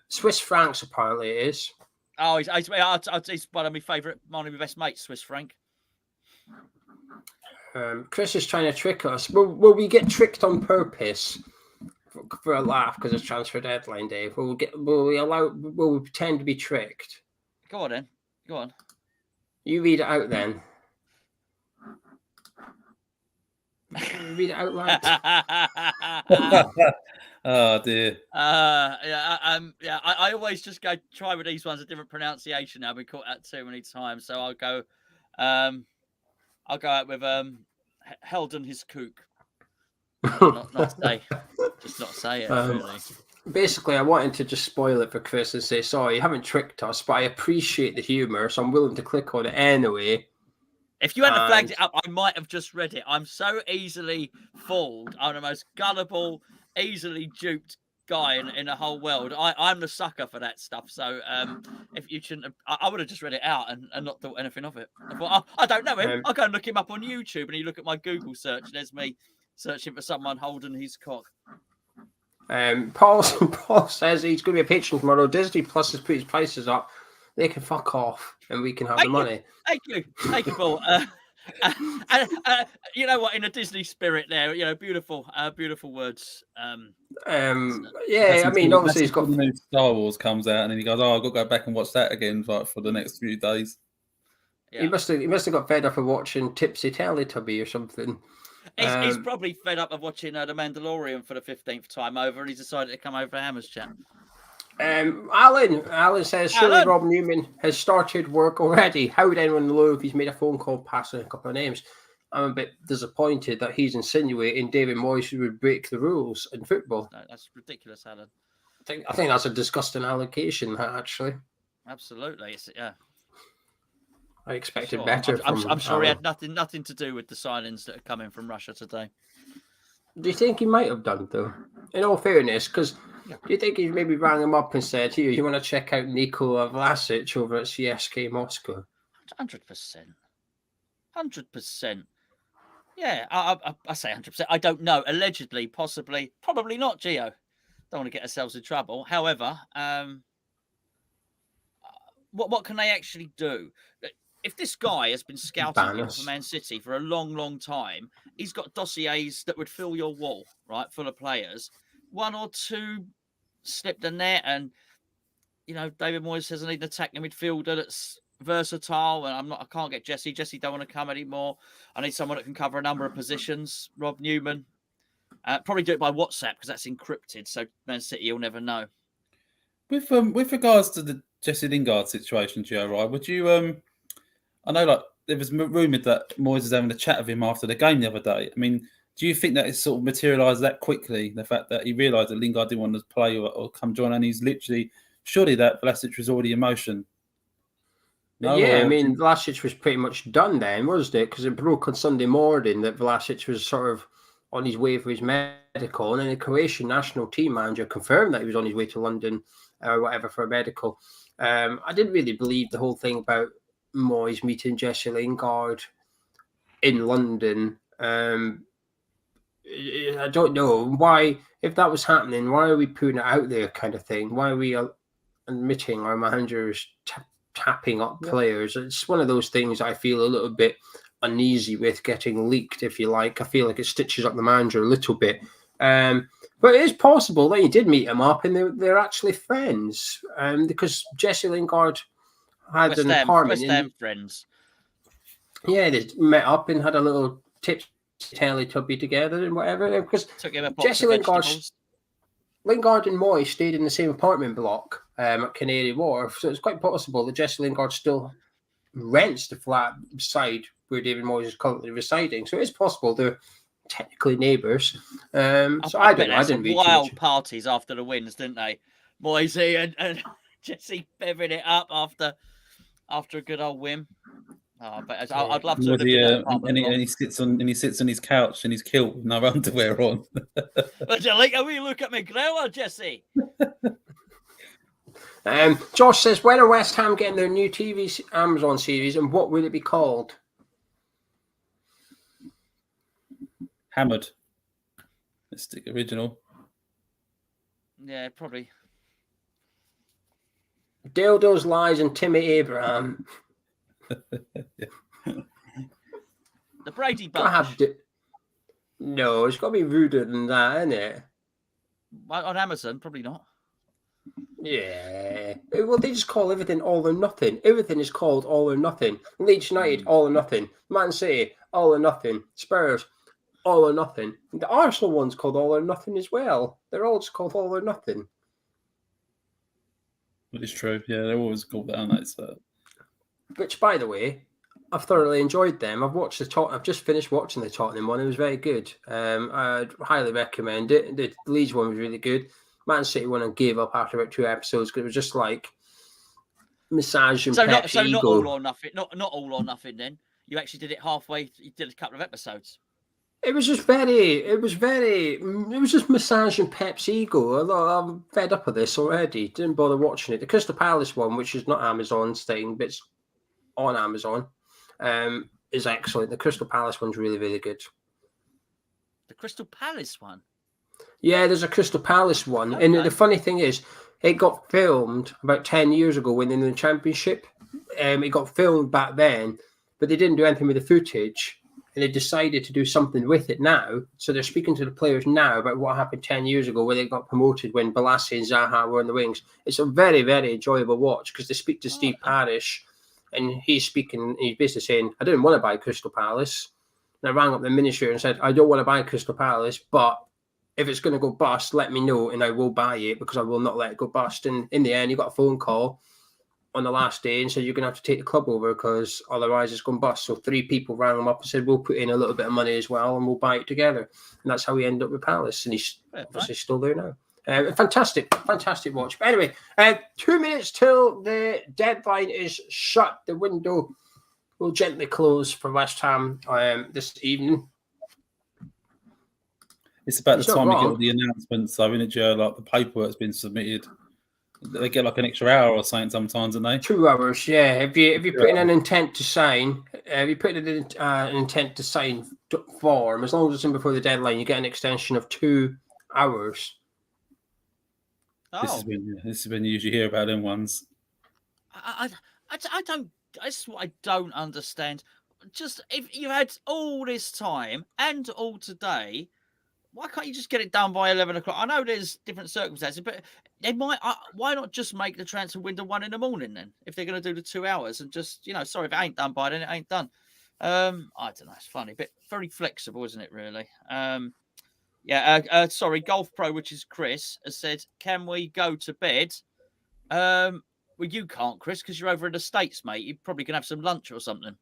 Swiss francs, apparently, it is.
Oh, he's one of my favourite, one of my best mates, Swiss franc.
Chris is trying to trick us. Will we get tricked on purpose for a laugh because it's transfer deadline day? Will we pretend to be tricked?
Go on, then. Go on.
You read it out, then. Read it out loud.
Oh dear.
I always just go try with these ones a different pronunciation. Now we caught that too many times, so I'll go out with Heldon his kook. Not say, just not say it. Really.
Basically, I wanted to just spoil it for Chris and say sorry, you haven't tricked us, but I appreciate the humour, so I'm willing to click on it anyway.
If you hadn't flagged it up, I might have just read it. I'm so easily fooled. I'm the most gullible, easily duped guy in the whole world. I'm the sucker for that stuff. So if you shouldn't have, I would have just read it out and not thought anything of it. I thought, I don't know him. I'll go and look him up on YouTube, and you look at my Google search, there's me searching for someone holding his cock.
Paul says he's going to be a patron tomorrow. Disney Plus has put his prices up. They can fuck off, and we can have the money.
Thank you, Paul. You know what? In a Disney spirit, there, beautiful words.
Obviously he's got
the new Star Wars comes out, and then he goes, "Oh, I've got to go back and watch that again for the next few days."
Yeah. He must have got fed up of watching Tipsy Teletubby or something.
He's probably fed up of watching The Mandalorian for the 15th time over, and he's decided to come over for Hammers Chat.
Alan says, surely Rob Newman has started work already. How would anyone know if he's made a phone call passing a couple of names? I'm a bit disappointed that he's insinuating David Moyes would break the rules in football.
No, that's ridiculous, Alan.
I think that's a disgusting allocation, actually.
Absolutely,
I expected better.
I'm sure he had nothing to do with the signings that are coming from Russia today.
Do you think he might have done, though? In all fairness, because do you think he maybe rang him up and said, "Here, you want to check out Nikola Vlasic over at CSKA Moscow?"
100%. 100%. Yeah, I say 100%. I don't know. Allegedly, possibly, probably not, Gio. Don't want to get ourselves in trouble. However, what can they actually do? if this guy has been scouting people
Banners.
for Man City for a long, long time, he's got dossiers that would fill your wall, right, full of players. One or two slipped the net, and David Moyes says I need an attacking midfielder that's versatile, and I can't get Jesse. Jesse don't want to come anymore. I need someone that can cover a number of positions. Rob Newman. Probably do it by WhatsApp because that's encrypted, so Man City will never know.
With regards to the Jesse Lingard situation, Joe, right? Would you I know like there was rumoured that Moyes was having a chat with him after the game the other day. I mean, do you think that it's sort of materialised that quickly? The fact that he realised that Lingard didn't want to play or come join, and he's literally surely that Vlasic was already in motion. No,
yeah, I mean, Vlasic was pretty much done then, wasn't it? Because it broke on Sunday morning that Vlasic was sort of on his way for his medical, and then the Croatian national team manager confirmed that he was on his way to London or whatever for a medical. I didn't really believe the whole thing about Moyes meeting Jesse Lingard in London. I don't know why, if that was happening, why are we putting it out there kind of thing? Why are we admitting our managers tapping up players? It's one of those things I feel a little bit uneasy with getting leaked, if you like. I feel like it stitches up the manager a little bit. But it is possible that he did meet him up and they're actually friends. Because Jesse Lingard had an apartment.
West Ham friends.
Yeah, they met up and had a little Teletubby together and whatever. Because Jesse Lingard and Moyes stayed in the same apartment block at Canary Wharf, so it's quite possible that Jesse Lingard still rents the flat beside where David Moyes is currently residing. So it's possible they're technically neighbours. So I don't know. I didn't read
wild parties after the wins, didn't they? Moisey and Jesse bevving it up after a good old win. Oh, but I'd love to.
And he sits on his couch in his kilt with no underwear on.
Would you like a wee look at my growler, Jesse?
Josh says, when are West Ham getting their new TV Amazon series, and what will it be called?
Hammered. Mystic original.
Yeah, probably.
Dildos, Lies, and Timmy Abraham.
The Brady Bunch.
No, it's got to be ruder than that, isn't it?
On Amazon, probably not.
Yeah. Well, they just call everything All or Nothing. Everything is called All or Nothing. Leeds United, All or Nothing. Man City, All or Nothing. Spurs, All or Nothing. The Arsenal one's called All or Nothing as well. They're all just called All or Nothing.
It's true. Yeah, they're always called that, aren't they? So.
Which, by the way, I've thoroughly enjoyed them. I've just finished watching the Tottenham one. It was very good. I'd highly recommend it. The Leeds one was really good. Man City one I gave up after about 2 episodes because it was just like massaging Pep's ego.
Not all or nothing. Not all or nothing. Then you actually did it halfway. You did a couple of episodes.
It was just massaging Pep's ego. I'm fed up of this already. Didn't bother watching it. The Crystal Palace one, which is not Amazon's thing, but it's on Amazon, is excellent. The Crystal Palace one's really, really good.
The Crystal Palace one?
Yeah, there's a Crystal Palace one. Okay. And the funny thing is, it got filmed about 10 years ago when they were in the Championship. It got filmed back then, but they didn't do anything with the footage. And they decided to do something with it now. So they're speaking to the players now about what happened 10 years ago where they got promoted when Balassi and Zaha were in the wings. It's a very, very enjoyable watch because they speak to Steve Parish and he's basically saying, I didn't want to buy Crystal Palace. And I rang up the minister and said, I don't want to buy Crystal Palace, but if it's going to go bust, let me know and I will buy it because I will not let it go bust. And in the end, he got a phone call on the last day and said, you're going to have to take the club over because otherwise it's going bust. So 3 people rang him up and said, we'll put in a little bit of money as well and we'll buy it together. And that's how we ended up with Palace. And he's obviously still there now. Fantastic watch. But anyway, 2 minutes till the deadline is shut. The window will gently close for West Ham this evening.
It's about the time we get all the announcements, though, isn't it, Joe? Like the paperwork's been submitted. They get like an extra hour or something sometimes, don't they?
2 hours, yeah. If you put in an intent to sign, if you put in an intent to sign form, as long as it's in before the deadline, you get an extension of 2 hours.
Oh.
This is when you usually hear about them ones.
I don't That's what I don't understand. Just if you had all this time and all today, why can't you just get it done by 11 o'clock? I know there's different circumstances, but they might. Why not just make the transfer window 1 a.m. then? If they're going to do the 2 hours and just, sorry, if it ain't done by then, it ain't done. I don't know. It's funny, but very flexible, isn't it? Really. Sorry, Golf Pro, which is Chris, has said, "Can we go to bed?" Well, you can't, Chris, because you're over in the States, mate. You're probably gonna have some lunch or something.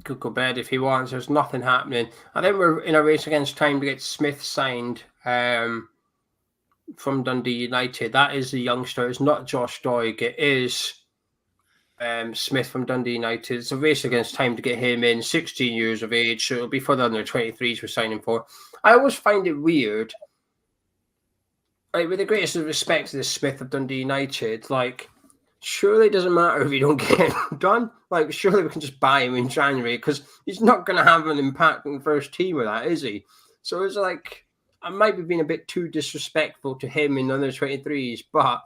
Could go bed if he wants. There's nothing happening. I think we're in a race against time to get Smith signed from Dundee United. That is the youngster. It's not Josh Doig. It is Smith from Dundee United. It's a race against time to get him in. 16 years of age. So it'll be for the under 23s we're signing for. I always find it weird. Like, with the greatest of respect to the Smith of Dundee United, like, surely it doesn't matter if you don't get him done. Like, surely we can just buy him in January because he's not going to have an impact on the first team with that, is he? So it's like, I might be being a bit too disrespectful to him in under 23s, but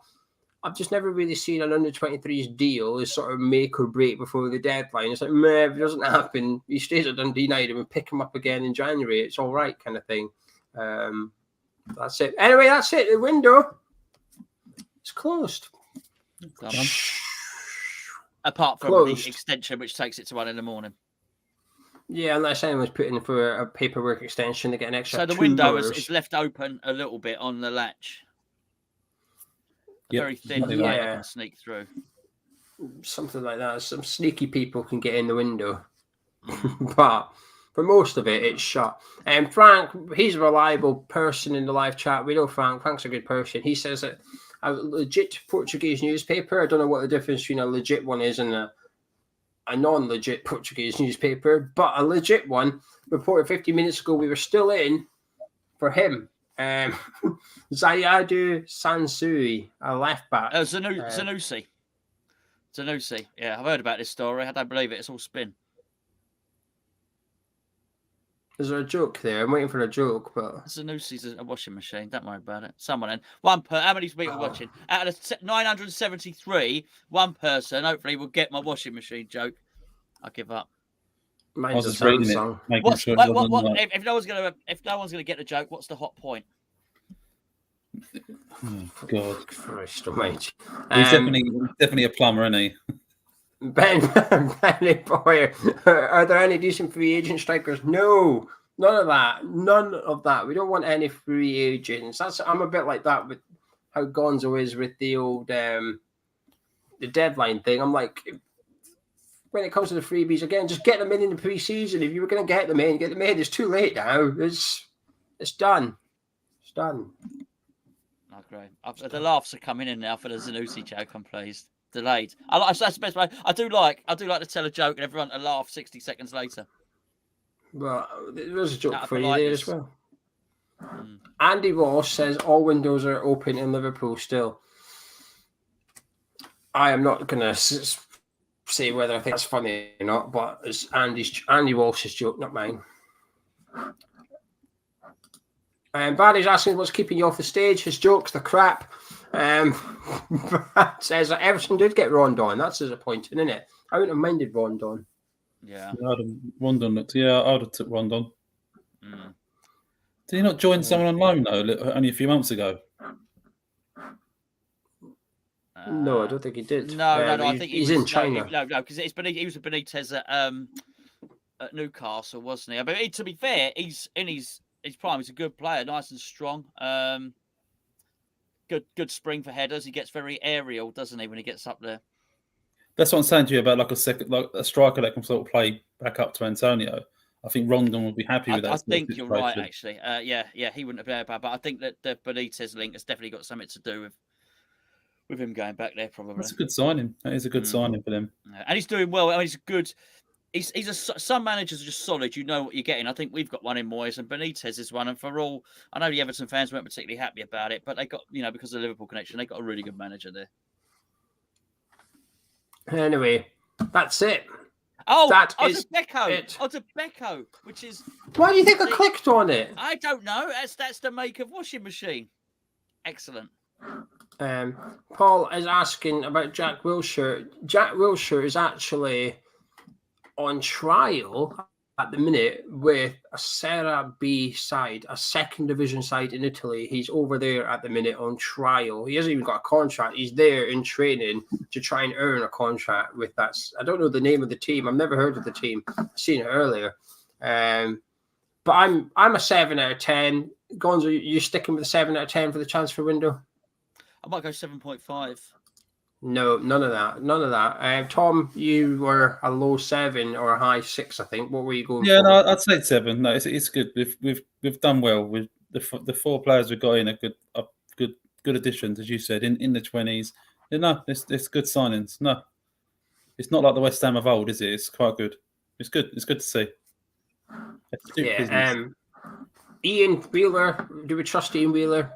I've just never really seen an under 23s deal as sort of make or break before the deadline. It's like, meh, if it doesn't happen, he stays at Dundee United and we pick him up again in January. It's all right, kind of thing. That's it. Anyway, that's it. The window is closed.
Apart from
Closed.
the extension, which takes it to 1 a.m.
Yeah, unless anyone's putting in for a paperwork extension to get an extra.
So the
2
window
hours.
is left open a little bit on the latch.
Yep,
Very thin
exactly
light
right.
that can sneak through.
Something like that. Some sneaky people can get in the window, but for most of it, it's shut. And Frank, he's a reliable person in the live chat. We know Frank. Frank's a good person. He says that a legit Portuguese newspaper. I don't know what the difference between a legit one is and a non-legit Portuguese newspaper, but a legit one reported 50 minutes ago we were still in for him. Zayadu Sansui, a left back.
Zanussi. Yeah, I've heard about this story. I don't believe it. It's all spin.
Is there a joke there? I'm waiting for a joke, but
Zanussi's a washing machine. Don't worry about it. Someone in. How many people watching? Out of the 973, one person hopefully will get my washing machine joke. I give up.
I
mine's
was
a
just reading
Samsung.
it, making sure it wasn't like,
if no one's gonna get the joke, what's the hot point?
oh, God.
Christ almighty.
He's definitely a plumber, isn't he?
Benny Boyer, are there any decent free agent strikers? No, none of that. We don't want any free agents. I'm a bit like that with how Gonzo is with the old the deadline thing. I'm like, when it comes to the freebies, again, just get them in the pre-season. If you were going to get them in, It's too late now. It's done. It's done.
Oh, great. The laughs are coming in now for the Zanussi joke. I'm pleased. Delayed. That's the best way. I do like to tell a joke and everyone to laugh 60 seconds later.
Well, there was a joke
Out of
for you there as well. Andy Walsh says all windows are open in Liverpool still. I am not going to say whether I think that's funny or not, but it's Andy Walsh's joke, not mine. And Barry's asking what's keeping you off the stage. His jokes, the crap. Says that Everton did get Rondon. That's disappointing, isn't it? I wouldn't have minded Rondon.
Yeah.
Rondon looked. Yeah, I would have took Rondon. Did he not join someone on loan though? Only a few months ago.
No, I don't think he did.
No. I think
he's in China.
No, because he was with Benitez at Newcastle, wasn't he? I mean, to be fair, he's in his prime. He's a good player, nice and strong. Good spring for headers. He gets very aerial, doesn't he, when he gets up there?
That's what I'm saying to you about like a striker that can sort of play back up to Antonio. I think Rondon would be happy with that.
I think you're right, actually. Yeah, he wouldn't have been able, but I think that the Benitez link has definitely got something to do with him going back there. Probably
that's a good signing. That is a good signing for them.
And he's doing well. I mean, he's good. Some managers are just solid. You know what you're getting. I think we've got one in Moyes, and Benitez is one. And for all, I know the Everton fans weren't particularly happy about it, but they got, because of the Liverpool connection, they got a really good manager there. Anyway,
that's it.
Oh,
that is
Beko.
it.
Beko, which is.
Why do you think I clicked on it?
I don't know. That's the make of washing machine. Excellent.
Paul is asking about Jack Wilshere. Jack Wilshere is actually on trial at the minute with a Serie B side, a second division side in Italy. He's over there at the minute on trial. He hasn't even got a contract. He's there in training to try and earn a contract with that. I don't know the name of the team. I've never heard of the team. I've seen it earlier. But I'm a 7 out of 10. Gonzo, you sticking with a 7 out of 10 for the transfer window?
I might go 7.5.
No, none of that. None of that. Tom, you were a low 7 or a high 6, I think. What were you going for?
Yeah, no, I'd say 7. No, it's good. We've done well with the 4 players we've got in are good additions, as you said, in the 20s. Yeah, no, it's good signings. No, it's not like the West Ham of old, is it? It's quite good. It's good. It's good to see.
Yeah. Ian Wheeler. Do we trust Ian Wheeler?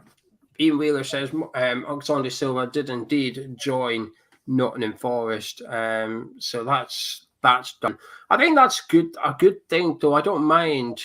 Ian Wheeler says Alexander Silva did indeed join Nottingham Forest. So that's done. I think that's good. A good thing, though. I don't mind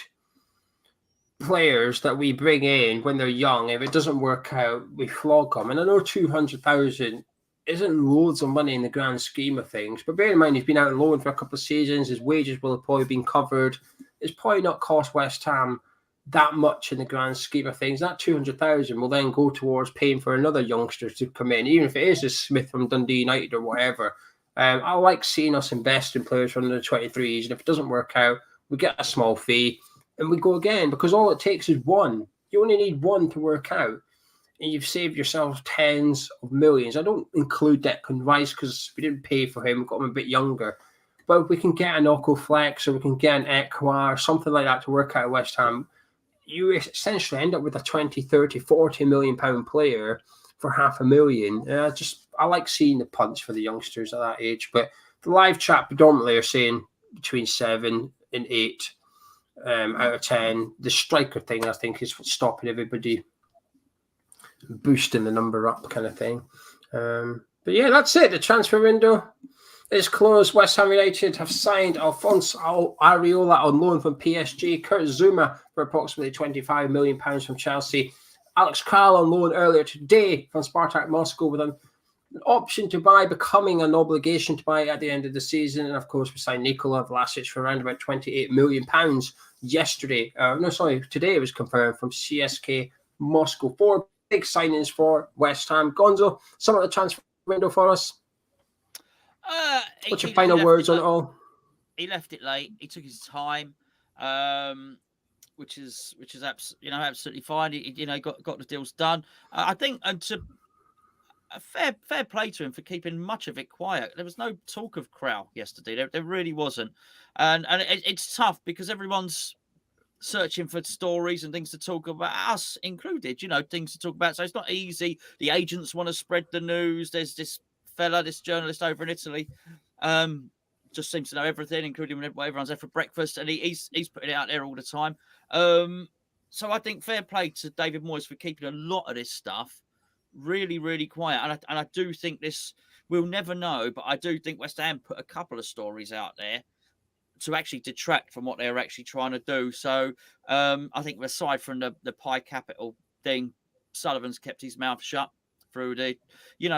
players that we bring in when they're young. If it doesn't work out, we flog them. And I know 200,000 isn't loads of money in the grand scheme of things. But bear in mind, he's been out on loan for a couple of seasons. His wages will have probably been covered. It's probably not cost West Ham that much in the grand scheme of things. That 200,000 will then go towards paying for another youngster to come in, even if it is a Smith from Dundee United or whatever. I like seeing us invest in players from the 23s, and if it doesn't work out, we get a small fee and we go again, because all it takes is one. You only need one to work out, and you've saved yourselves tens of millions. I don't include Declan Rice because we didn't pay for him. We got him a bit younger. But if we can get an Oko Flex or we can get an Ekwa or something like that to work out at West Ham, you essentially end up with a 20, 30, 40 million pound player for $500,000. I like seeing the punch for the youngsters at that age. But the live chat predominantly are saying between 7 and 8 out of 10. The striker thing, I think, is what's stopping everybody, boosting the number up kind of thing. But yeah, that's it. The transfer window is closed. West Ham United have signed Alphonso Areola on loan from PSG, Kurt Zouma for approximately £25 million from Chelsea, Alex Kral on loan earlier today from Spartak Moscow with an option to buy becoming an obligation to buy at the end of the season. And of course, we signed Nikola Vlasic for around about £28 million yesterday. Today it was confirmed from CSK Moscow. 4 big signings for West Ham. Gonzo, some of the transfer window for us. What's your final words on it all?
He left it late. He took his time, which is absolutely fine. He got the deals done. I think, and to a fair play to him for keeping much of it quiet. There was no talk of Kral yesterday. There really wasn't, and it's tough because everyone's searching for stories and things to talk about, us included. Things to talk about. So it's not easy. The agents want to spread the news. There's this journalist over in Italy, just seems to know everything, including when everyone's there for breakfast, and he's putting it out there all the time. So I think fair play to David Moyes for keeping a lot of this stuff really, really quiet. And I do think this, we'll never know, but I do think West Ham put a couple of stories out there to actually detract from what they're actually trying to do. So I think aside from the Pi Capital thing, Sullivan's kept his mouth shut through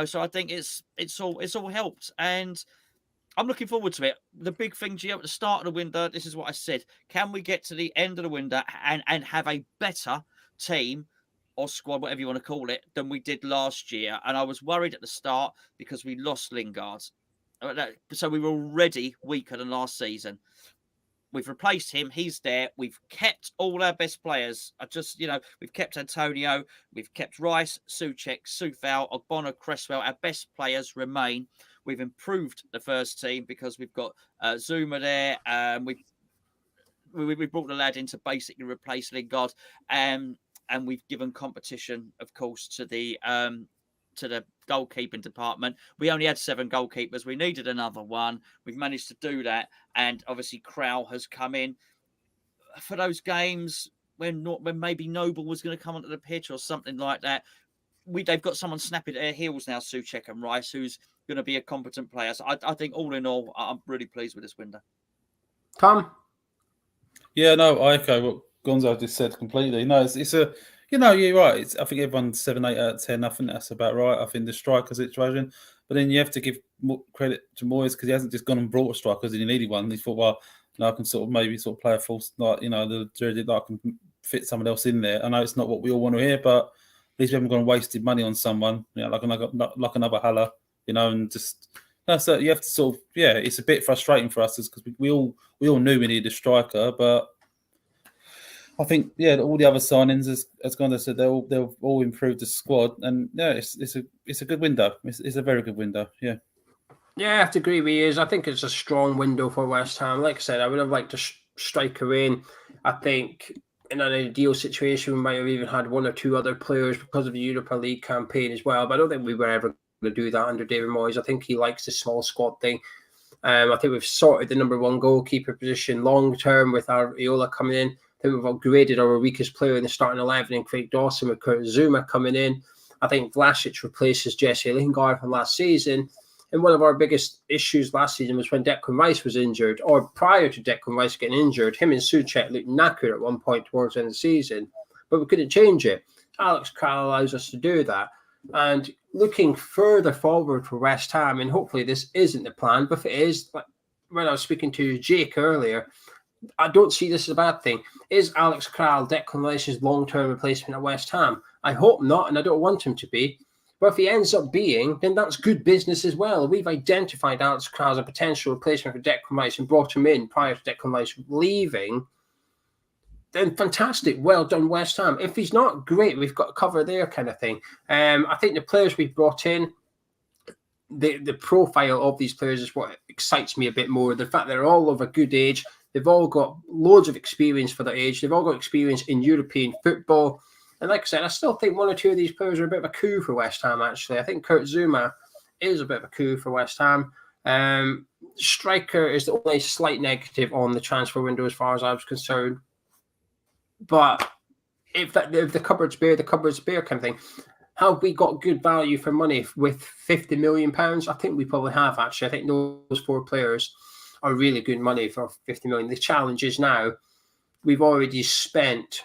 so I think it's all helped, and I'm looking forward to it. The big thing, Gio, at the start of the window, this is what I said: can we get to the end of the window and have a better team or squad, whatever you want to call it, than we did last year? And I was worried at the start because we lost Lingard, so we were already weaker than last season. We've replaced him. He's there. We've kept all our best players. We've kept Antonio. We've kept Rice, Souček, Soufal, Ogbonna, Cresswell. Our best players remain. We've improved the first team because we've got Zuma there. We brought the lad in to basically replace Lingard. And we've given competition, of course, to the goalkeeping department. We only had 7 goalkeepers. We needed another one. We've managed to do that. And obviously Kral has come in for those games when maybe Noble was going to come onto the pitch or something like that. They've got someone snapping at their heels now, Souček and Rice, who's going to be a competent player. So I think all in all, I'm really pleased with this window.
Tom?
Yeah, no, I echo what Gonzo just said completely. No, it's a You know, you're right. I think everyone's 7, 8 out of 10. I think that's about right. I think the striker situation. But then you have to give credit to Moyes because he hasn't just gone and brought a striker because he needed one. He thought, well, I can sort of play a false, like, that I can fit someone else in there. I know it's not what we all want to hear, but at least we haven't gone and wasted money on someone, like another Haller, and just so you have to sort of, it's a bit frustrating for us because we all knew we needed a striker, but I think all the other signings, as Gonda said, they'll all improve the squad, and it's a good window. It's a very good window. Yeah.
Yeah, I have to agree with you. I think it's a strong window for West Ham. Like I said, I would have liked a striker in. I think in an ideal situation, we might have even had one or two other players because of the Europa League campaign as well. But I don't think we were ever going to do that under David Moyes. I think he likes the small squad thing. I think we've sorted the number one goalkeeper position long term with Areola coming in. I think we've upgraded our weakest player in the starting 11 in Craig Dawson with Kurt Zouma coming in. I think Vlasic replaces Jesse Lingard from last season. And one of our biggest issues last season was when Declan Rice was injured, or prior to Declan Rice getting injured, him and Souček looked knackered at one point towards the end of the season, but we couldn't change it. Alex Kral allows us to do that. And looking further forward for West Ham, and hopefully this isn't the plan, but if it is, like when I was speaking to Jake earlier, I don't see this as a bad thing. Is Alex Kral Declan Rice's long-term replacement at West Ham? I hope not, and I don't want him to be. But if he ends up being, then that's good business as well. We've identified Alex Kral as a potential replacement for Declan Rice and brought him in prior to Declan Rice leaving. Then fantastic. Well done, West Ham. If he's not, great. We've got cover there kind of thing. I think the players we've brought in, the profile of these players is what excites me a bit more. The fact they're all of a good age. They've all got loads of experience for their age. They've all got experience in European football. And like I said, I still think one or two of these players are a bit of a coup for West Ham, actually. I think Kurt Zouma is a bit of a coup for West Ham. Striker is the only slight negative on the transfer window as far as I was concerned. But if the cupboard's bare, the cupboard's bare kind of thing. Have we got good value for money with £50 million? I think we probably have, actually. I think those four players are really good money for £50 million. The challenge is now we've already spent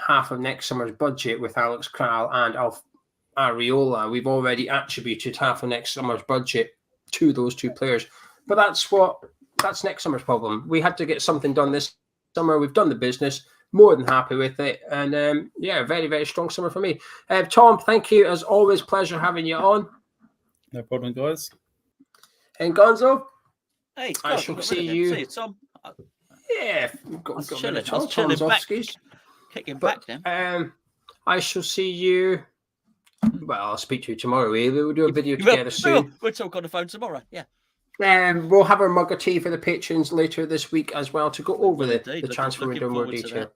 half of next summer's budget with Alex Kral and Areola. We've already attributed half of next summer's budget to those two players. But that's next summer's problem. We had to get something done this summer. We've done the business. More than happy with it. And very, very strong summer for me. Tom, thank you. As always, pleasure having you on.
No problem, guys.
And Gonzo?
Hey,
I shall see you.
See you, Tom.
Yeah,
I was chilling back. Kicking back then.
I shall see you. Well, I'll speak to you tomorrow. We'll do a video together soon.
We'll talk on the phone tomorrow. Yeah.
We'll have our mug of tea for the patrons later this week as well to go over the transfer window in more detail.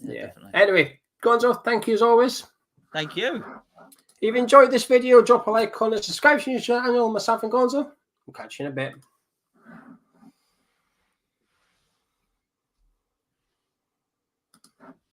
Yeah. Anyway, Gonzo, thank you as always.
Thank you.
If you've enjoyed this video, drop a like on it, subscribe to the channel. Myself and Gonzo. We'll catch you in a bit.